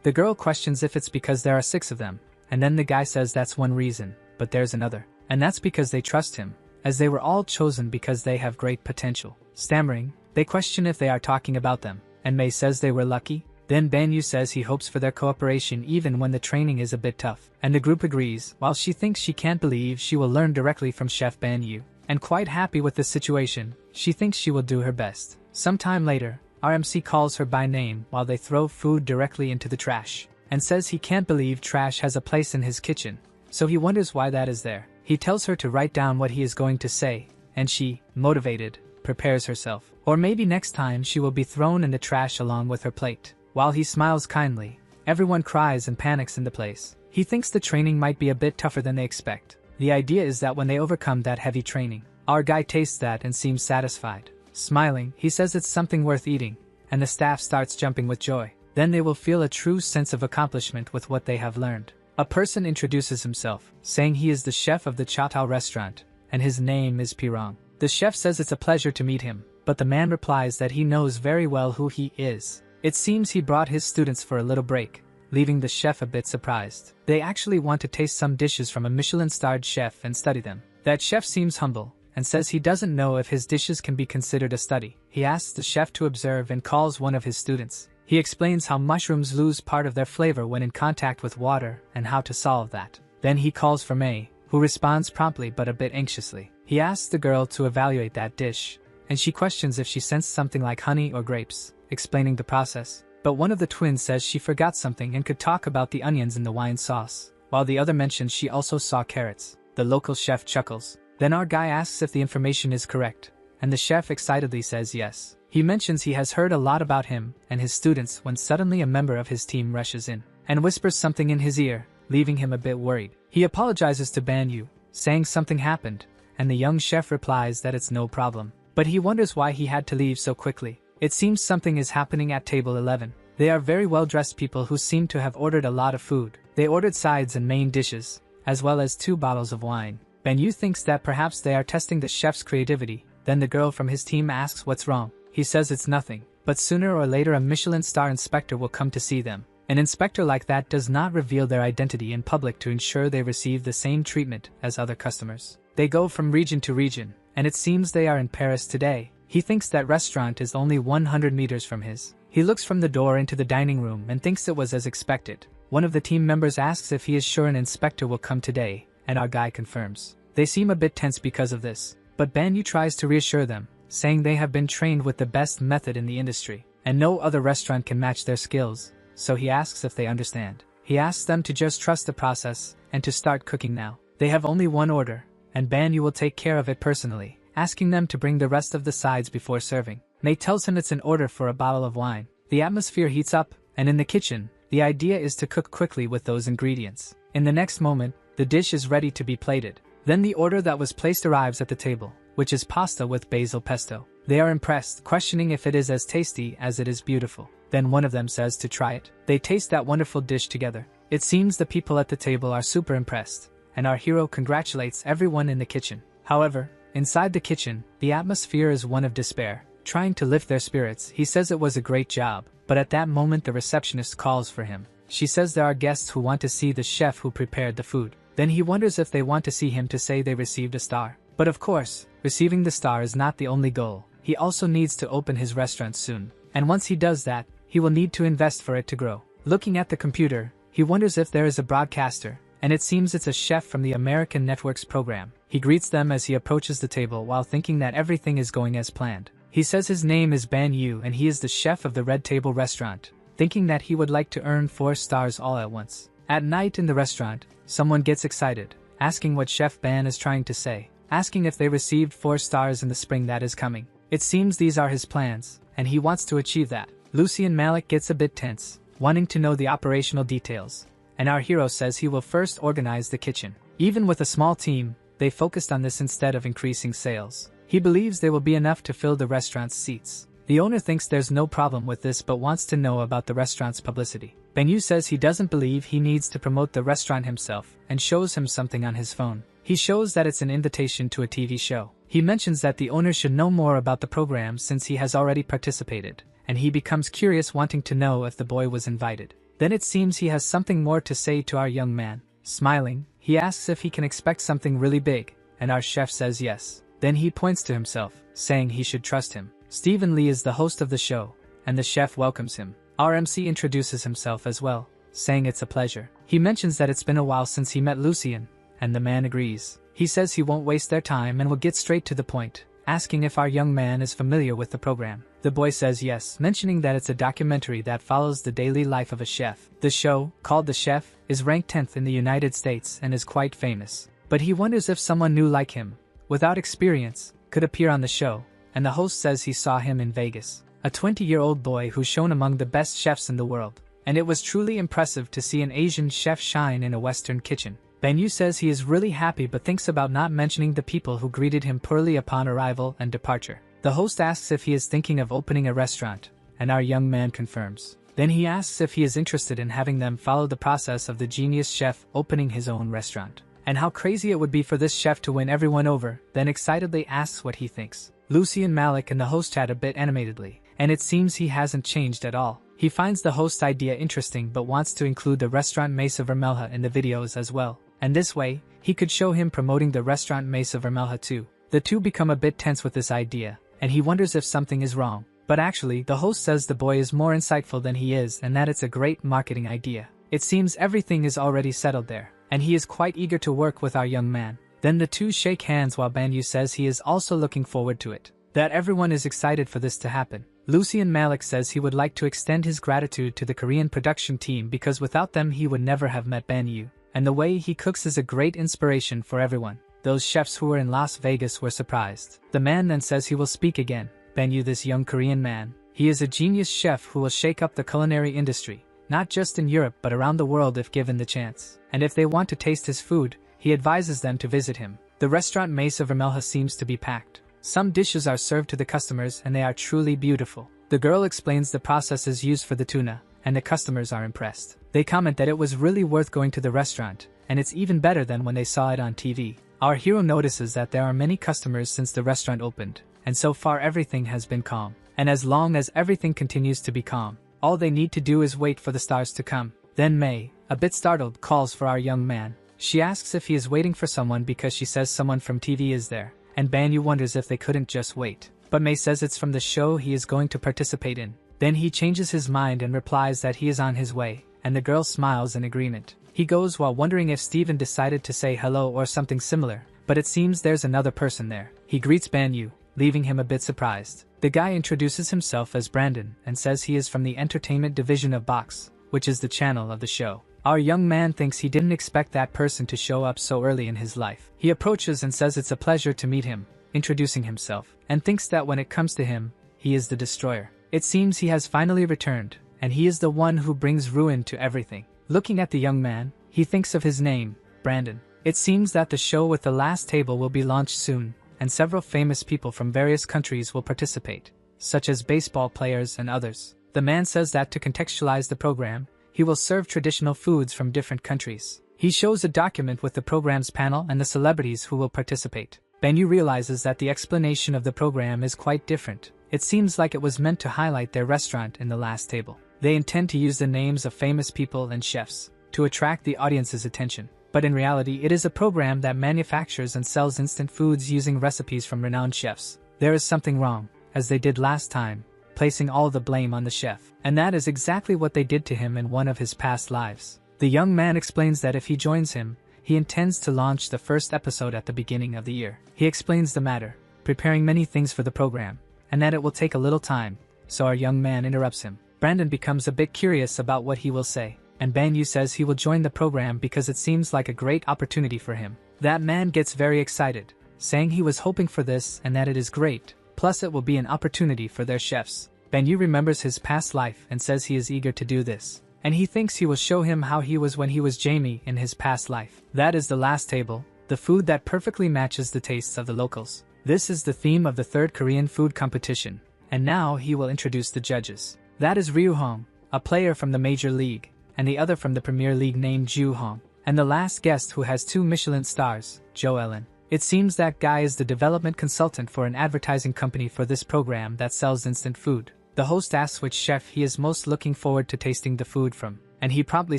The girl questions if it's because there are 6 of them, and then the guy says that's one reason, but there's another. And that's because they trust him, as they were all chosen because they have great potential. Stammering, they question if they are talking about them, and Mei says they were lucky. Then Banyu says he hopes for their cooperation even when the training is a bit tough. And the group agrees, while she thinks she can't believe she will learn directly from Chef Banyu. And quite happy with the situation, she thinks she will do her best. Sometime later, RMC calls her by name while they throw food directly into the trash, and says he can't believe trash has a place in his kitchen, so he wonders why that is there. He tells her to write down what he is going to say, and she, motivated, prepares herself. Or maybe next time she will be thrown in the trash along with her plate. While he smiles kindly, everyone cries and panics in the place. He thinks the training might be a bit tougher than they expect. The idea is that when they overcome that heavy training, our guy tastes that and seems satisfied. Smiling, he says it's something worth eating, and the staff starts jumping with joy. Then they will feel a true sense of accomplishment with what they have learned. A person introduces himself, saying he is the chef of the Chatao restaurant, and his name is Pirong. The chef says it's a pleasure to meet him, but the man replies that he knows very well who he is. It seems he brought his students for a little break, leaving the chef a bit surprised. They actually want to taste some dishes from a Michelin-starred chef and study them. That chef seems humble, and says he doesn't know if his dishes can be considered a study. He asks the chef to observe and calls one of his students. He explains how mushrooms lose part of their flavor when in contact with water and how to solve that. Then he calls for Mei, who responds promptly but a bit anxiously. He asks the girl to evaluate that dish, and she questions if she sensed something like honey or grapes, explaining the process. But one of the twins says she forgot something and could talk about the onions in the wine sauce, while the other mentions she also saw carrots. The local chef chuckles. Then our guy asks if the information is correct, and the chef excitedly says yes. He mentions he has heard a lot about him and his students when suddenly a member of his team rushes in and whispers something in his ear, leaving him a bit worried. He apologizes to Banyu, saying something happened, and the young chef replies that it's no problem. But he wonders why he had to leave so quickly. It seems something is happening at table 11. They are very well-dressed people who seem to have ordered a lot of food. They ordered sides and main dishes, as well as 2 bottles of wine. Banyu thinks that perhaps they are testing the chef's creativity. Then the girl from his team asks what's wrong. He says it's nothing, but sooner or later a Michelin star inspector will come to see them. An inspector like that does not reveal their identity in public to ensure they receive the same treatment as other customers. They go from region to region, and it seems they are in Paris today. He thinks that restaurant is only 100 meters from his. He looks from the door into the dining room and thinks it was as expected. One of the team members asks if he is sure an inspector will come today, and our guy confirms. They seem a bit tense because of this, but Banyu tries to reassure them, saying they have been trained with the best method in the industry, and no other restaurant can match their skills, so he asks if they understand. He asks them to just trust the process, and to start cooking now. They have only one order, and Banyu will take care of it personally, asking them to bring the rest of the sides before serving. Mei tells him it's an order for a bottle of wine. The atmosphere heats up, and in the kitchen, the idea is to cook quickly with those ingredients. In the next moment, the dish is ready to be plated. Then the order that was placed arrives at the table, which is pasta with basil pesto. They are impressed, questioning if it is as tasty as it is beautiful. Then one of them says to try it. They taste that wonderful dish together. It seems the people at the table are super impressed, and our hero congratulates everyone in the kitchen. However, inside the kitchen, the atmosphere is one of despair. Trying to lift their spirits, he says it was a great job, but at that moment the receptionist calls for him. She says there are guests who want to see the chef who prepared the food. Then he wonders if they want to see him to say they received a star. But of course, receiving the star is not the only goal. He also needs to open his restaurant soon. And once he does that, he will need to invest for it to grow. Looking at the computer, he wonders if there is a broadcaster, and it seems it's a chef from the American Network's program. He greets them as he approaches the table while thinking that everything is going as planned. He says his name is Ban Yu and he is the chef of the Red Table restaurant, thinking that he would like to earn 4 stars all at once. At night in the restaurant, someone gets excited, asking what Chef Ban is trying to say, asking if they received 4 stars in the spring that is coming. It seems these are his plans, and he wants to achieve that. Lucy and Malik gets a bit tense, wanting to know the operational details, and our hero says he will first organize the kitchen. Even with a small team, they focused on this instead of increasing sales. He believes there will be enough to fill the restaurant's seats. The owner thinks there's no problem with this but wants to know about the restaurant's publicity. Bangyu says he doesn't believe he needs to promote the restaurant himself and shows him something on his phone. He shows that it's an invitation to a TV show. He mentions that the owner should know more about the program since he has already participated, and he becomes curious wanting to know if the boy was invited. Then it seems he has something more to say to our young man. Smiling, he asks if he can expect something really big, and our chef says yes. Then he points to himself, saying he should trust him. Stephen Lee is the host of the show, and the chef welcomes him. Our MC introduces himself as well, saying it's a pleasure. He mentions that it's been a while since he met Lucien, and the man agrees. He says he won't waste their time and will get straight to the point, asking if our young man is familiar with the program. The boy says yes, mentioning that it's a documentary that follows the daily life of a chef. The show, called The Chef, is ranked 10th in the United States and is quite famous. But he wonders if someone new like him, without experience, could appear on the show, and the host says he saw him in Vegas. A 20-year-old boy who's shown among the best chefs in the world, and it was truly impressive to see an Asian chef shine in a Western kitchen. Banyu says he is really happy but thinks about not mentioning the people who greeted him poorly upon arrival and departure. The host asks if he is thinking of opening a restaurant, and our young man confirms. Then he asks if he is interested in having them follow the process of the genius chef opening his own restaurant, and how crazy it would be for this chef to win everyone over, then excitedly asks what he thinks. Lucy and Malik and the host chat a bit animatedly, and it seems he hasn't changed at all. He finds the host's idea interesting but wants to include the restaurant Mesa Vermelha in the videos as well, and this way, he could show him promoting the restaurant Mesa Vermelha too. The two become a bit tense with this idea, and he wonders if something is wrong. But actually, the host says the boy is more insightful than he is and that it's a great marketing idea. It seems everything is already settled there, and he is quite eager to work with our young man. Then the two shake hands while Banyu says he is also looking forward to it, that everyone is excited for this to happen. Lucy and Malik says he would like to extend his gratitude to the Korean production team because without them he would never have met Banyu, and the way he cooks is a great inspiration for everyone. Those chefs who were in Las Vegas were surprised. The man then says he will speak again. Banyu, this young Korean man, he is a genius chef who will shake up the culinary industry, not just in Europe but around the world if given the chance. And if they want to taste his food, he advises them to visit him. The restaurant Mesa Vermelha seems to be packed. Some dishes are served to the customers and they are truly beautiful. The girl explains the processes used for the tuna, and the customers are impressed. They comment that it was really worth going to the restaurant, and it's even better than when they saw it on TV. Our hero notices that there are many customers since the restaurant opened, and so far everything has been calm. And as long as everything continues to be calm, all they need to do is wait for the stars to come. Then May, a bit startled, calls for our young man. She asks if he is waiting for someone because she says someone from TV is there, and Banyu wonders if they couldn't just wait. But May says it's from the show he is going to participate in. Then he changes his mind and replies that he is on his way, and the girl smiles in agreement. He goes while wondering if Steven decided to say hello or something similar, but it seems there's another person there. He greets Banyu, leaving him a bit surprised. The guy introduces himself as Brandon and says he is from the entertainment division of Box, which is the channel of the show. Our young man thinks he didn't expect that person to show up so early in his life. He approaches and says it's a pleasure to meet him, introducing himself, and thinks that when it comes to him, he is the destroyer. It seems he has finally returned, and he is the one who brings ruin to everything. Looking at the young man, he thinks of his name, Brandon. It seems that the show with the last table will be launched soon, and several famous people from various countries will participate, such as baseball players and others. The man says that to contextualize the program, he will serve traditional foods from different countries. He shows a document with the program's panel and the celebrities who will participate. Banyu realizes that the explanation of the program is quite different. It seems like it was meant to highlight their restaurant in the last table. They intend to use the names of famous people and chefs to attract the audience's attention. But in reality, it is a program that manufactures and sells instant foods using recipes from renowned chefs. There is something wrong, as they did last time, placing all the blame on the chef. And that is exactly what they did to him in one of his past lives. The young man explains that if he joins him, he intends to launch the first episode at the beginning of the year. He explains the matter, preparing many things for the program, and that it will take a little time, so our young man interrupts him. Brandon becomes a bit curious about what he will say, and Banyu says he will join the program because it seems like a great opportunity for him. That man gets very excited, saying he was hoping for this and that it is great, plus it will be an opportunity for their chefs. Banyu remembers his past life and says he is eager to do this, and he thinks he will show him how he was when he was Jamie in his past life. That is the last table, the food that perfectly matches the tastes of the locals. This is the theme of the third Korean food competition, and now he will introduce the judges. That is Ryu Hong, a player from the Major League, and the other from the Premier League named Ju Hong, and the last guest who has 2 Michelin stars, Jo Ellen. It seems that guy is the development consultant for an advertising company for this program that sells instant food. The host asks which chef he is most looking forward to tasting the food from, and he promptly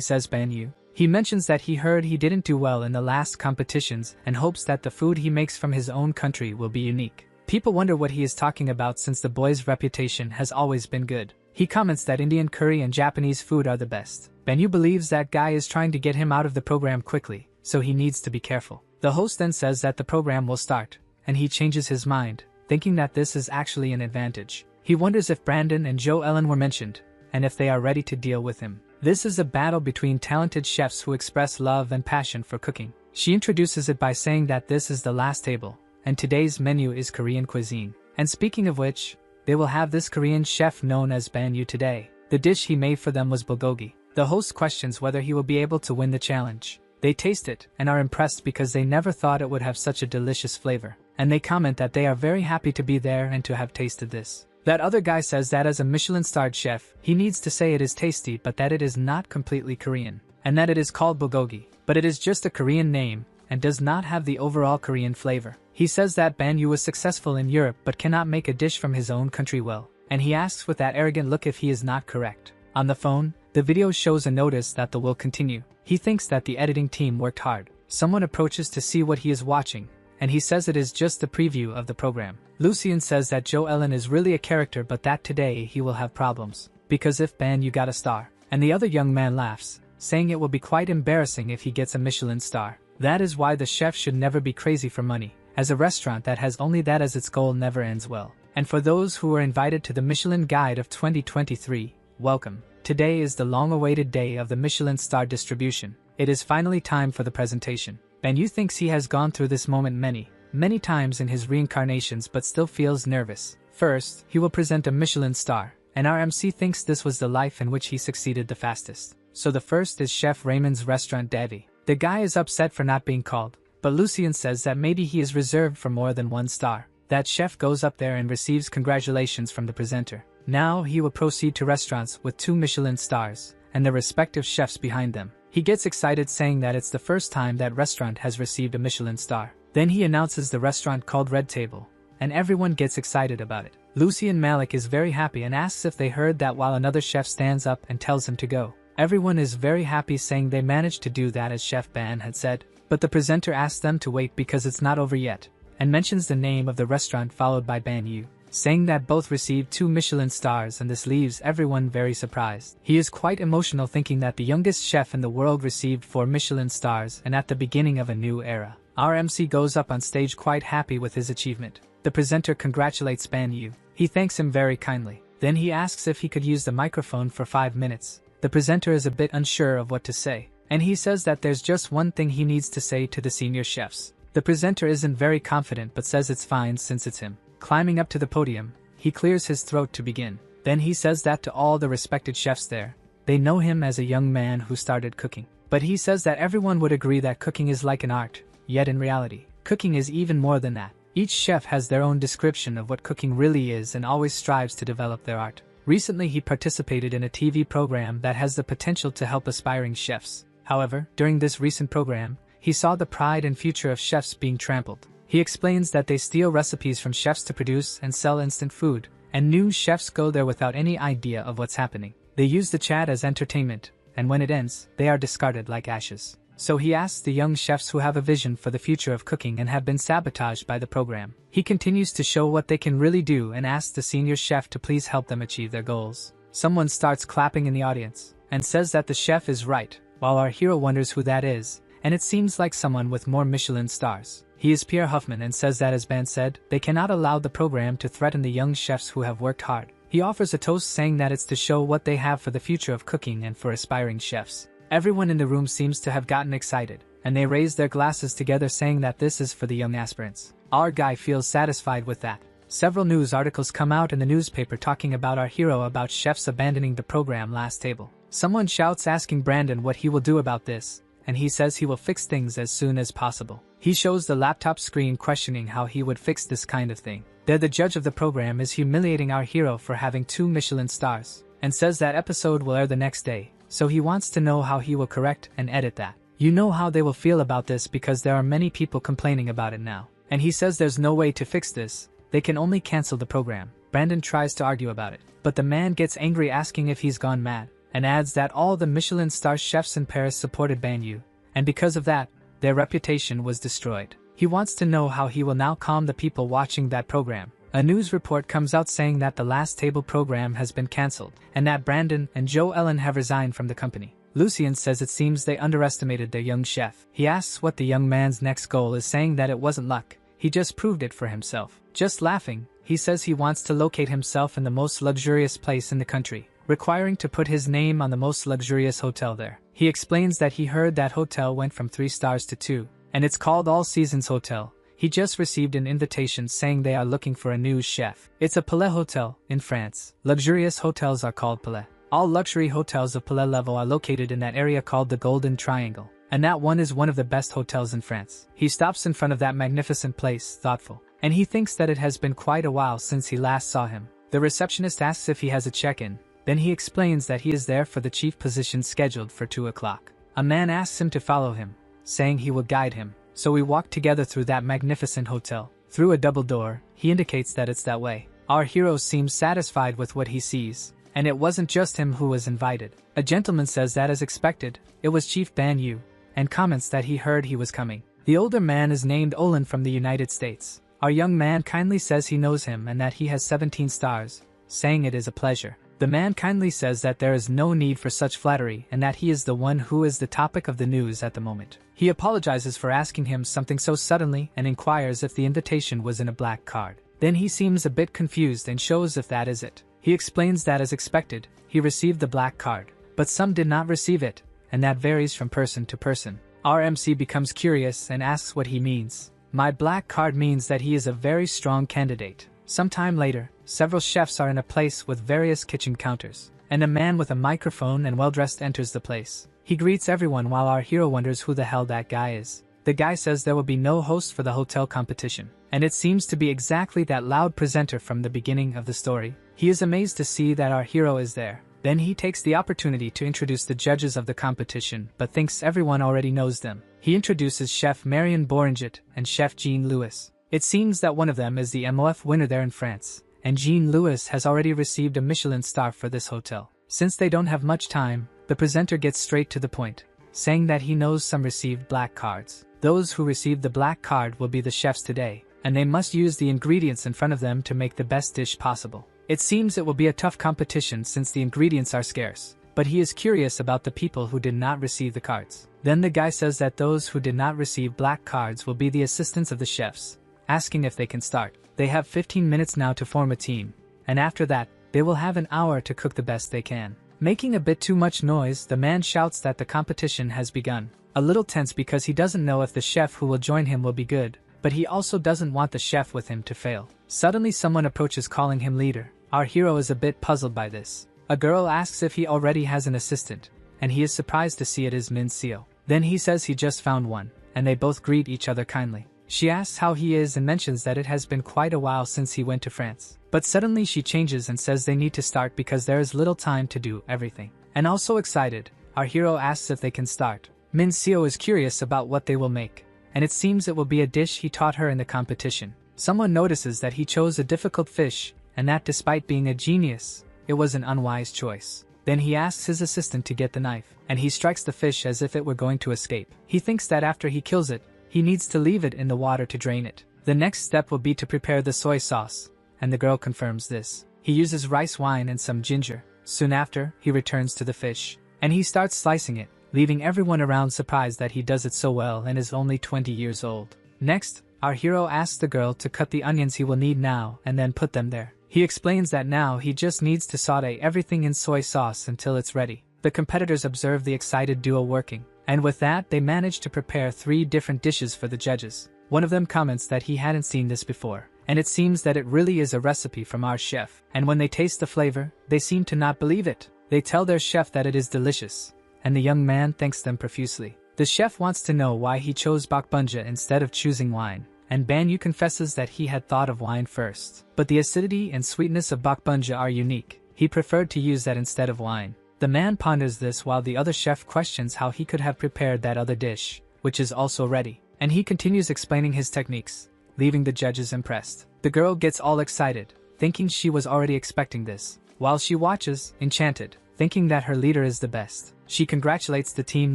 says Banyu. He mentions that he heard he didn't do well in the last competitions and hopes that the food he makes from his own country will be unique. People wonder what he is talking about since the boy's reputation has always been good. He comments that Indian curry and Japanese food are the best. Banyu believes that guy is trying to get him out of the program quickly, so he needs to be careful. The host then says that the program will start, and he changes his mind, thinking that this is actually an advantage. He wonders if Brandon and Jo Ellen were mentioned, and if they are ready to deal with him. This is a battle between talented chefs who express love and passion for cooking. She introduces it by saying that this is the last table, and today's menu is Korean cuisine. And speaking of which, they will have this Korean chef known as Banyu today. The dish he made for them was bulgogi. The host questions whether he will be able to win the challenge. They taste it and are impressed because they never thought it would have such a delicious flavor. And they comment that they are very happy to be there and to have tasted this. That other guy says that as a Michelin-starred chef, he needs to say it is tasty but that it is not completely Korean, and that it is called bulgogi, but it is just a Korean name and does not have the overall Korean flavor. He says that Banyu was successful in Europe but cannot make a dish from his own country well, and he asks with that arrogant look if he is not correct. On the phone, the video shows a notice that the will continue. He thinks that the editing team worked hard. Someone approaches to see what he is watching, and he says it is just a preview of the program. Lucien says that Jo Ellen is really a character but that today he will have problems, because if Banyu got a star. And the other young man laughs, saying it will be quite embarrassing if he gets a Michelin star. That is why the chef should never be crazy for money, as a restaurant that has only that as its goal never ends well. And for those who were invited to the Michelin Guide of 2023, welcome. Today is the long-awaited day of the Michelin star distribution. It is finally time for the presentation. Banyu thinks he has gone through this moment many times in his reincarnations but still feels nervous. First, he will present a Michelin star, and our MC thinks this was the life in which he succeeded the fastest. So the first is Chef Raymond's restaurant Davy. The guy is upset for not being called, but Lucien says that maybe he is reserved for more than 1 star. That chef goes up there and receives congratulations from the presenter. Now he will proceed to restaurants with 2 Michelin stars, and the respective chefs behind them. He gets excited saying that it's the first time that restaurant has received a Michelin star. Then he announces the restaurant called Red Table, and everyone gets excited about it. Lucien Malik is very happy and asks if they heard that while another chef stands up and tells him to go. Everyone is very happy saying they managed to do that as Chef Ban had said, but the presenter asks them to wait because it's not over yet, and mentions the name of the restaurant followed by Banyu, saying that both received 2 Michelin stars, and this leaves everyone very surprised. He is quite emotional thinking that the youngest chef in the world received 4 Michelin stars and at the beginning of a new era. Our MC goes up on stage quite happy with his achievement. The presenter congratulates Banyu. He thanks him very kindly. Then he asks if he could use the microphone for 5 minutes. The presenter is a bit unsure of what to say, and he says that there's just one thing he needs to say to the senior chefs. The presenter isn't very confident but says it's fine since it's him. Climbing up to the podium, he clears his throat to begin. Then he says that to all the respected chefs there. They know him as a young man who started cooking. But he says that everyone would agree that cooking is like an art, yet in reality, cooking is even more than that. Each chef has their own description of what cooking really is and always strives to develop their art. Recently he participated in a TV program that has the potential to help aspiring chefs. However, during this recent program, he saw the pride and future of chefs being trampled. He explains that they steal recipes from chefs to produce and sell instant food, and new chefs go there without any idea of what's happening. They use the chat as entertainment, and when it ends, they are discarded like ashes. So he asks the young chefs who have a vision for the future of cooking and have been sabotaged by the program. He continues to show what they can really do and asks the senior chef to please help them achieve their goals. Someone starts clapping in the audience, and says that the chef is right, while our hero wonders who that is, and it seems like someone with more Michelin stars. He is Pierre Huffman and says that as Ban said, they cannot allow the program to threaten the young chefs who have worked hard. He offers a toast saying that it's to show what they have for the future of cooking and for aspiring chefs. Everyone in the room seems to have gotten excited, and they raise their glasses together saying that this is for the young aspirants. Our guy feels satisfied with that. Several news articles come out in the newspaper talking about our hero about chefs abandoning the program last table. Someone shouts asking Brandon what he will do about this, and he says he will fix things as soon as possible. He shows the laptop screen questioning how he would fix this kind of thing. There the judge of the program is humiliating our hero for having 2 Michelin stars, and says that episode will air the next day, so he wants to know how he will correct and edit that. You know how they will feel about this because there are many people complaining about it now. And he says there's no way to fix this, they can only cancel the program. Brandon tries to argue about it, but the man gets angry asking if he's gone mad, and adds that all the Michelin star chefs in Paris supported Ban Yu, and because of that, their reputation was destroyed. He wants to know how he will now calm the people watching that program. A news report comes out saying that the Last Table program has been cancelled, and that Brandon and Joe Ellen have resigned from the company. Lucien says it seems they underestimated their young chef. He asks what the young man's next goal is, saying that it wasn't luck, he just proved it for himself. Just laughing, he says he wants to locate himself in the most luxurious place in the country, requiring to put his name on the most luxurious hotel there. He explains that he heard that hotel went from 3 stars to 2, and it's called All Seasons Hotel. He just received an invitation saying they are looking for a new chef. It's a Palais Hotel in France. Luxurious hotels are called Palais. All luxury hotels of Palais level are located in that area called the Golden Triangle, and that one is one of the best hotels in France. He stops in front of that magnificent place, thoughtful, and he thinks that it has been quite a while since he last saw him. The receptionist asks if he has a check-in, then he explains that he is there for the chief position scheduled for 2 o'clock. A man asks him to follow him, saying he will guide him, so we walk together through that magnificent hotel. Through a double door, he indicates that it's that way. Our hero seems satisfied with what he sees, and it wasn't just him who was invited. A gentleman says that as expected, it was Chief Ban Yu, and comments that he heard he was coming. The older man is named Olin from the United States. Our young man kindly says he knows him and that he has 17 stars, saying it is a pleasure. The man kindly says that there is no need for such flattery and that he is the one who is the topic of the news at the moment. He apologizes for asking him something so suddenly and inquires if the invitation was in a black card. Then he seems a bit confused and shows if that is it. He explains that as expected, he received the black card, but some did not receive it, and that varies from person to person. Our MC becomes curious and asks what he means. My black card means that he is a very strong candidate. Sometime later, several chefs are in a place with various kitchen counters, and a man with a microphone and well-dressed enters the place. He greets everyone while our hero wonders who the hell that guy is. The guy says there will be no host for the hotel competition, and it seems to be exactly that loud presenter from the beginning of the story. He is amazed to see that our hero is there. Then he takes the opportunity to introduce the judges of the competition, but thinks everyone already knows them. He introduces Chef Marion Boringet and Chef Jean Louis. It seems that one of them is the MOF winner there in France, and Jean Louis has already received a Michelin star for this hotel. Since they don't have much time, the presenter gets straight to the point, saying that he knows some received black cards. Those who received the black card will be the chefs today, and they must use the ingredients in front of them to make the best dish possible. It seems it will be a tough competition since the ingredients are scarce, but he is curious about the people who did not receive the cards. Then the guy says that those who did not receive black cards will be the assistants of the chefs, asking if they can start. They have 15 minutes now to form a team, and after that, they will have an hour to cook the best they can. Making a bit too much noise, the man shouts that the competition has begun. A little tense because he doesn't know if the chef who will join him will be good, but he also doesn't want the chef with him to fail. Suddenly someone approaches calling him leader. Our hero is a bit puzzled by this. A girl asks if he already has an assistant, and he is surprised to see it is Min Seo. Then he says he just found one, and they both greet each other kindly. She asks how he is and mentions that it has been quite a while since he went to France. But suddenly she changes and says they need to start because there is little time to do everything. And also excited, our hero asks if they can start. Min Seo is curious about what they will make, and it seems it will be a dish he taught her in the competition. Someone notices that he chose a difficult fish, and that despite being a genius, it was an unwise choice. Then he asks his assistant to get the knife, and he strikes the fish as if it were going to escape. He thinks that after he kills it, he needs to leave it in the water to drain it. The next step will be to prepare the soy sauce, and the girl confirms this. He uses rice wine and some ginger. Soon after, he returns to the fish, and he starts slicing it, leaving everyone around surprised that he does it so well and is only 20 years old. Next, Our hero asks the girl to cut the onions he will need now and then put them there. He explains that now he just needs to saute everything in soy sauce until it's ready. The competitors observe the excited duo working, and with that they manage to prepare 3 different dishes for the judges. One of them comments that he hadn't seen this before, and it seems that it really is a recipe from our chef, and when they taste the flavor, they seem to not believe it. They tell their chef that it is delicious, and the young man thanks them profusely. The chef wants to know why he chose bakbunja instead of choosing wine, and Banyu confesses that he had thought of wine first. But the acidity and sweetness of bakbunja are unique. He preferred to use that instead of wine. The man ponders this while the other chef questions how he could have prepared that other dish, which is also ready. And he continues explaining his techniques, leaving the judges impressed. The girl gets all excited, thinking she was already expecting this, while she watches, enchanted, thinking that her leader is the best. She congratulates the team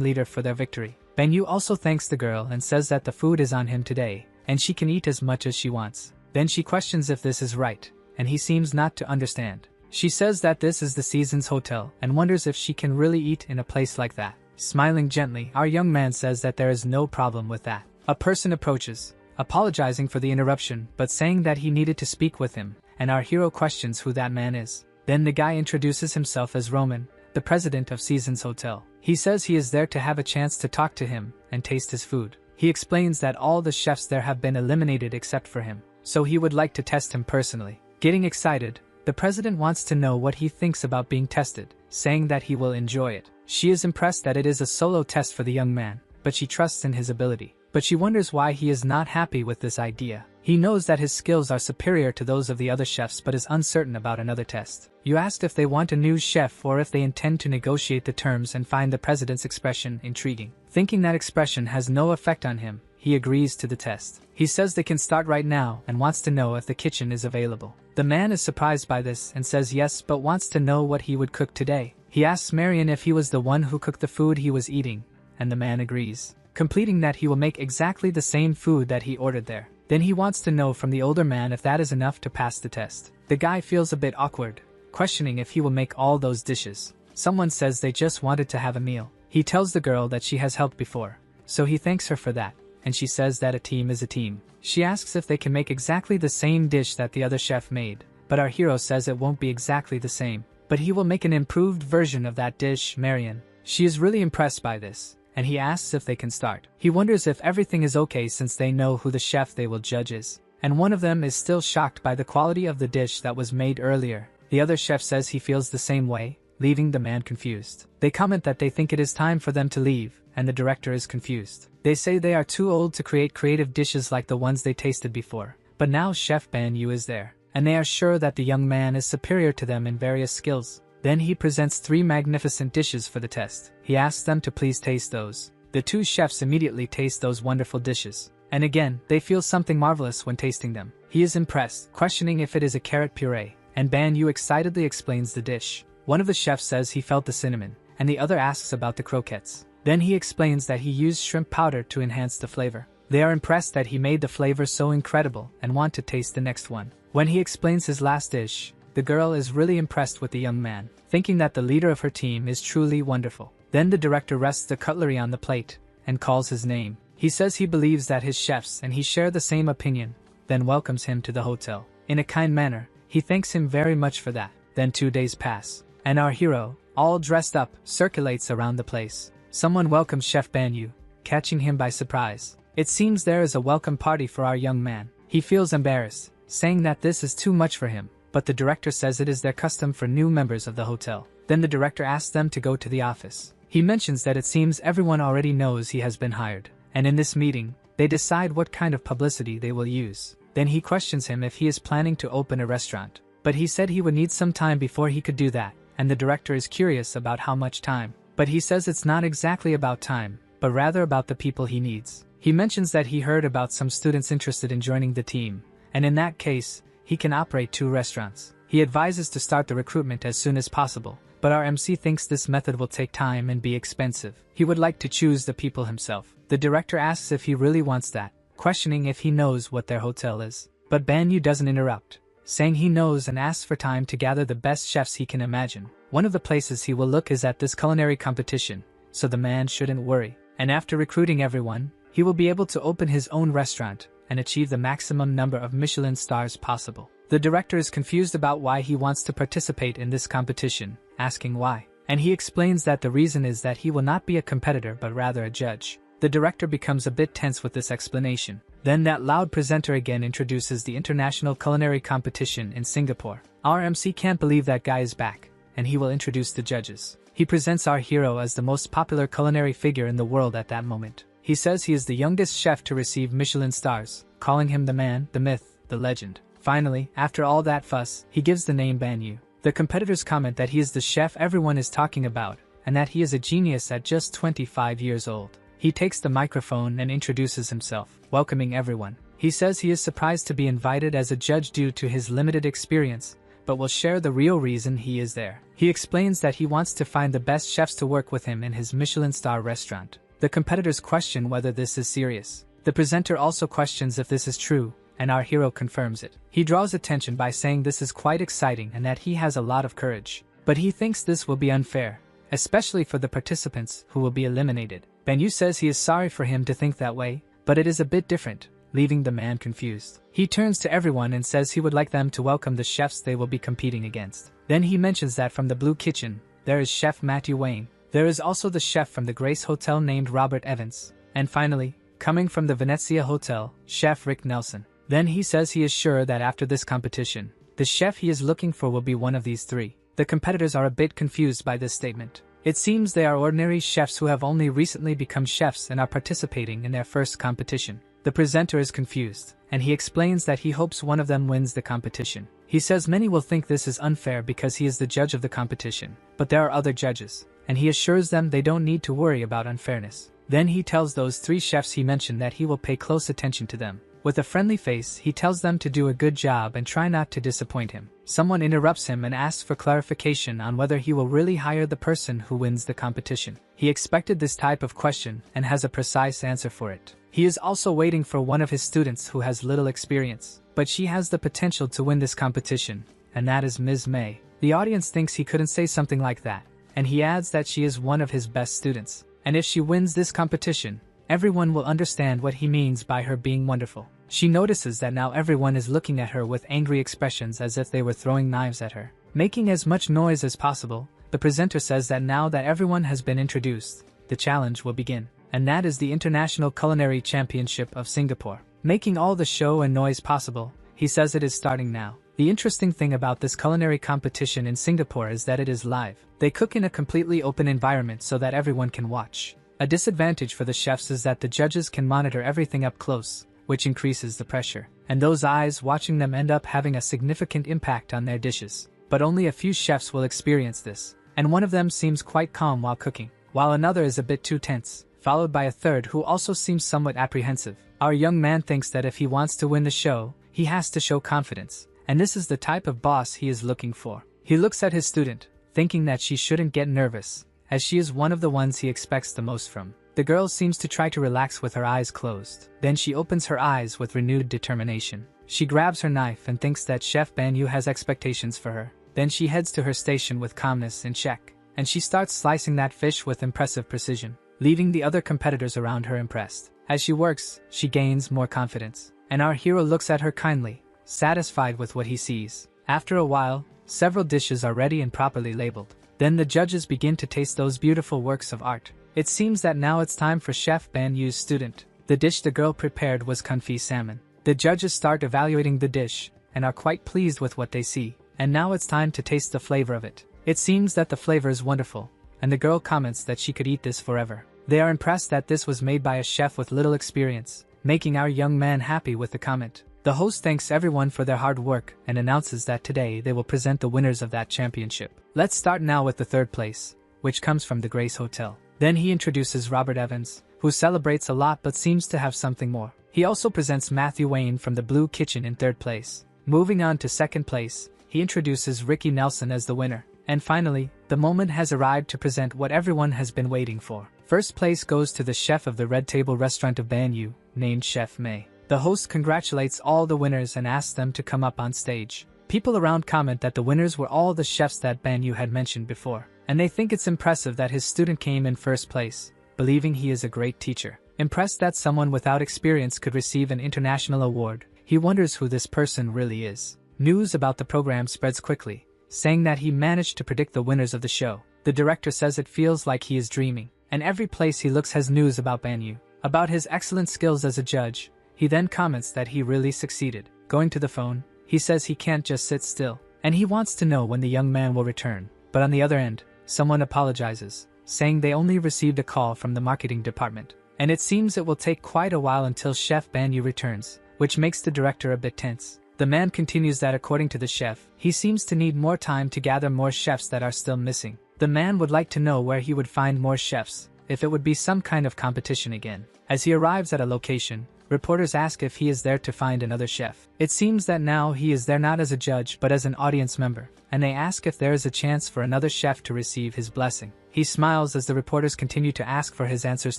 leader for their victory. Banyu also thanks the girl and says that the food is on him today, and she can eat as much as she wants. Then she questions if this is right, and he seems not to understand. She says that this is the season's hotel and wonders if she can really eat in a place like that. Smiling gently, our young man says that there is no problem with that. A person approaches, apologizing for the interruption but saying that he needed to speak with him, and our hero questions who that man is. Then the guy introduces himself as Roman, the president of Season's Hotel. He says he is there to have a chance to talk to him and taste his food. He explains that all the chefs there have been eliminated except for him, so he would like to test him personally. Getting excited, the president wants to know what he thinks about being tested, saying that he will enjoy it. She is impressed that it is a solo test for the young man, but she trusts in his ability. But she wonders why he is not happy with this idea. He knows that his skills are superior to those of the other chefs but is uncertain about another test. You asked if they want a new chef or if they intend to negotiate the terms and find the president's expression intriguing. Thinking that expression has no effect on him, he agrees to the test. He says they can start right now and wants to know if the kitchen is available. The man is surprised by this and says yes but wants to know what he would cook today. He asks Marion if he was the one who cooked the food he was eating, and the man agrees, completing that he will make exactly the same food that he ordered there. Then he wants to know from the older man if that is enough to pass the test. The guy feels a bit awkward, questioning if he will make all those dishes. Someone says they just wanted to have a meal. He tells the girl that she has helped before, so he thanks her for that, and she says that a team is a team. She asks if they can make exactly the same dish that the other chef made, but our hero says it won't be exactly the same, but he will make an improved version of that dish, Marion. She is really impressed by this, and he asks if they can start. He wonders if everything is okay since they know who the chef they will judge is, and one of them is still shocked by the quality of the dish that was made earlier. The other chef says he feels the same way, leaving the man confused. They comment that they think it is time for them to leave, and the director is confused. They say they are too old to create creative dishes like the ones they tasted before, but now Chef Banyu is there, and they are sure that the young man is superior to them in various skills. Then he presents 3 magnificent dishes for the test. He asks them to please taste those. The 2 chefs immediately taste those wonderful dishes, and again, they feel something marvelous when tasting them. He is impressed, questioning if it is a carrot puree, and Banyu excitedly explains the dish. One of the chefs says he felt the cinnamon, and the other asks about the croquettes. Then he explains that he used shrimp powder to enhance the flavor. They are impressed that he made the flavor so incredible and want to taste the next one. When he explains his last dish, the girl is really impressed with the young man, thinking that the leader of her team is truly wonderful. Then the director rests the cutlery on the plate and calls his name. He says he believes that his chefs and he share the same opinion, then welcomes him to the hotel. In a kind manner, he thanks him very much for that. Then 2 days pass, and our hero, all dressed up, circulates around the place. Someone welcomes Chef Banyu, catching him by surprise. It seems there is a welcome party for our young man. He feels embarrassed, saying that this is too much for him, but the director says it is their custom for new members of the hotel. Then the director asks them to go to the office. He mentions that it seems everyone already knows he has been hired, and in this meeting, they decide what kind of publicity they will use. Then he questions him if he is planning to open a restaurant, but he said he would need some time before he could do that, and the director is curious about how much time. But he says it's not exactly about time, but rather about the people he needs. He mentions that he heard about some students interested in joining the team, and in that case, he can operate 2 restaurants. He advises to start the recruitment as soon as possible, but our MC thinks this method will take time and be expensive. He would like to choose the people himself. The director asks if he really wants that, questioning if he knows what their hotel is. But Banyu doesn't interrupt, saying he knows and asks for time to gather the best chefs he can imagine. One of the places he will look is at this culinary competition, so the man shouldn't worry. And after recruiting everyone, he will be able to open his own restaurant, and achieve the maximum number of Michelin stars possible. The director is confused about why he wants to participate in this competition, asking why. And he explains that the reason is that he will not be a competitor but rather a judge. The director becomes a bit tense with this explanation. Then that loud presenter again introduces the international culinary competition in Singapore. Our MC can't believe that guy is back, and he will introduce the judges. He presents our hero as the most popular culinary figure in the world at that moment. He says he is the youngest chef to receive Michelin stars, calling him the man, the myth, the legend. Finally, after all that fuss, he gives the name Banyu. The competitors comment that he is the chef everyone is talking about, and that he is a genius at just 25 years old. He takes the microphone and introduces himself, welcoming everyone. He says he is surprised to be invited as a judge due to his limited experience, but will share the real reason he is there. He explains that he wants to find the best chefs to work with him in his Michelin star restaurant. The competitors question whether this is serious. The presenter also questions if this is true, and our hero confirms it. He draws attention by saying this is quite exciting and that he has a lot of courage. But he thinks this will be unfair, especially for the participants who will be eliminated. Banyu says he is sorry for him to think that way, but it is a bit different, leaving the man confused. He turns to everyone and says he would like them to welcome the chefs they will be competing against. Then he mentions that from the Blue Kitchen, there is Chef Matthew Wayne. There is also the chef from the Grace Hotel named Robert Evans. And finally, coming from the Venezia Hotel, Chef Rick Nelson. Then he says he is sure that after this competition, the chef he is looking for will be one of these three. The competitors are a bit confused by this statement. It seems they are ordinary chefs who have only recently become chefs and are participating in their first competition. The presenter is confused, and he explains that he hopes one of them wins the competition. He says many will think this is unfair because he is the judge of the competition, but there are other judges, and he assures them they don't need to worry about unfairness. Then he tells those three chefs he mentioned that he will pay close attention to them. With a friendly face, he tells them to do a good job and try not to disappoint him. Someone interrupts him and asks for clarification on whether he will really hire the person who wins the competition. He expected this type of question and has a precise answer for it. He is also waiting for one of his students who has little experience, but she has the potential to win this competition, and that is Ms. May. The audience thinks he couldn't say something like that, and he adds that she is one of his best students, and if she wins this competition, everyone will understand what he means by her being wonderful. She notices that now everyone is looking at her with angry expressions as if they were throwing knives at her. Making as much noise as possible, the presenter says that now that everyone has been introduced, the challenge will begin. And that is the International Culinary Championship of Singapore. Making all the show and noise possible, he says it is starting now. The interesting thing about this culinary competition in Singapore is that it is live. They cook in a completely open environment so that everyone can watch. A disadvantage for the chefs is that the judges can monitor everything up close, which increases the pressure. And those eyes watching them end up having a significant impact on their dishes. But only a few chefs will experience this, and one of them seems quite calm while cooking, while another is a bit too tense, followed by a third who also seems somewhat apprehensive. Our young man thinks that if he wants to win the show, he has to show confidence, and this is the type of boss he is looking for. He looks at his student, thinking that she shouldn't get nervous, as she is one of the ones he expects the most from. The girl seems to try to relax with her eyes closed. Then she opens her eyes with renewed determination. She grabs her knife and thinks that Chef Banyu has expectations for her. Then she heads to her station with calmness in check, and she starts slicing that fish with impressive precision, leaving the other competitors around her impressed. As she works, she gains more confidence, and our hero looks at her kindly, satisfied with what he sees. After a while, several dishes are ready and properly labeled. Then the judges begin to taste those beautiful works of art. It seems that now it's time for Chef Banyu's student. The dish the girl prepared was confit salmon. The judges start evaluating the dish, and are quite pleased with what they see, and now it's time to taste the flavor of it. It seems that the flavor is wonderful, and the girl comments that she could eat this forever. They are impressed that this was made by a chef with little experience, making our young man happy with the comment. The host thanks everyone for their hard work and announces that today they will present the winners of that championship. Let's start now with the third place, which comes from the Grace Hotel. Then he introduces Robert Evans, who celebrates a lot but seems to have something more. He also presents Matthew Wayne from the Blue Kitchen in third place. Moving on to second place, he introduces Ricky Nelson as the winner. And finally, the moment has arrived to present what everyone has been waiting for. First place goes to the chef of the Red Table restaurant of Banyu, named Chef May. The host congratulates all the winners and asks them to come up on stage. People around comment that the winners were all the chefs that Banyu had mentioned before, and they think it's impressive that his student came in first place, believing he is a great teacher. Impressed that someone without experience could receive an international award, he wonders who this person really is. News about the program spreads quickly, saying that he managed to predict the winners of the show. The director says it feels like he is dreaming, and every place he looks has news about Banyu, about his excellent skills as a judge. He then comments that he really succeeded. Going to the phone, he says he can't just sit still, and he wants to know when the young man will return. But on the other end, someone apologizes, saying they only received a call from the marketing department, and it seems it will take quite a while until Chef Banyu returns, which makes the director a bit tense. The man continues that according to the chef, he seems to need more time to gather more chefs that are still missing. The man would like to know where he would find more chefs, if it would be some kind of competition again. As he arrives at a location, reporters ask if he is there to find another chef. It seems that now he is there not as a judge but as an audience member, and they ask if there is a chance for another chef to receive his blessing. He smiles as the reporters continue to ask for his answers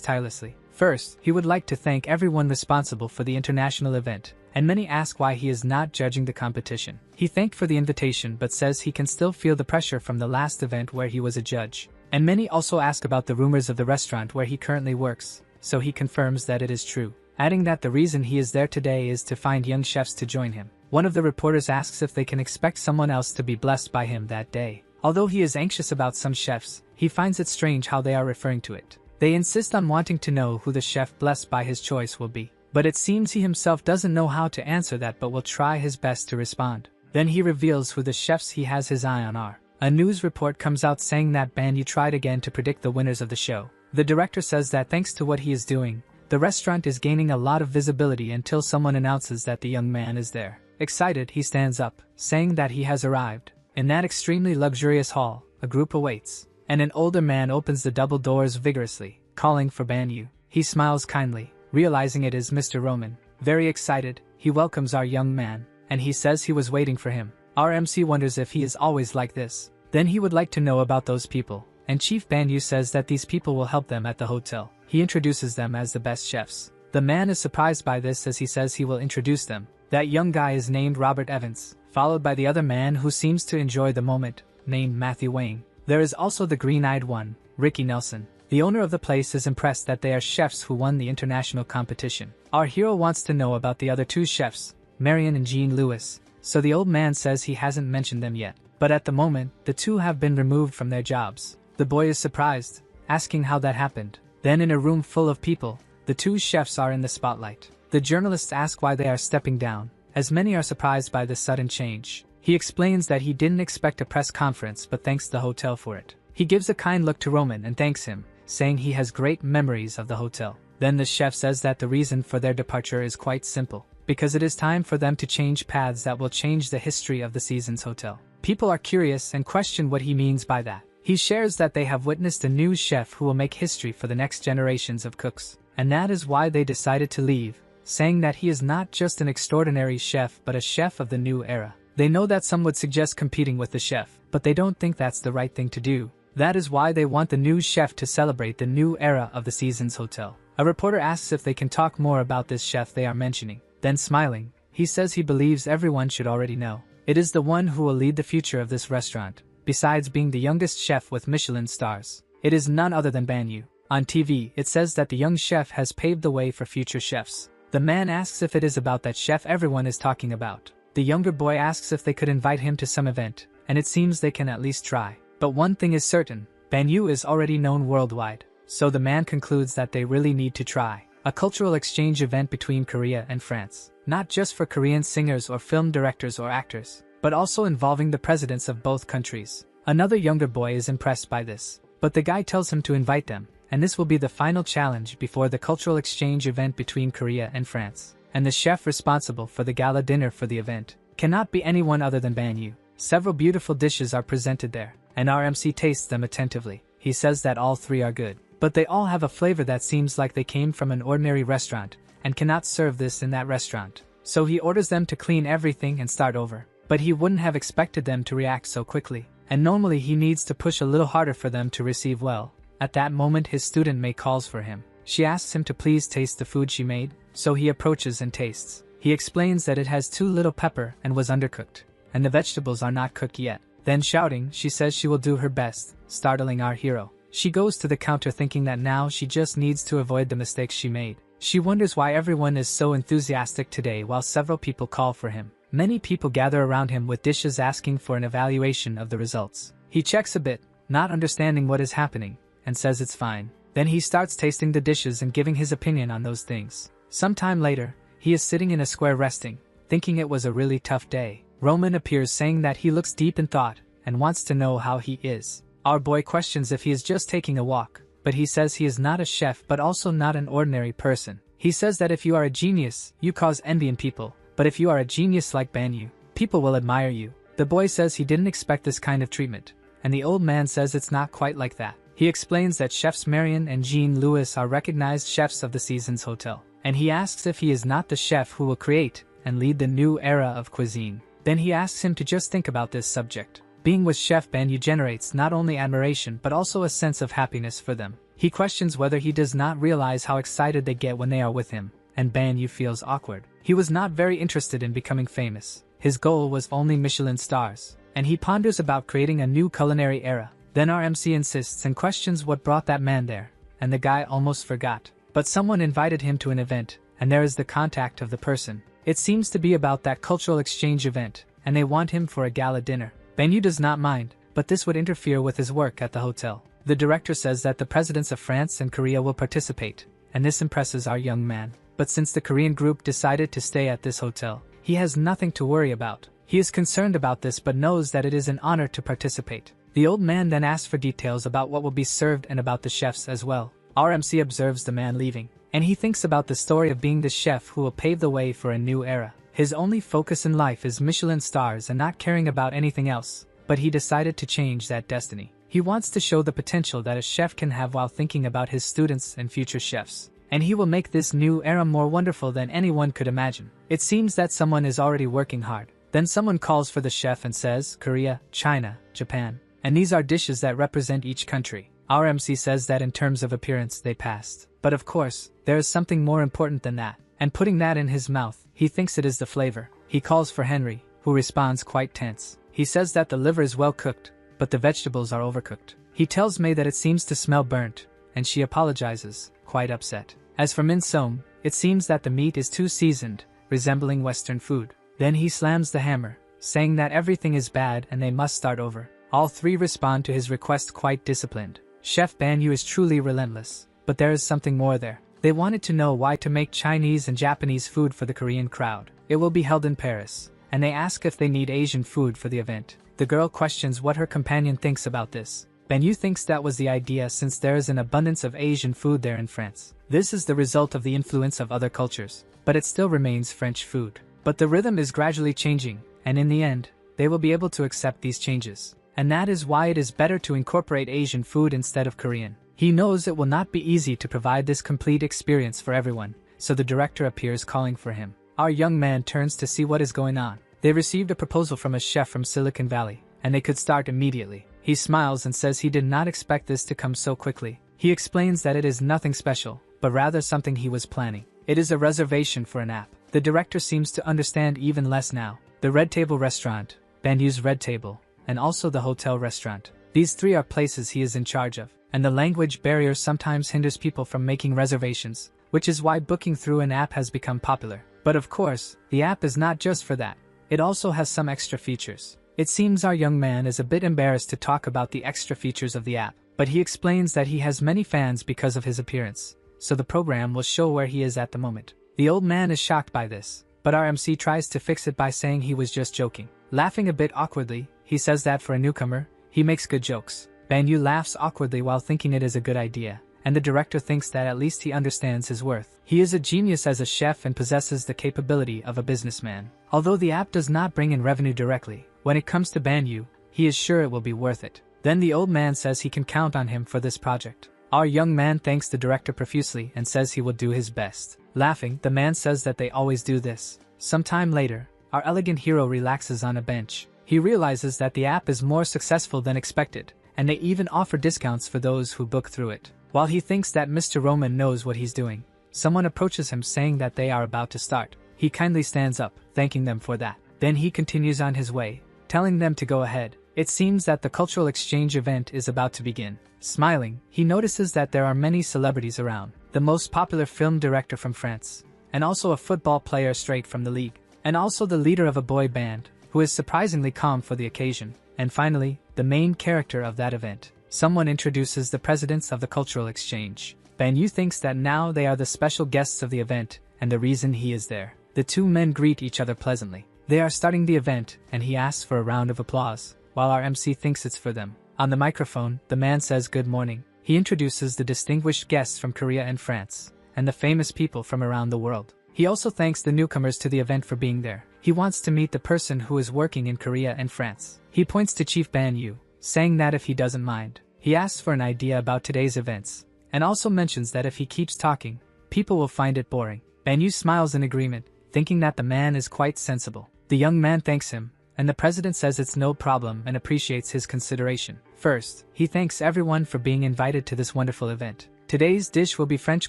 tirelessly. First, he would like to thank everyone responsible for the international event, and many ask why he is not judging the competition. He thanked for the invitation but says he can still feel the pressure from the last event where he was a judge. And many also ask about the rumors of the restaurant where he currently works, so he confirms that it is true, adding that the reason he is there today is to find young chefs to join him. One of the reporters asks if they can expect someone else to be blessed by him that day. Although he is anxious about some chefs, he finds it strange how they are referring to it. They insist on wanting to know who the chef blessed by his choice will be. But it seems he himself doesn't know how to answer that but will try his best to respond. Then he reveals who the chefs he has his eye on are. A news report comes out saying that Banyu tried again to predict the winners of the show. The director says that thanks to what he is doing, the restaurant is gaining a lot of visibility until someone announces that the young man is there. Excited, he stands up, saying that he has arrived. In that extremely luxurious hall, a group awaits, and an older man opens the double doors vigorously, calling for Banyu. He smiles kindly, realizing it is Mr. Roman. Very excited, he welcomes our young man, and he says he was waiting for him. Our MC wonders if he is always like this. Then he would like to know about those people, and Chief Banyu says that these people will help them at the hotel. He introduces them as the best chefs. The man is surprised by this as he says he will introduce them. That young guy is named Robert Evans, followed by the other man who seems to enjoy the moment, named Matthew Wang. There is also the green-eyed one, Ricky Nelson. The owner of the place is impressed that they are chefs who won the international competition. Our hero wants to know about the other two chefs, Marion and Jean Lewis, so the old man says he hasn't mentioned them yet. But at the moment, the two have been removed from their jobs. The boy is surprised, asking how that happened. Then in a room full of people, the two chefs are in the spotlight. The journalists ask why they are stepping down, as many are surprised by this sudden change. He explains that he didn't expect a press conference but thanks the hotel for it. He gives a kind look to Roman and thanks him, saying he has great memories of the hotel. Then the chef says that the reason for their departure is quite simple, because it is time for them to change paths that will change the history of the season's hotel. People are curious and question what he means by that. He shares that they have witnessed a new chef who will make history for the next generations of cooks, and that is why they decided to leave, saying that he is not just an extraordinary chef but a chef of the new era. They know that some would suggest competing with the chef, but they don't think that's the right thing to do. That is why they want the new chef to celebrate the new era of the season's hotel. A reporter asks if they can talk more about this chef they are mentioning. Then smiling, he says he believes everyone should already know. It is the one who will lead the future of this restaurant, besides being the youngest chef with Michelin stars. It is none other than Banyu. On TV, it says that the young chef has paved the way for future chefs. The man asks if it is about that chef everyone is talking about. The younger boy asks if they could invite him to some event, and it seems they can at least try. But one thing is certain, Banyu is already known worldwide, so the man concludes that they really need to try. A cultural exchange event between Korea and France, not just for Korean singers or film directors or actors, but also involving the presidents of both countries. Another younger boy is impressed by this, but the guy tells him to invite them, and this will be the final challenge before the cultural exchange event between Korea and France. And the chef responsible for the gala dinner for the event cannot be anyone other than Banyu. Several beautiful dishes are presented there, and our MC tastes them attentively. He says that all three are good, but they all have a flavor that seems like they came from an ordinary restaurant, and cannot serve this in that restaurant. So he orders them to clean everything and start over. But he wouldn't have expected them to react so quickly, and normally he needs to push a little harder for them to receive well. At that moment his student May calls for him. She asks him to please taste the food she made, so he approaches and tastes. He explains that it has too little pepper and was undercooked, and the vegetables are not cooked yet. Then shouting, she says she will do her best, startling our hero. She goes to the counter thinking that now she just needs to avoid the mistakes she made. She wonders why everyone is so enthusiastic today while several people call for him. Many people gather around him with dishes asking for an evaluation of the results. He checks a bit, not understanding what is happening, and says it's fine. Then he starts tasting the dishes and giving his opinion on those things. Sometime later, he is sitting in a square resting, thinking it was a really tough day. Roman appears saying that he looks deep in thought and wants to know how he is. Our boy questions if he is just taking a walk, but he says he is not a chef but also not an ordinary person. He says that if you are a genius, you cause envy in people, but if you are a genius like Banyu, people will admire you. The boy says he didn't expect this kind of treatment, and the old man says it's not quite like that. He explains that chefs Marion and Jean Louis are recognized chefs of the Seasons Hotel, and he asks if he is not the chef who will create and lead the new era of cuisine. Then he asks him to just think about this subject. Being with Chef Banyu generates not only admiration but also a sense of happiness for them. He questions whether he does not realize how excited they get when they are with him, and Banyu feels awkward. He was not very interested in becoming famous. His goal was only Michelin stars, and he ponders about creating a new culinary era. Then our MC insists and questions what brought that man there, and the guy almost forgot. But someone invited him to an event, and there is the contact of the person. It seems to be about that cultural exchange event, and they want him for a gala dinner. Banyu does not mind, but this would interfere with his work at the hotel. The director says that the presidents of France and Korea will participate, and this impresses our young man. But since the Korean group decided to stay at this hotel, he has nothing to worry about. He is concerned about this but knows that it is an honor to participate. The old man then asks for details about what will be served and about the chefs as well. Our MC observes the man leaving, and he thinks about the story of being the chef who will pave the way for a new era. His only focus in life is Michelin stars and not caring about anything else, but he decided to change that destiny. He wants to show the potential that a chef can have while thinking about his students and future chefs, and he will make this new era more wonderful than anyone could imagine. It seems that someone is already working hard. Then someone calls for the chef and says Korea, China, Japan, and these are dishes that represent each country. Our MC says that in terms of appearance they passed, but of course, there is something more important than that, and putting that in his mouth, he thinks it is the flavor. He calls for Henry, who responds quite tense. He says that the liver is well cooked, but the vegetables are overcooked. He tells May that it seems to smell burnt, and she apologizes, quite upset. As for Min Song, it seems that the meat is too seasoned, resembling Western food. Then he slams the hammer, saying that everything is bad and they must start over. All three respond to his request quite disciplined. Chef Banyu is truly relentless, but there is something more there. They wanted to know why to make Chinese and Japanese food for the Korean crowd. It will be held in Paris, and they ask if they need Asian food for the event. The girl questions what her companion thinks about this. Banyu thinks that was the idea since there is an abundance of Asian food there in France. This is the result of the influence of other cultures, but it still remains French food. But the rhythm is gradually changing, and in the end, they will be able to accept these changes. And that is why it is better to incorporate Asian food instead of Korean. He knows it will not be easy to provide this complete experience for everyone, so the director appears calling for him. Our young man turns to see what is going on. They received a proposal from a chef from Silicon Valley, and they could start immediately. He smiles and says he did not expect this to come so quickly. He explains that it is nothing special, but rather something he was planning. It is a reservation for an app. The director seems to understand even less now. The Red Table Restaurant, Banyu's Red Table, and also the hotel restaurant. These three are places he is in charge of, and the language barrier sometimes hinders people from making reservations, which is why booking through an app has become popular. But of course, the app is not just for that. It also has some extra features. It seems our young man is a bit embarrassed to talk about the extra features of the app, but he explains that he has many fans because of his appearance, so the program will show where he is at the moment. The old man is shocked by this, but our MC tries to fix it by saying he was just joking. Laughing a bit awkwardly, he says that for a newcomer, he makes good jokes. Banyu laughs awkwardly while thinking it is a good idea, and the director thinks that at least he understands his worth. He is a genius as a chef and possesses the capability of a businessman. Although the app does not bring in revenue directly, when it comes to Banyu, he is sure it will be worth it. Then the old man says he can count on him for this project. Our young man thanks the director profusely and says he will do his best. Laughing, the man says that they always do this. Some time later, our elegant hero relaxes on a bench. He realizes that the app is more successful than expected, and they even offer discounts for those who book through it. While he thinks that Mr. Roman knows what he's doing, someone approaches him saying that they are about to start. He kindly stands up, thanking them for that. Then he continues on his way, telling them to go ahead, It seems that the cultural exchange event is about to begin. Smiling, he notices that there are many celebrities around. The most popular film director from France, and also a football player straight from the league, and also the leader of a boy band, who is surprisingly calm for the occasion, and finally, the main character of that event. Someone introduces the presidents of the cultural exchange. Banyu thinks that now they are the special guests of the event, and the reason he is there. The two men greet each other pleasantly. They are starting the event, and he asks for a round of applause, while our MC thinks it's for them. On the microphone, the man says good morning. He introduces the distinguished guests from Korea and France, and the famous people from around the world. He also thanks the newcomers to the event for being there. He wants to meet the person who is working in Korea and France. He points to Chief Banyu, saying that if he doesn't mind. He asks for an idea about today's events, and also mentions that if he keeps talking, people will find it boring. Banyu smiles in agreement, thinking that the man is quite sensible. The young man thanks him, and the president says it's no problem and appreciates his consideration. First, he thanks everyone for being invited to this wonderful event. Today's dish will be French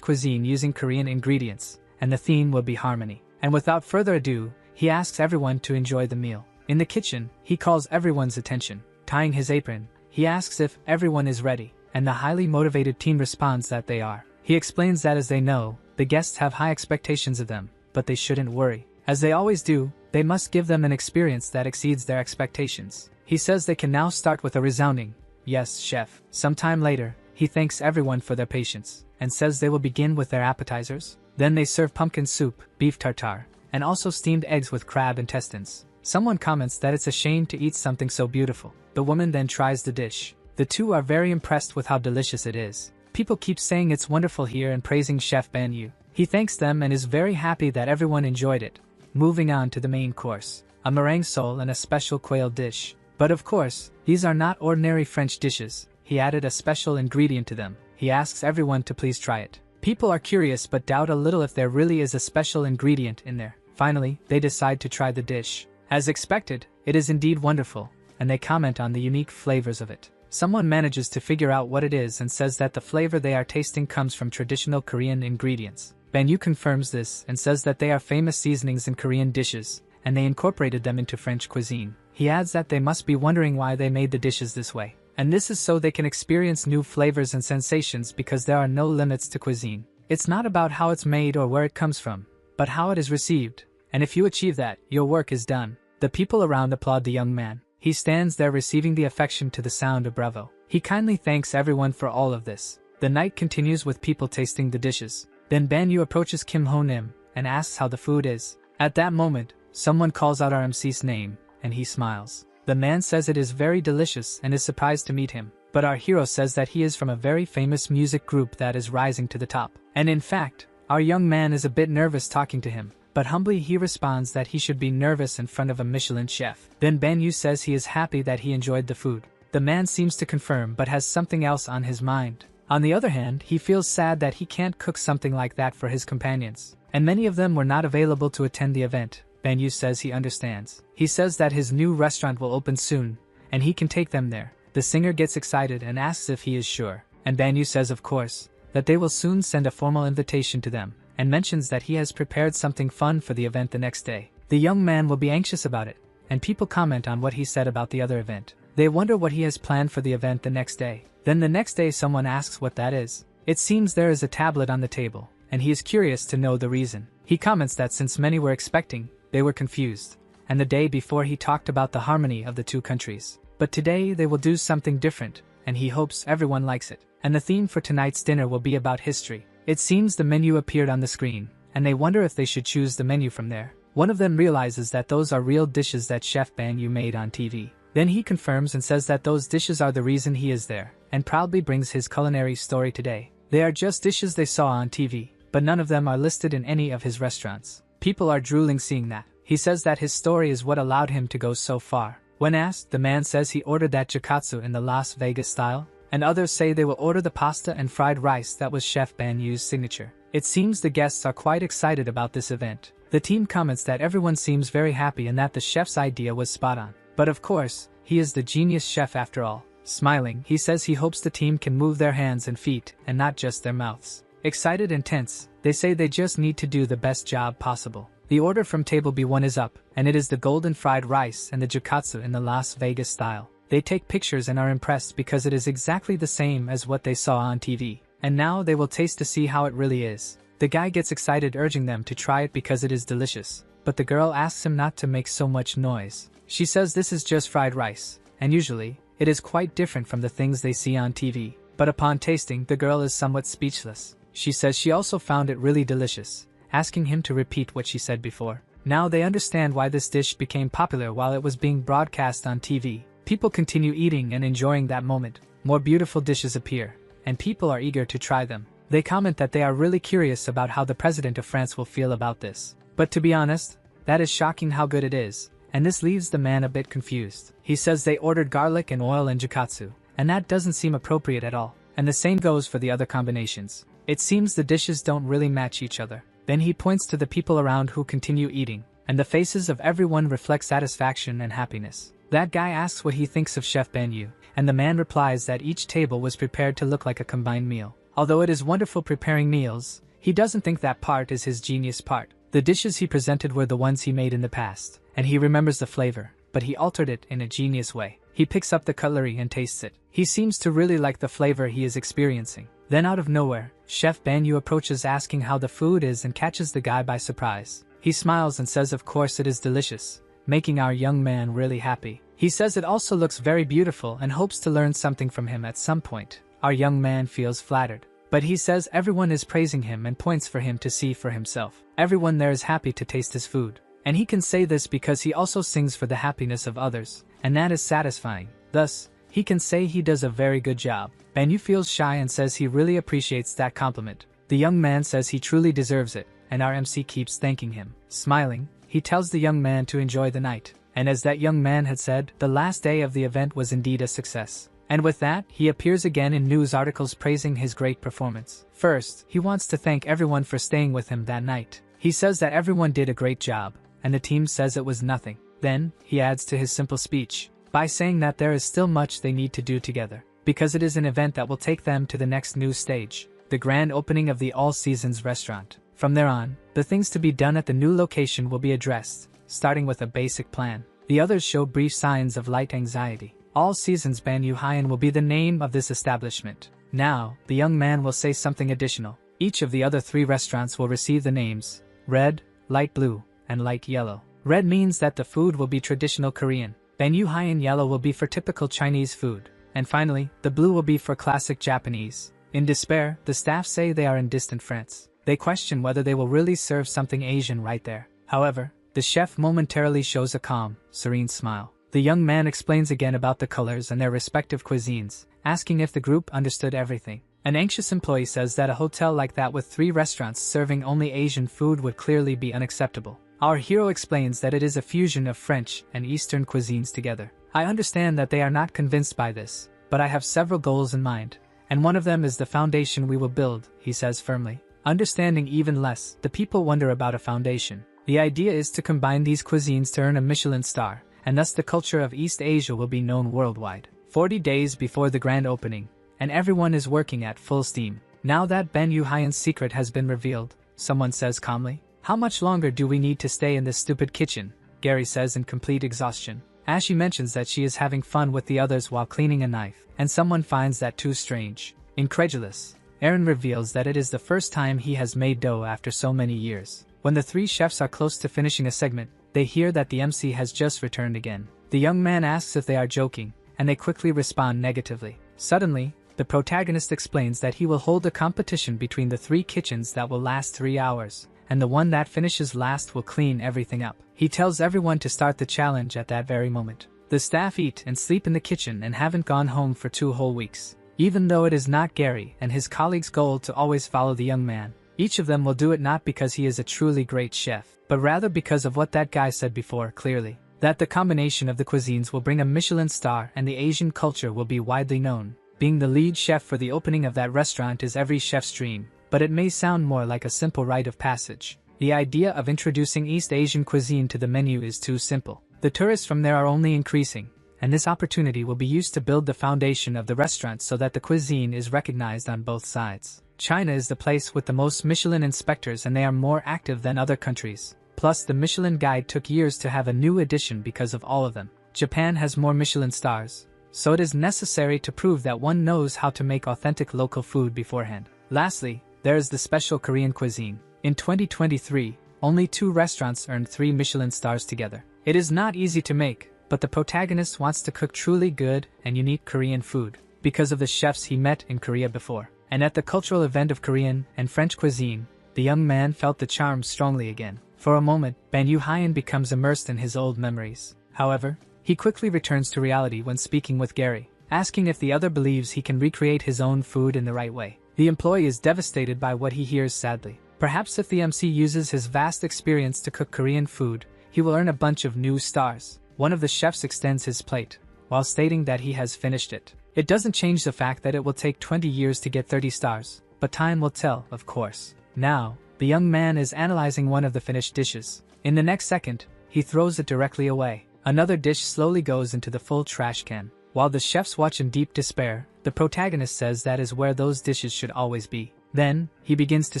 cuisine using Korean ingredients, and the theme will be harmony. And without further ado, he asks everyone to enjoy the meal. In the kitchen, he calls everyone's attention. Tying his apron, he asks if everyone is ready, and the highly motivated team responds that they are. He explains that as they know, the guests have high expectations of them, but they shouldn't worry. As they always do, they must give them an experience that exceeds their expectations. He says they can now start with a resounding, "Yes, chef." Sometime later, he thanks everyone for their patience, and says they will begin with their appetizers. Then they serve pumpkin soup, beef tartare, and also steamed eggs with crab intestines. Someone comments that it's a shame to eat something so beautiful. The woman then tries the dish. The two are very impressed with how delicious it is. People keep saying it's wonderful here and praising Chef Banyu. He thanks them and is very happy that everyone enjoyed it. Moving on to the main course, a meringue sole and a special quail dish. But of course, these are not ordinary French dishes. He added a special ingredient to them. He asks everyone to please try it. People are curious but doubt a little if there really is a special ingredient in there. Finally, they decide to try the dish. As expected, it is indeed wonderful, and they comment on the unique flavors of it. Someone manages to figure out what it is and says that the flavor they are tasting comes from traditional Korean ingredients. Banyu confirms this and says that they are famous seasonings in Korean dishes, and they incorporated them into French cuisine. He adds that they must be wondering why they made the dishes this way. And this is so they can experience new flavors and sensations because there are no limits to cuisine. It's not about how it's made or where it comes from, but how it is received. And if you achieve that, your work is done. The people around applaud the young man. He stands there receiving the affection to the sound of bravo. He kindly thanks everyone for all of this. The night continues with people tasting the dishes. Then Banyu approaches Kim Ho-nim and asks how the food is. At that moment, someone calls out our MC's name, and he smiles. The man says it is very delicious and is surprised to meet him. But our hero says that he is from a very famous music group that is rising to the top. And in fact, our young man is a bit nervous talking to him. But humbly he responds that he should be nervous in front of a Michelin chef. Then Banyu says he is happy that he enjoyed the food. The man seems to confirm but has something else on his mind. On the other hand, he feels sad that he can't cook something like that for his companions. And many of them were not available to attend the event. Banyu says he understands. He says that his new restaurant will open soon, and he can take them there. The singer gets excited and asks if he is sure. And Banyu says of course, that they will soon send a formal invitation to them, and mentions that he has prepared something fun for the event the next day. The young man will be anxious about it, and people comment on what he said about the other event. They wonder what he has planned for the event the next day. Then the next day someone asks what that is. It seems there is a tablet on the table, and he is curious to know the reason. He comments that since many were expecting, they were confused, and the day before he talked about the harmony of the two countries. But today they will do something different, and he hopes everyone likes it. And the theme for tonight's dinner will be about history. It seems the menu appeared on the screen, and they wonder if they should choose the menu from there. One of them realizes that those are real dishes that Chef Banyu made on TV. Then he confirms and says that those dishes are the reason he is there, and proudly brings his culinary story today. They are just dishes they saw on TV, but none of them are listed in any of his restaurants. People are drooling seeing that. He says that his story is what allowed him to go so far. When asked, the man says he ordered that jukatsu in the Las Vegas style, and others say they will order the pasta and fried rice that was Chef Banyu's signature. It seems the guests are quite excited about this event. The team comments that everyone seems very happy and that the chef's idea was spot on. But of course, he is the genius chef after all. Smiling, he says he hopes the team can move their hands and feet, and not just their mouths. Excited and tense, they say they just need to do the best job possible. The order from table B1 is up, and it is the golden fried rice and the jukatsu in the Las Vegas style. They take pictures and are impressed because it is exactly the same as what they saw on TV. And now they will taste to see how it really is. The guy gets excited, urging them to try it because it is delicious. But the girl asks him not to make so much noise. She says this is just fried rice, and usually, it is quite different from the things they see on TV. But upon tasting, the girl is somewhat speechless. She says she also found it really delicious, asking him to repeat what she said before. Now they understand why this dish became popular while it was being broadcast on TV. People continue eating and enjoying that moment. More beautiful dishes appear, and people are eager to try them. They comment that they are really curious about how the president of France will feel about this. But to be honest, that is shocking how good it is, and this leaves the man a bit confused. He says they ordered garlic and oil and jukatsu, and that doesn't seem appropriate at all. And the same goes for the other combinations. It seems the dishes don't really match each other. Then he points to the people around who continue eating, and the faces of everyone reflect satisfaction and happiness. That guy asks what he thinks of Chef Banyu, and the man replies that each table was prepared to look like a combined meal. Although it is wonderful preparing meals, he doesn't think that part is his genius part. The dishes he presented were the ones he made in the past, and he remembers the flavor, but he altered it in a genius way. He picks up the cutlery and tastes it. He seems to really like the flavor he is experiencing. Then out of nowhere, Chef Banyu approaches asking how the food is and catches the guy by surprise. He smiles and says of course it is delicious, making our young man really happy. He says it also looks very beautiful and hopes to learn something from him at some point. Our young man feels flattered. But he says everyone is praising him and points for him to see for himself. Everyone there is happy to taste his food. And he can say this because he also sings for the happiness of others, and that is satisfying. Thus, he can say he does a very good job. Banyu feels shy and says he really appreciates that compliment. The young man says he truly deserves it, and our MC keeps thanking him. Smiling, he tells the young man to enjoy the night. And as that young man had said, the last day of the event was indeed a success. And with that, he appears again in news articles praising his great performance. First, he wants to thank everyone for staying with him that night. He says that everyone did a great job, and the team says it was nothing. Then, he adds to his simple speech by saying that there is still much they need to do together, because it is an event that will take them to the next new stage, the grand opening of the All Seasons restaurant. From there on, the things to be done at the new location will be addressed, starting with a basic plan. The others show brief signs of light anxiety. All Seasons Banyu Haiyan will be the name of this establishment. Now, the young man will say something additional. Each of the other 3 restaurants will receive the names Red, Light Blue, and Light Yellow. Red means that the food will be traditional Korean. Banyu Haiyan Yellow will be for typical Chinese food. And finally, the blue will be for classic Japanese. In despair, the staff say they are in distant France. They question whether they will really serve something Asian right there. However, the chef momentarily shows a calm, serene smile. The young man explains again about the colors and their respective cuisines, asking if the group understood everything. An anxious employee says that a hotel like that with 3 restaurants serving only Asian food would clearly be unacceptable. Our hero explains that it is a fusion of French and Eastern cuisines together. I understand that they are not convinced by this, but I have several goals in mind, and one of them is the foundation we will build, he says firmly. Understanding even less, the people wonder about a foundation. The idea is to combine these cuisines to earn a Michelin star, and thus the culture of East Asia will be known worldwide. 40 days before the grand opening, and everyone is working at full steam. Now that Banyu Haiyan's secret has been revealed, someone says calmly. How much longer do we need to stay in this stupid kitchen? Gary says in complete exhaustion. Ashi mentions that she is having fun with the others while cleaning a knife, and someone finds that too strange. Incredulous, Aaron reveals that it is the first time he has made dough after so many years. When the 3 chefs are close to finishing a segment, they hear that the MC has just returned again. The young man asks if they are joking, and they quickly respond negatively. Suddenly, the protagonist explains that he will hold a competition between the 3 kitchens that will last 3 hours, and the one that finishes last will clean everything up. He tells everyone to start the challenge at that very moment. The staff eat and sleep in the kitchen and haven't gone home for 2 whole weeks. Even though it is not Gary and his colleagues' goal to always follow the young man, each of them will do it not because he is a truly great chef, but rather because of what that guy said before clearly, that the combination of the cuisines will bring a Michelin star and the Asian culture will be widely known. Being the lead chef for the opening of that restaurant is every chef's dream, but it may sound more like a simple rite of passage. The idea of introducing East Asian cuisine to the menu is too simple. The tourists from there are only increasing, and this opportunity will be used to build the foundation of the restaurant so that the cuisine is recognized on both sides. China is the place with the most Michelin inspectors and they are more active than other countries. Plus the Michelin guide took years to have a new edition because of all of them. Japan has more Michelin stars, so it is necessary to prove that one knows how to make authentic local food beforehand. Lastly, there is the special Korean cuisine. In 2023, only 2 restaurants earned 3 Michelin stars together. It is not easy to make, but the protagonist wants to cook truly good and unique Korean food because of the chefs he met in Korea before. And at the cultural event of Korean and French cuisine, the young man felt the charm strongly again. For a moment, Ban Yu-hyun becomes immersed in his old memories. However, he quickly returns to reality when speaking with Gary, asking if the other believes he can recreate his own food in the right way. The employee is devastated by what he hears sadly. Perhaps if the MC uses his vast experience to cook Korean food, he will earn a bunch of new stars. One of the chefs extends his plate, while stating that he has finished it. It doesn't change the fact that it will take 20 years to get 30 stars, but time will tell, of course. Now, the young man is analyzing one of the finished dishes. In the next second, he throws it directly away. Another dish slowly goes into the full trash can. While the chefs watch in deep despair, the protagonist says that is where those dishes should always be. Then, he begins to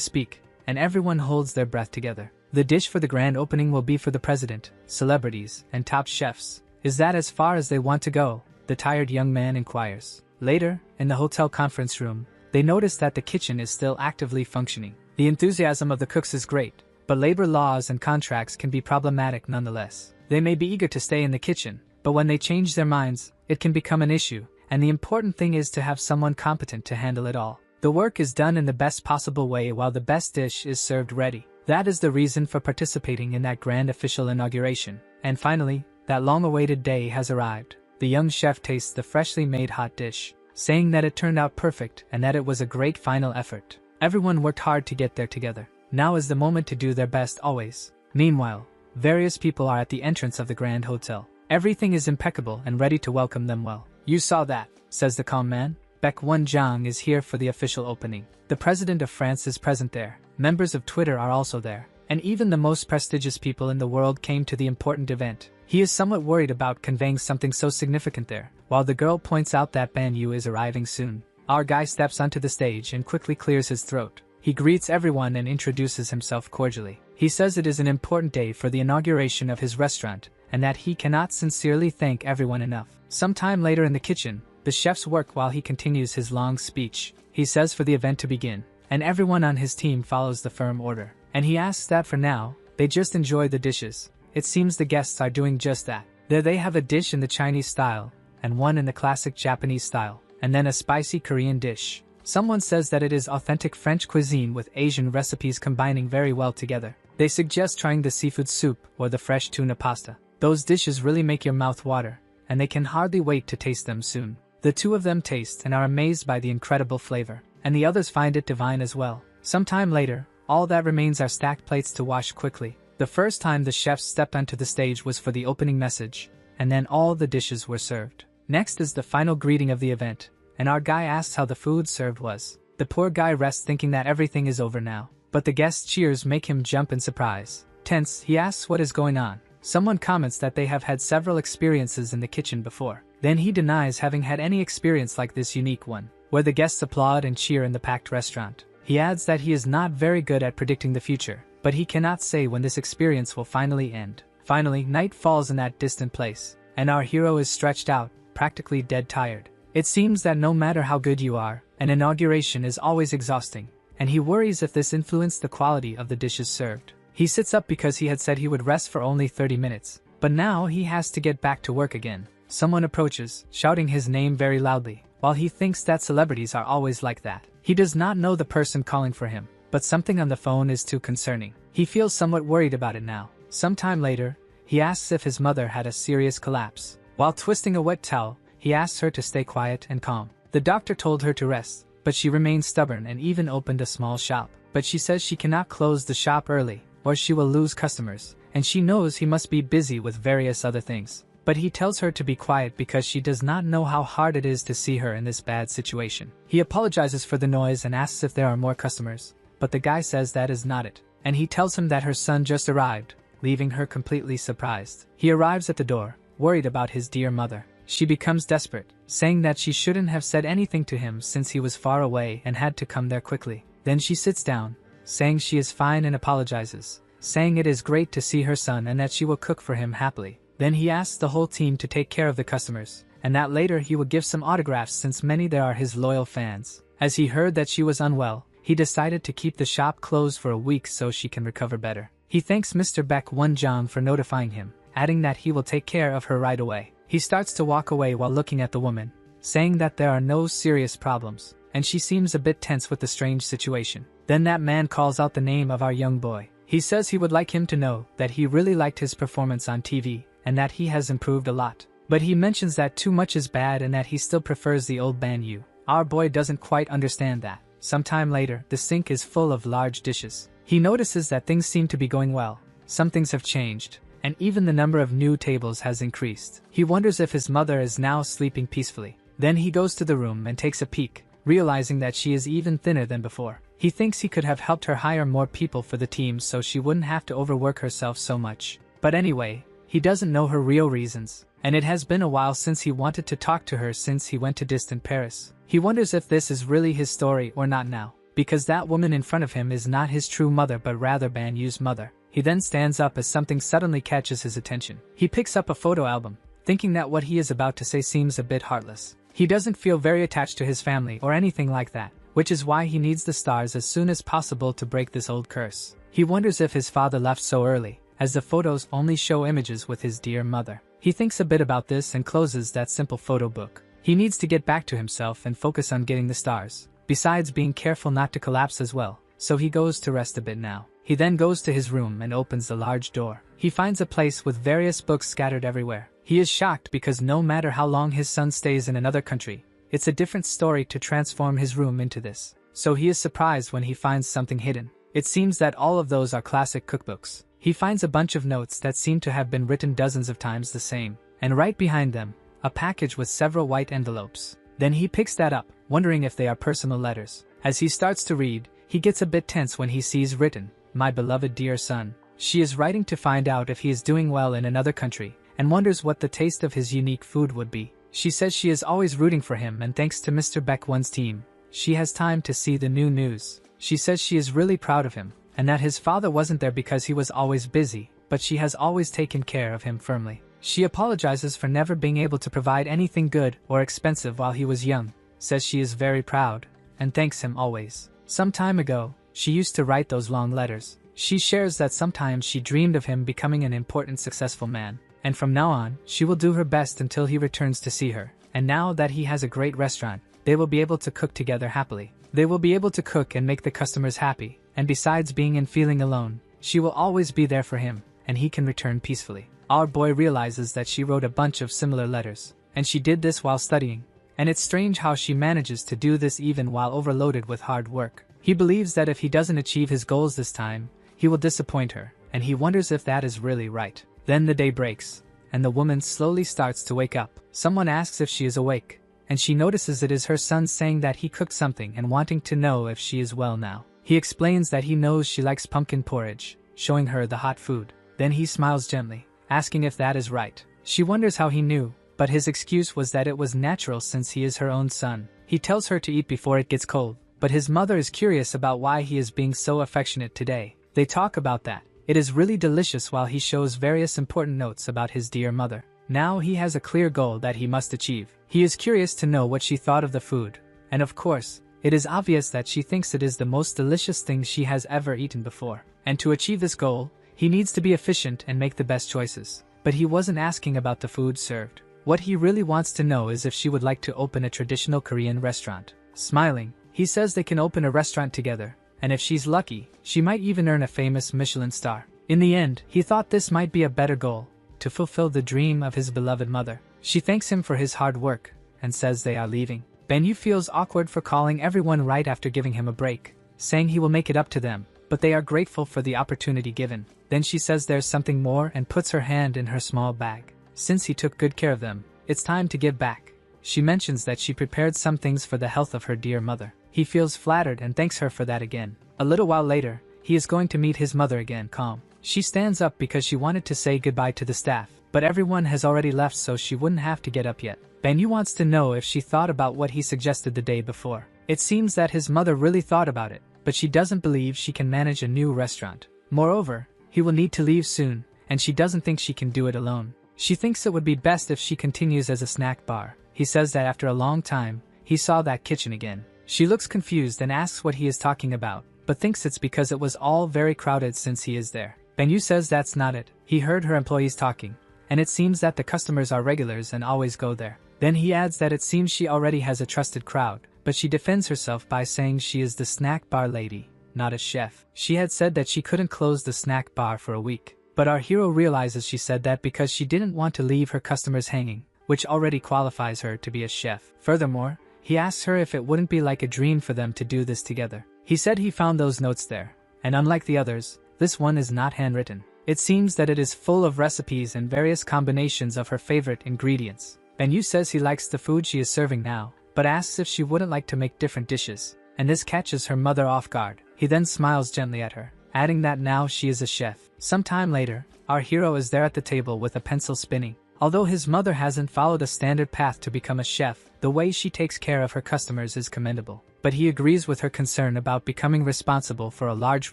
speak, and everyone holds their breath together. The dish for the grand opening will be for the president, celebrities, and top chefs. Is that as far as they want to go? The tired young man inquires. Later, in the hotel conference room, they notice that the kitchen is still actively functioning. The enthusiasm of the cooks is great, but labor laws and contracts can be problematic nonetheless. They may be eager to stay in the kitchen, but when they change their minds, it can become an issue, and the important thing is to have someone competent to handle it all. The work is done in the best possible way while the best dish is served ready. That is the reason for participating in that grand official inauguration. And finally, that long-awaited day has arrived. The young chef tastes the freshly made hot dish, saying that it turned out perfect and that it was a great final effort. Everyone worked hard to get there together. Now is the moment to do their best always. Meanwhile, various people are at the entrance of the Grand Hotel. Everything is impeccable and ready to welcome them well. "You saw that," says the calm man. Baek Won-jang is here for the official opening. The president of France is present there. Members of Twitter are also there. And even the most prestigious people in the world came to the important event. He is somewhat worried about conveying something so significant there, while the girl points out that Ban Yu is arriving soon. Our guy steps onto the stage and quickly clears his throat. He greets everyone and introduces himself cordially. He says it is an important day for the inauguration of his restaurant, and that he cannot sincerely thank everyone enough. Sometime later in the kitchen, the chefs work while he continues his long speech. He says for the event to begin, and everyone on his team follows the firm order. And he asks that for now, they just enjoy the dishes. It seems the guests are doing just that. There they have a dish in the Chinese style, and one in the classic Japanese style, and then a spicy Korean dish. Someone says that it is authentic French cuisine with Asian recipes combining very well together. They suggest trying the seafood soup or the fresh tuna pasta. Those dishes really make your mouth water, and they can hardly wait to taste them soon. The two of them taste and are amazed by the incredible flavor, and the others find it divine as well. Sometime later, all that remains are stacked plates to wash quickly. The first time the chefs stepped onto the stage was for the opening message, and then all the dishes were served. Next is the final greeting of the event, and our guy asks how the food served was. The poor guy rests thinking that everything is over now, but the guests' cheers make him jump in surprise. Tense, he asks what is going on. Someone comments that they have had several experiences in the kitchen before. Then he denies having had any experience like this unique one, where the guests applaud and cheer in the packed restaurant. He adds that he is not very good at predicting the future, but he cannot say when this experience will finally end. Finally, night falls in that distant place, and our hero is stretched out, practically dead tired. It seems that no matter how good you are, an inauguration is always exhausting, and he worries if this influenced the quality of the dishes served. He sits up because he had said he would rest for only 30 minutes, but now he has to get back to work again. Someone approaches, shouting his name very loudly, while he thinks that celebrities are always like that. He does not know the person calling for him, but something on the phone is too concerning. He feels somewhat worried about it now. Sometime later, he asks if his mother had a serious collapse. While twisting a wet towel, he asks her to stay quiet and calm. The doctor told her to rest, but she remained stubborn and even opened a small shop. But she says she cannot close the shop early, or she will lose customers, and she knows he must be busy with various other things. But he tells her to be quiet because she does not know how hard it is to see her in this bad situation. He apologizes for the noise and asks if there are more customers, but the guy says that is not it, and he tells him that her son just arrived, leaving her completely surprised. He arrives at the door, worried about his dear mother. She becomes desperate, saying that she shouldn't have said anything to him since he was far away and had to come there quickly. Then she sits down, saying she is fine and apologizes, saying it is great to see her son and that she will cook for him happily. Then he asks the whole team to take care of the customers, and that later he would give some autographs since many there are his loyal fans. As he heard that she was unwell, he decided to keep the shop closed for a week so she can recover better. He thanks Mr. Baek Won-jang for notifying him, adding that he will take care of her right away. He starts to walk away while looking at the woman, saying that there are no serious problems, and she seems a bit tense with the strange situation. Then that man calls out the name of our young boy. He says he would like him to know that he really liked his performance on TV, and that he has improved a lot. But he mentions that too much is bad and that he still prefers the old Banyu. Our boy doesn't quite understand that. Sometime later, the sink is full of large dishes. He notices that things seem to be going well. Some things have changed, and even the number of new tables has increased. He wonders if his mother is now sleeping peacefully. Then he goes to the room and takes a peek, realizing that she is even thinner than before. He thinks he could have helped her hire more people for the team so she wouldn't have to overwork herself so much. But anyway, he doesn't know her real reasons, and it has been a while since he wanted to talk to her since he went to distant Paris. He wonders if this is really his story or not now, because that woman in front of him is not his true mother but rather Banyu's mother. He then stands up as something suddenly catches his attention. He picks up a photo album, thinking that what he is about to say seems a bit heartless. He doesn't feel very attached to his family or anything like that, which is why he needs the stars as soon as possible to break this old curse. He wonders if his father left so early, as the photos only show images with his dear mother. He thinks a bit about this and closes that simple photo book. He needs to get back to himself and focus on getting the stars, besides being careful not to collapse as well, so he goes to rest a bit now. He then goes to his room and opens the large door. He finds a place with various books scattered everywhere. He is shocked because no matter how long his son stays in another country, it's a different story to transform his room into this. So he is surprised when he finds something hidden. It seems that all of those are classic cookbooks. He finds a bunch of notes that seem to have been written dozens of times the same, and right behind them, a package with several white envelopes. Then he picks that up, wondering if they are personal letters. As he starts to read, he gets a bit tense when he sees written, "My beloved dear son." She is writing to find out if he is doing well in another country, and wonders what the taste of his unique food would be. She says she is always rooting for him, and thanks to Mr. Baekwon's team, she has time to see the new news. She says she is really proud of him, and that his father wasn't there because he was always busy, but she has always taken care of him firmly. She apologizes for never being able to provide anything good or expensive while he was young, says she is very proud, and thanks him always. Some time ago, she used to write those long letters. She shares that sometimes she dreamed of him becoming an important successful man, and from now on, she will do her best until he returns to see her. And now that he has a great restaurant, they will be able to cook together happily. They will be able to cook and make the customers happy, and besides being and feeling alone, she will always be there for him, and he can return peacefully. Our boy realizes that she wrote a bunch of similar letters, and she did this while studying, and it's strange how she manages to do this even while overloaded with hard work. He believes that if he doesn't achieve his goals this time, he will disappoint her, and he wonders if that is really right. Then the day breaks, and the woman slowly starts to wake up. Someone asks if she is awake, and she notices it is her son saying that he cooked something and wanting to know if she is well now. He explains that he knows she likes pumpkin porridge, showing her the hot food. Then he smiles gently, asking if that is right. She wonders how he knew, but his excuse was that it was natural since he is her own son. He tells her to eat before it gets cold, but his mother is curious about why he is being so affectionate today. They talk about that. It is really delicious while he shows various important notes about his dear mother. Now he has a clear goal that he must achieve. He is curious to know what she thought of the food, and of course, it is obvious that she thinks it is the most delicious thing she has ever eaten before. And to achieve this goal, he needs to be efficient and make the best choices. But he wasn't asking about the food served. What he really wants to know is if she would like to open a traditional Korean restaurant. Smiling, he says they can open a restaurant together, and if she's lucky, she might even earn a famous Michelin star. In the end, he thought this might be a better goal, to fulfill the dream of his beloved mother. She thanks him for his hard work, and says they are leaving. Banyu feels awkward for calling everyone right after giving him a break, saying he will make it up to them, but they are grateful for the opportunity given. Then she says there's something more and puts her hand in her small bag. Since he took good care of them, it's time to give back. She mentions that she prepared some things for the health of her dear mother. He feels flattered and thanks her for that again. A little while later, he is going to meet his mother again, calm. She stands up because she wanted to say goodbye to the staff, but everyone has already left so she wouldn't have to get up yet. Banyu wants to know if she thought about what he suggested the day before. It seems that his mother really thought about it, but she doesn't believe she can manage a new restaurant. Moreover, he will need to leave soon, and she doesn't think she can do it alone. She thinks it would be best if she continues as a snack bar. He says that after a long time, he saw that kitchen again. She looks confused and asks what he is talking about, but thinks it's because it was all very crowded since he is there. Banyu says that's not it. He heard her employees talking, and it seems that the customers are regulars and always go there. Then he adds that it seems she already has a trusted crowd, but she defends herself by saying she is the snack bar lady, not a chef. She had said that she couldn't close the snack bar for a week, but our hero realizes she said that because she didn't want to leave her customers hanging, which already qualifies her to be a chef. Furthermore, he asks her if it wouldn't be like a dream for them to do this together. He said he found those notes there, and unlike the others, this one is not handwritten. It seems that it is full of recipes and various combinations of her favorite ingredients. Banyu says he likes the food she is serving now, but asks if she wouldn't like to make different dishes, and this catches her mother off guard. He then smiles gently at her, adding that now she is a chef. Sometime later, our hero is there at the table with a pencil spinning. Although his mother hasn't followed a standard path to become a chef, the way she takes care of her customers is commendable. But he agrees with her concern about becoming responsible for a large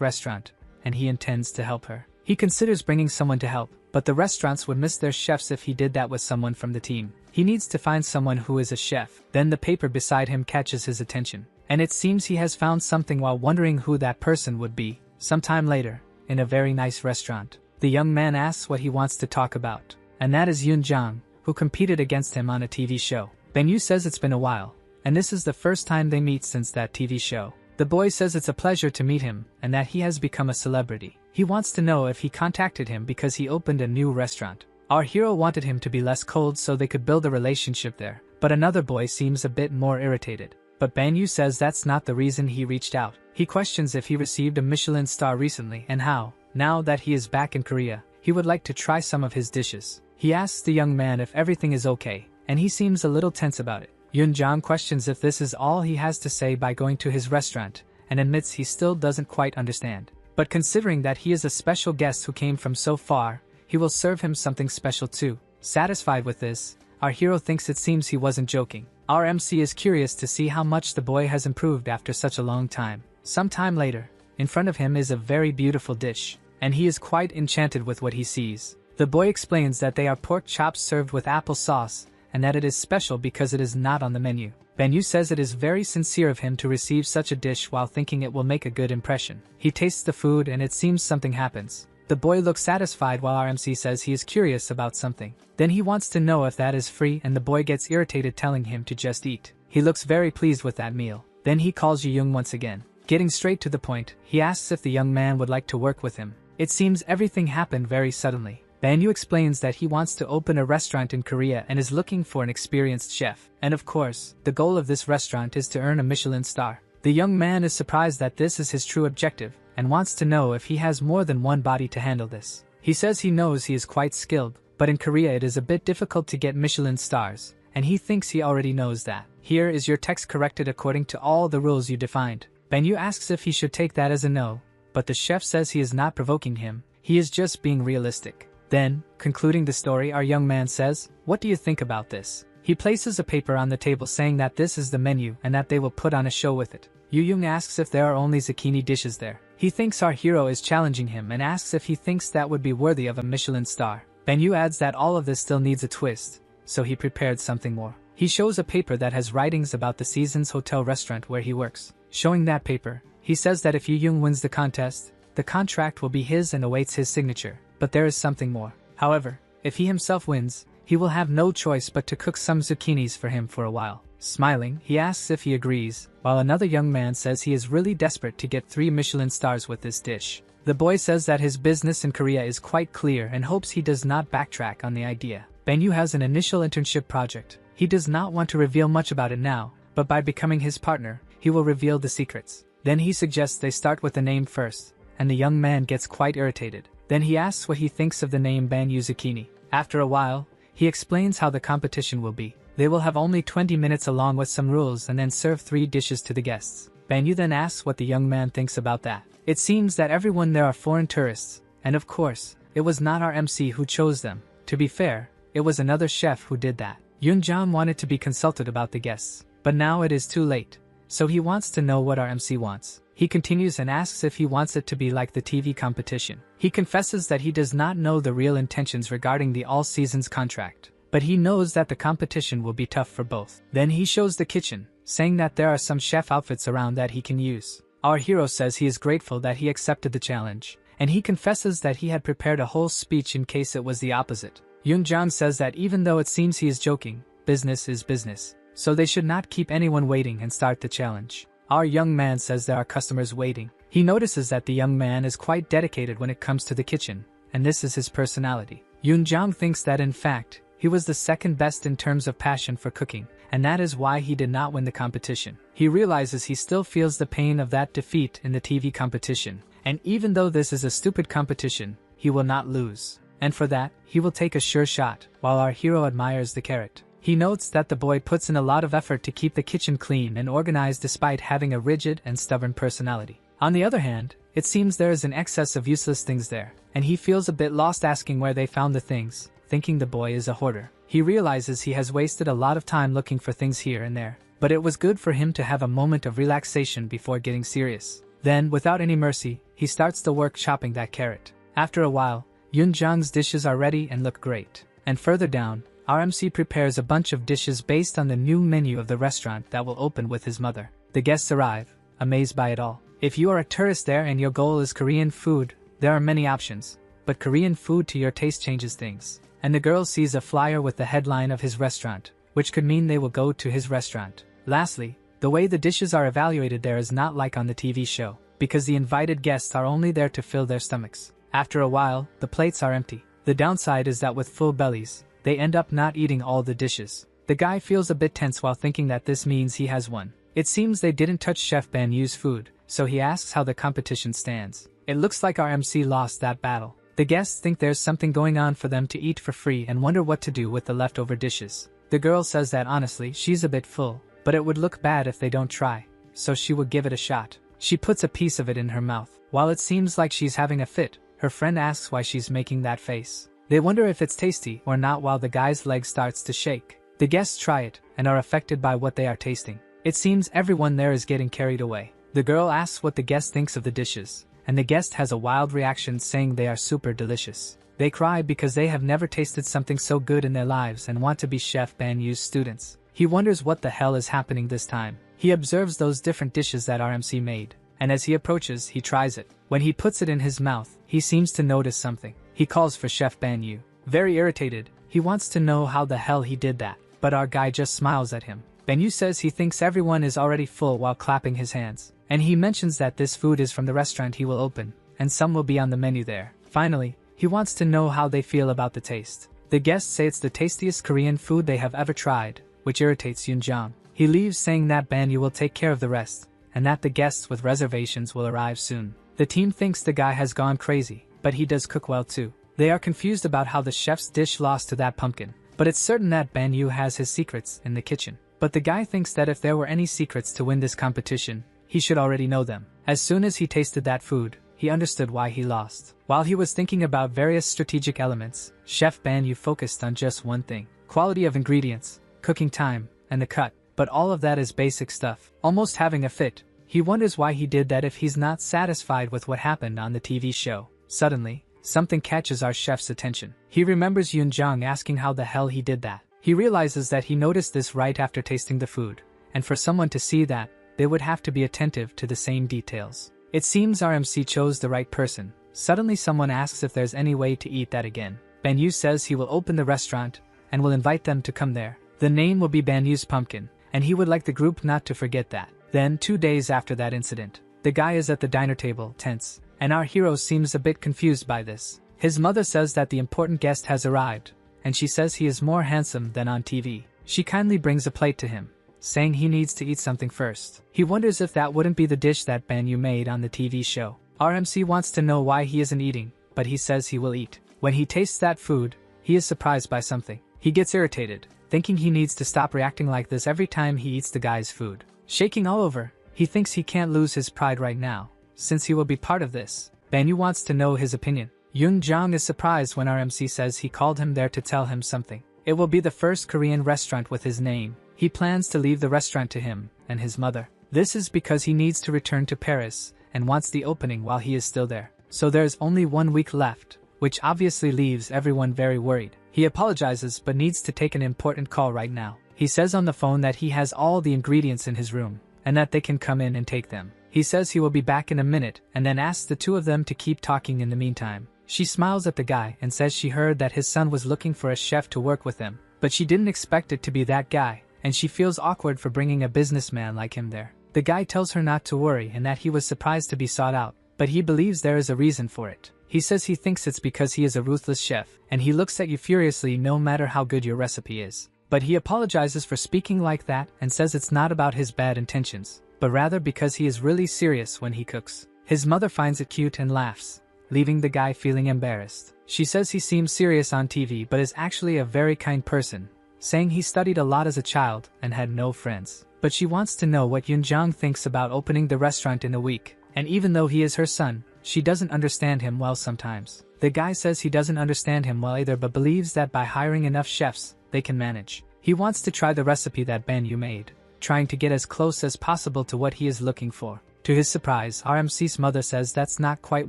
restaurant, and he intends to help her. He considers bringing someone to help, but the restaurants would miss their chefs if he did that with someone from the team. He needs to find someone who is a chef. Then the paper beside him catches his attention, and it seems he has found something while wondering who that person would be. Sometime later, in a very nice restaurant, the young man asks what he wants to talk about, and that is Yoon Jong, who competed against him on a TV show. Banyu says it's been a while, and this is the first time they meet since that TV show. The boy says it's a pleasure to meet him and that he has become a celebrity. He wants to know if he contacted him because he opened a new restaurant. Our hero wanted him to be less cold so they could build a relationship there, but another boy seems a bit more irritated. But Banyu says that's not the reason he reached out. He questions if he received a Michelin star recently and how, now that he is back in Korea, he would like to try some of his dishes. He asks the young man if everything is okay, and he seems a little tense about it. Yoon Jong questions if this is all he has to say by going to his restaurant, and admits he still doesn't quite understand. But considering that he is a special guest who came from so far, he will serve him something special too. Satisfied with this, our hero thinks it seems he wasn't joking. Our MC is curious to see how much the boy has improved after such a long time. Sometime later, in front of him is a very beautiful dish, and he is quite enchanted with what he sees. The boy explains that they are pork chops served with apple sauce, and that it is special because it is not on the menu. Banyu says it is very sincere of him to receive such a dish while thinking it will make a good impression. He tastes the food and it seems something happens. The boy looks satisfied while our MC says he is curious about something. Then he wants to know if that is free and the boy gets irritated telling him to just eat. He looks very pleased with that meal. Then he calls Young once again. Getting straight to the point, he asks if the young man would like to work with him. It seems everything happened very suddenly. Banyu explains that he wants to open a restaurant in Korea and is looking for an experienced chef. And of course, the goal of this restaurant is to earn a Michelin star. The young man is surprised that this is his true objective, and wants to know if he has more than one body to handle this. He says he knows he is quite skilled, but in Korea it is a bit difficult to get Michelin stars, and he thinks he already knows that. Here is your text corrected according to all the rules you defined. Banyu asks if he should take that as a no, but the chef says he is not provoking him, he is just being realistic. Then, concluding the story, our young man says, "What do you think about this?" He places a paper on the table saying that this is the menu and that they will put on a show with it. Young asks if there are only zucchini dishes there. He thinks our hero is challenging him and asks if he thinks that would be worthy of a Michelin star. Banyu adds that all of this still needs a twist, so he prepared something more. He shows a paper that has writings about the Seasons Hotel restaurant where he works. Showing that paper, he says that if Young wins the contest, the contract will be his and awaits his signature. But there is something more. However, if he himself wins, he will have no choice but to cook some zucchinis for him for a while. Smiling, he asks if he agrees, while another young man says he is really desperate to get 3 Michelin stars with this dish. The boy says that his business in Korea is quite clear and hopes he does not backtrack on the idea. Banyu has an initial internship project. He does not want to reveal much about it now, but by becoming his partner, he will reveal the secrets. Then he suggests they start with the name first, and the young man gets quite irritated. Then he asks what he thinks of the name Banyu Zucchini. After a while, he explains how the competition will be. They will have only 20 minutes along with some rules and then serve 3 dishes to the guests. Banyu then asks what the young man thinks about that. It seems that everyone there are foreign tourists, and of course, it was not our MC who chose them. To be fair, it was another chef who did that. Yoon Jong wanted to be consulted about the guests, but now it is too late, so he wants to know what our MC wants. He continues and asks if he wants it to be like the TV competition. He confesses that he does not know the real intentions regarding the all-seasons contract, but he knows that the competition will be tough for both. Then he shows the kitchen, saying that there are some chef outfits around that he can use. Our hero says he is grateful that he accepted the challenge, and he confesses that he had prepared a whole speech in case it was the opposite. Yoon-jang says that even though it seems he is joking, business is business, so they should not keep anyone waiting and start the challenge. Our young man says there are customers waiting. He notices that the young man is quite dedicated when it comes to the kitchen, and this is his personality. Yoon-jang thinks that in fact, he was the second best in terms of passion for cooking, and that is why he did not win the competition. He realizes he still feels the pain of that defeat in the TV competition, and even though this is a stupid competition, he will not lose. And for that, he will take a sure shot, while our hero admires the carrot. He notes that the boy puts in a lot of effort to keep the kitchen clean and organized despite having a rigid and stubborn personality. On the other hand, it seems there is an excess of useless things there, and he feels a bit lost asking where they found the things, thinking the boy is a hoarder. He realizes he has wasted a lot of time looking for things here and there, but it was good for him to have a moment of relaxation before getting serious. Then, without any mercy, he starts the work chopping that carrot. After a while, Yoon-jang's dishes are ready and look great. And further down, our MC prepares a bunch of dishes based on the new menu of the restaurant that will open with his mother. The guests arrive, amazed by it all. If you are a tourist there and your goal is Korean food, there are many options, but Korean food to your taste changes things. And the girl sees a flyer with the headline of his restaurant, which could mean they will go to his restaurant. Lastly, the way the dishes are evaluated there is not like on the TV show, because the invited guests are only there to fill their stomachs. After a while, the plates are empty. The downside is that with full bellies, they end up not eating all the dishes. The guy feels a bit tense while thinking that this means he has won. It seems they didn't touch Chef Ban-yu's food, so he asks how the competition stands. It looks like our MC lost that battle. The guests think there's something going on for them to eat for free and wonder what to do with the leftover dishes. The girl says that honestly she's a bit full, but it would look bad if they don't try, so she will give it a shot. She puts a piece of it in her mouth. While it seems like she's having a fit, her friend asks why she's making that face. They wonder if it's tasty or not while the guy's leg starts to shake. The guests try it and are affected by what they are tasting. It seems everyone there is getting carried away. The girl asks what the guest thinks of the dishes, and the guest has a wild reaction saying they are super delicious. They cry because they have never tasted something so good in their lives and want to be Chef Ban-yu's students. He wonders what the hell is happening this time. He observes those different dishes that RMC made, and as he approaches, he tries it. When he puts it in his mouth, he seems to notice something. He calls for Chef Ban-yu. Very irritated, he wants to know how the hell he did that, but our guy just smiles at him. Ban-yu says he thinks everyone is already full while clapping his hands, and he mentions that this food is from the restaurant he will open, and some will be on the menu there. Finally, he wants to know how they feel about the taste. The guests say it's the tastiest Korean food they have ever tried, which irritates Yoon-jang. He leaves saying that Ban-yu will take care of the rest, and that the guests with reservations will arrive soon. The team thinks the guy has gone crazy, but he does cook well too. They are confused about how the chef's dish lost to that pumpkin, but it's certain that Ban-yu has his secrets in the kitchen. But the guy thinks that if there were any secrets to win this competition, he should already know them. As soon as he tasted that food, he understood why he lost. While he was thinking about various strategic elements, Chef Ban-yu focused on just one thing: quality of ingredients, cooking time, and the cut. But all of that is basic stuff. Almost having a fit, he wonders why he did that if he's not satisfied with what happened on the TV show. Suddenly, something catches our chef's attention. He remembers Yoon-jang asking how the hell he did that. He realizes that he noticed this right after tasting the food, and for someone to see that, they would have to be attentive to the same details. It seems RMC chose the right person. Suddenly someone asks if there's any way to eat that again. Ban-yu says he will open the restaurant, and will invite them to come there. The name will be Ban-yu's Pumpkin, and he would like the group not to forget that. Then, 2 days after that incident, the guy is at the dinner table, tense, and our hero seems a bit confused by this. His mother says that the important guest has arrived, and she says he is more handsome than on TV. She kindly brings a plate to him, saying he needs to eat something first. He wonders if that wouldn't be the dish that Ban-yu made on the TV show. RMC wants to know why he isn't eating, but he says he will eat. When he tastes that food, he is surprised by something. He gets irritated, thinking he needs to stop reacting like this every time he eats the guy's food. Shaking all over, he thinks he can't lose his pride right now, since he will be part of this. Ban-yu wants to know his opinion. Yoon-jang is surprised when RMC says he called him there to tell him something. It will be the first Korean restaurant with his name. He plans to leave the restaurant to him and his mother. This is because he needs to return to Paris and wants the opening while he is still there. So there's only 1 week left, which obviously leaves everyone very worried. He apologizes but needs to take an important call right now. He says on the phone that he has all the ingredients in his room, and that they can come in and take them. He says he will be back in a minute and then asks the two of them to keep talking in the meantime. She smiles at the guy and says she heard that his son was looking for a chef to work with him, but she didn't expect it to be that guy, and she feels awkward for bringing a businessman like him there. The guy tells her not to worry and that he was surprised to be sought out, but he believes there is a reason for it. He says he thinks it's because he is a ruthless chef, and he looks at you furiously no matter how good your recipe is. But he apologizes for speaking like that and says it's not about his bad intentions, but rather because he is really serious when he cooks. His mother finds it cute and laughs, leaving the guy feeling embarrassed. She says he seems serious on TV but is actually a very kind person, saying he studied a lot as a child and had no friends. But she wants to know what Yoonjong thinks about opening the restaurant in a week, and even though he is her son, she doesn't understand him well sometimes. The guy says he doesn't understand him well either but believes that by hiring enough chefs, they can manage. He wants to try the recipe that Banyu made, trying to get as close as possible to what he is looking for. To his surprise, RMC's mother says that's not quite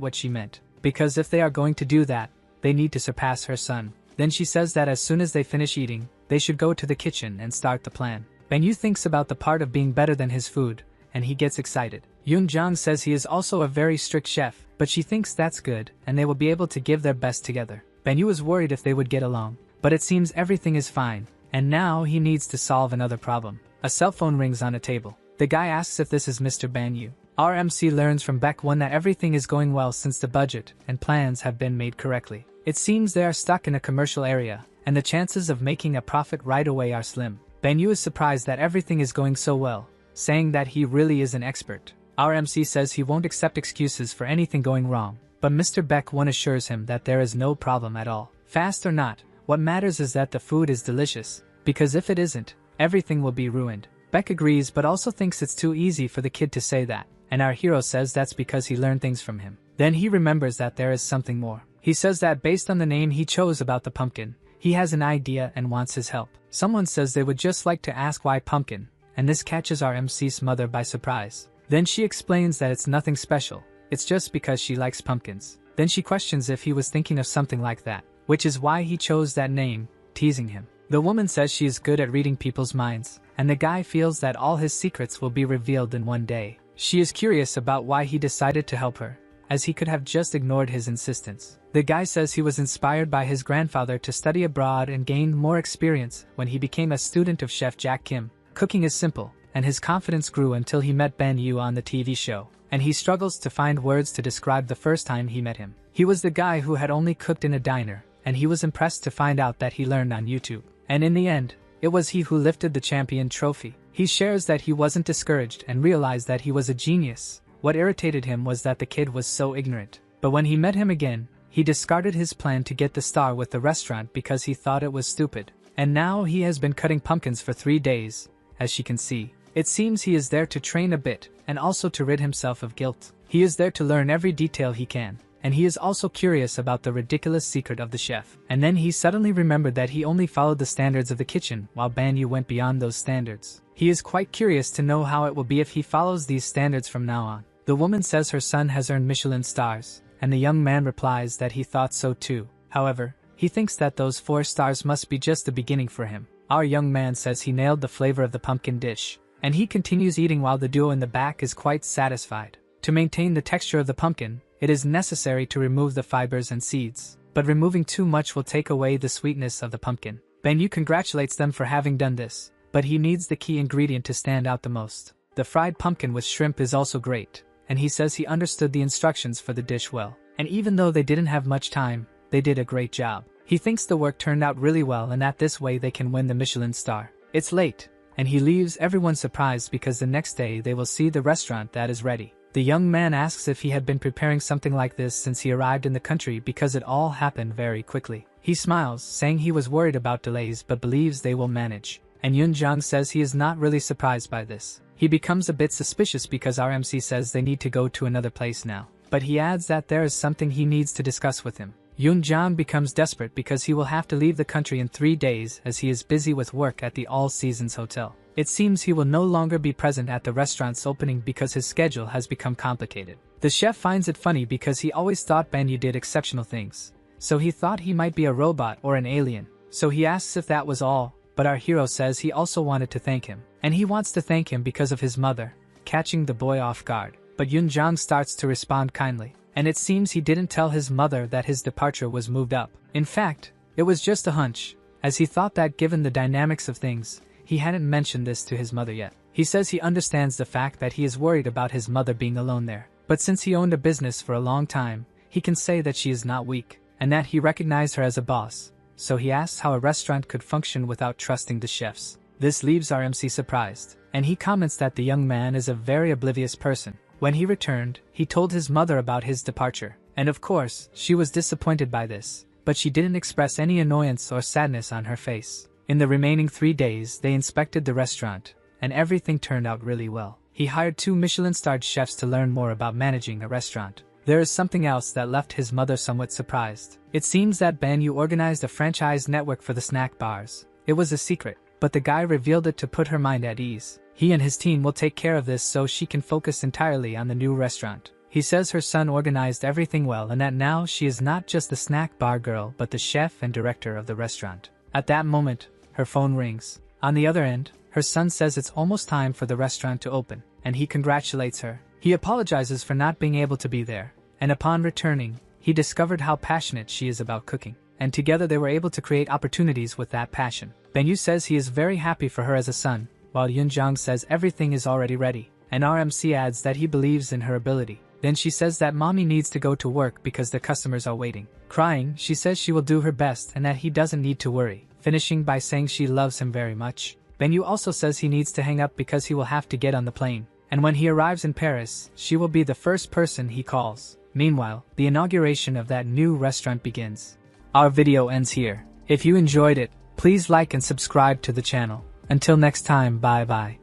what she meant, because if they are going to do that, they need to surpass her son. Then she says that as soon as they finish eating, they should go to the kitchen and start the plan. Banyu thinks about the part of being better than his food, and he gets excited. Yoonjong says he is also a very strict chef, but she thinks that's good, and they will be able to give their best together. Banyu is worried if they would get along, but it seems everything is fine, and now he needs to solve another problem. A cell phone rings on a table. The guy asks if this is Mr. Banyu. RMC learns from Baek-won that everything is going well since the budget and plans have been made correctly. It seems they are stuck in a commercial area, and the chances of making a profit right away are slim. Banyu is surprised that everything is going so well, saying that he really is an expert. RMC says he won't accept excuses for anything going wrong, but Mr. Baek-won assures him that there is no problem at all. Fast or not, what matters is that the food is delicious, because if it isn't, everything will be ruined. Baek agrees but also thinks it's too easy for the kid to say that, and our hero says that's because he learned things from him. Then he remembers that there is something more. He says that based on the name he chose about the pumpkin, he has an idea and wants his help. Someone says they would just like to ask why pumpkin, and this catches RMC's mother by surprise. Then she explains that it's nothing special, it's just because she likes pumpkins. Then she questions if he was thinking of something like that, which is why he chose that name, teasing him. The woman says she is good at reading people's minds, and the guy feels that all his secrets will be revealed in one day. She is curious about why he decided to help her, as he could have just ignored his insistence. The guy says he was inspired by his grandfather to study abroad and gained more experience when he became a student of Chef Jack Kim. Cooking is simple, and his confidence grew until he met Banyu on the TV show, and he struggles to find words to describe the first time he met him. He was the guy who had only cooked in a diner, and he was impressed to find out that he learned on YouTube. And in the end, it was he who lifted the champion trophy. He shares that he wasn't discouraged and realized that he was a genius. What irritated him was that the kid was so ignorant. But when he met him again, he discarded his plan to get the star with the restaurant because he thought it was stupid. And now he has been cutting pumpkins for 3 days, as she can see. It seems he is there to train a bit, and also to rid himself of guilt. He is there to learn every detail he can, and he is also curious about the ridiculous secret of the chef. And then he suddenly remembered that he only followed the standards of the kitchen while Banyu went beyond those standards. He is quite curious to know how it will be if he follows these standards from now on. The woman says her son has earned Michelin stars, and the young man replies that he thought so too. However, he thinks that those 4 stars must be just the beginning for him. Our young man says he nailed the flavor of the pumpkin dish, and he continues eating while the duo in the back is quite satisfied. To maintain the texture of the pumpkin, it is necessary to remove the fibers and seeds, but removing too much will take away the sweetness of the pumpkin. Banyu congratulates them for having done this, but he needs the key ingredient to stand out the most. The fried pumpkin with shrimp is also great, and he says he understood the instructions for the dish well. And even though they didn't have much time, they did a great job. He thinks the work turned out really well and that this way they can win the Michelin star. It's late, and he leaves everyone surprised because the next day they will see the restaurant that is ready. The young man asks if he had been preparing something like this since he arrived in the country because it all happened very quickly. He smiles, saying he was worried about delays but believes they will manage. And Yoonjong says he is not really surprised by this. He becomes a bit suspicious because RMC says they need to go to another place now. But he adds that there is something he needs to discuss with him. Yoonjong becomes desperate because he will have to leave the country in 3 days as he is busy with work at the All Seasons Hotel. It seems he will no longer be present at the restaurant's opening because his schedule has become complicated. The chef finds it funny because he always thought Banyu did exceptional things, so he thought he might be a robot or an alien. So he asks if that was all, but our hero says he also wanted to thank him, and he wants to thank him because of his mother, catching the boy off guard. But Yunjang starts to respond kindly, and it seems he didn't tell his mother that his departure was moved up. In fact, it was just a hunch, as he thought that given the dynamics of things, he hadn't mentioned this to his mother yet. He says he understands the fact that he is worried about his mother being alone there, but since he owned a business for a long time, he can say that she is not weak, and that he recognized her as a boss, so he asks how a restaurant could function without trusting the chefs. This leaves our MC surprised, and he comments that the young man is a very oblivious person. When he returned, he told his mother about his departure, and of course, she was disappointed by this, but she didn't express any annoyance or sadness on her face. In the remaining 3 days, they inspected the restaurant, and everything turned out really well. He hired 2 Michelin-starred chefs to learn more about managing a restaurant. There is something else that left his mother somewhat surprised. It seems that Banyu organized a franchise network for the snack bars. It was a secret, but the guy revealed it to put her mind at ease. He and his team will take care of this so she can focus entirely on the new restaurant. He says her son organized everything well and that now she is not just the snack bar girl but the chef and director of the restaurant. At that moment, her phone rings. On the other end, her son says it's almost time for the restaurant to open, and he congratulates her. He apologizes for not being able to be there, and upon returning, he discovered how passionate she is about cooking, and together they were able to create opportunities with that passion. Banyu says he is very happy for her as a son, while Yunjang says everything is already ready, and RMC adds that he believes in her ability. Then she says that mommy needs to go to work because the customers are waiting. Crying, she says she will do her best and that he doesn't need to worry, finishing by saying she loves him very much. Banyu also says he needs to hang up because he will have to get on the plane, and when he arrives in Paris, she will be the first person he calls. Meanwhile, the inauguration of that new restaurant begins. Our video ends here. If you enjoyed it, please like and subscribe to the channel. Until next time, bye bye.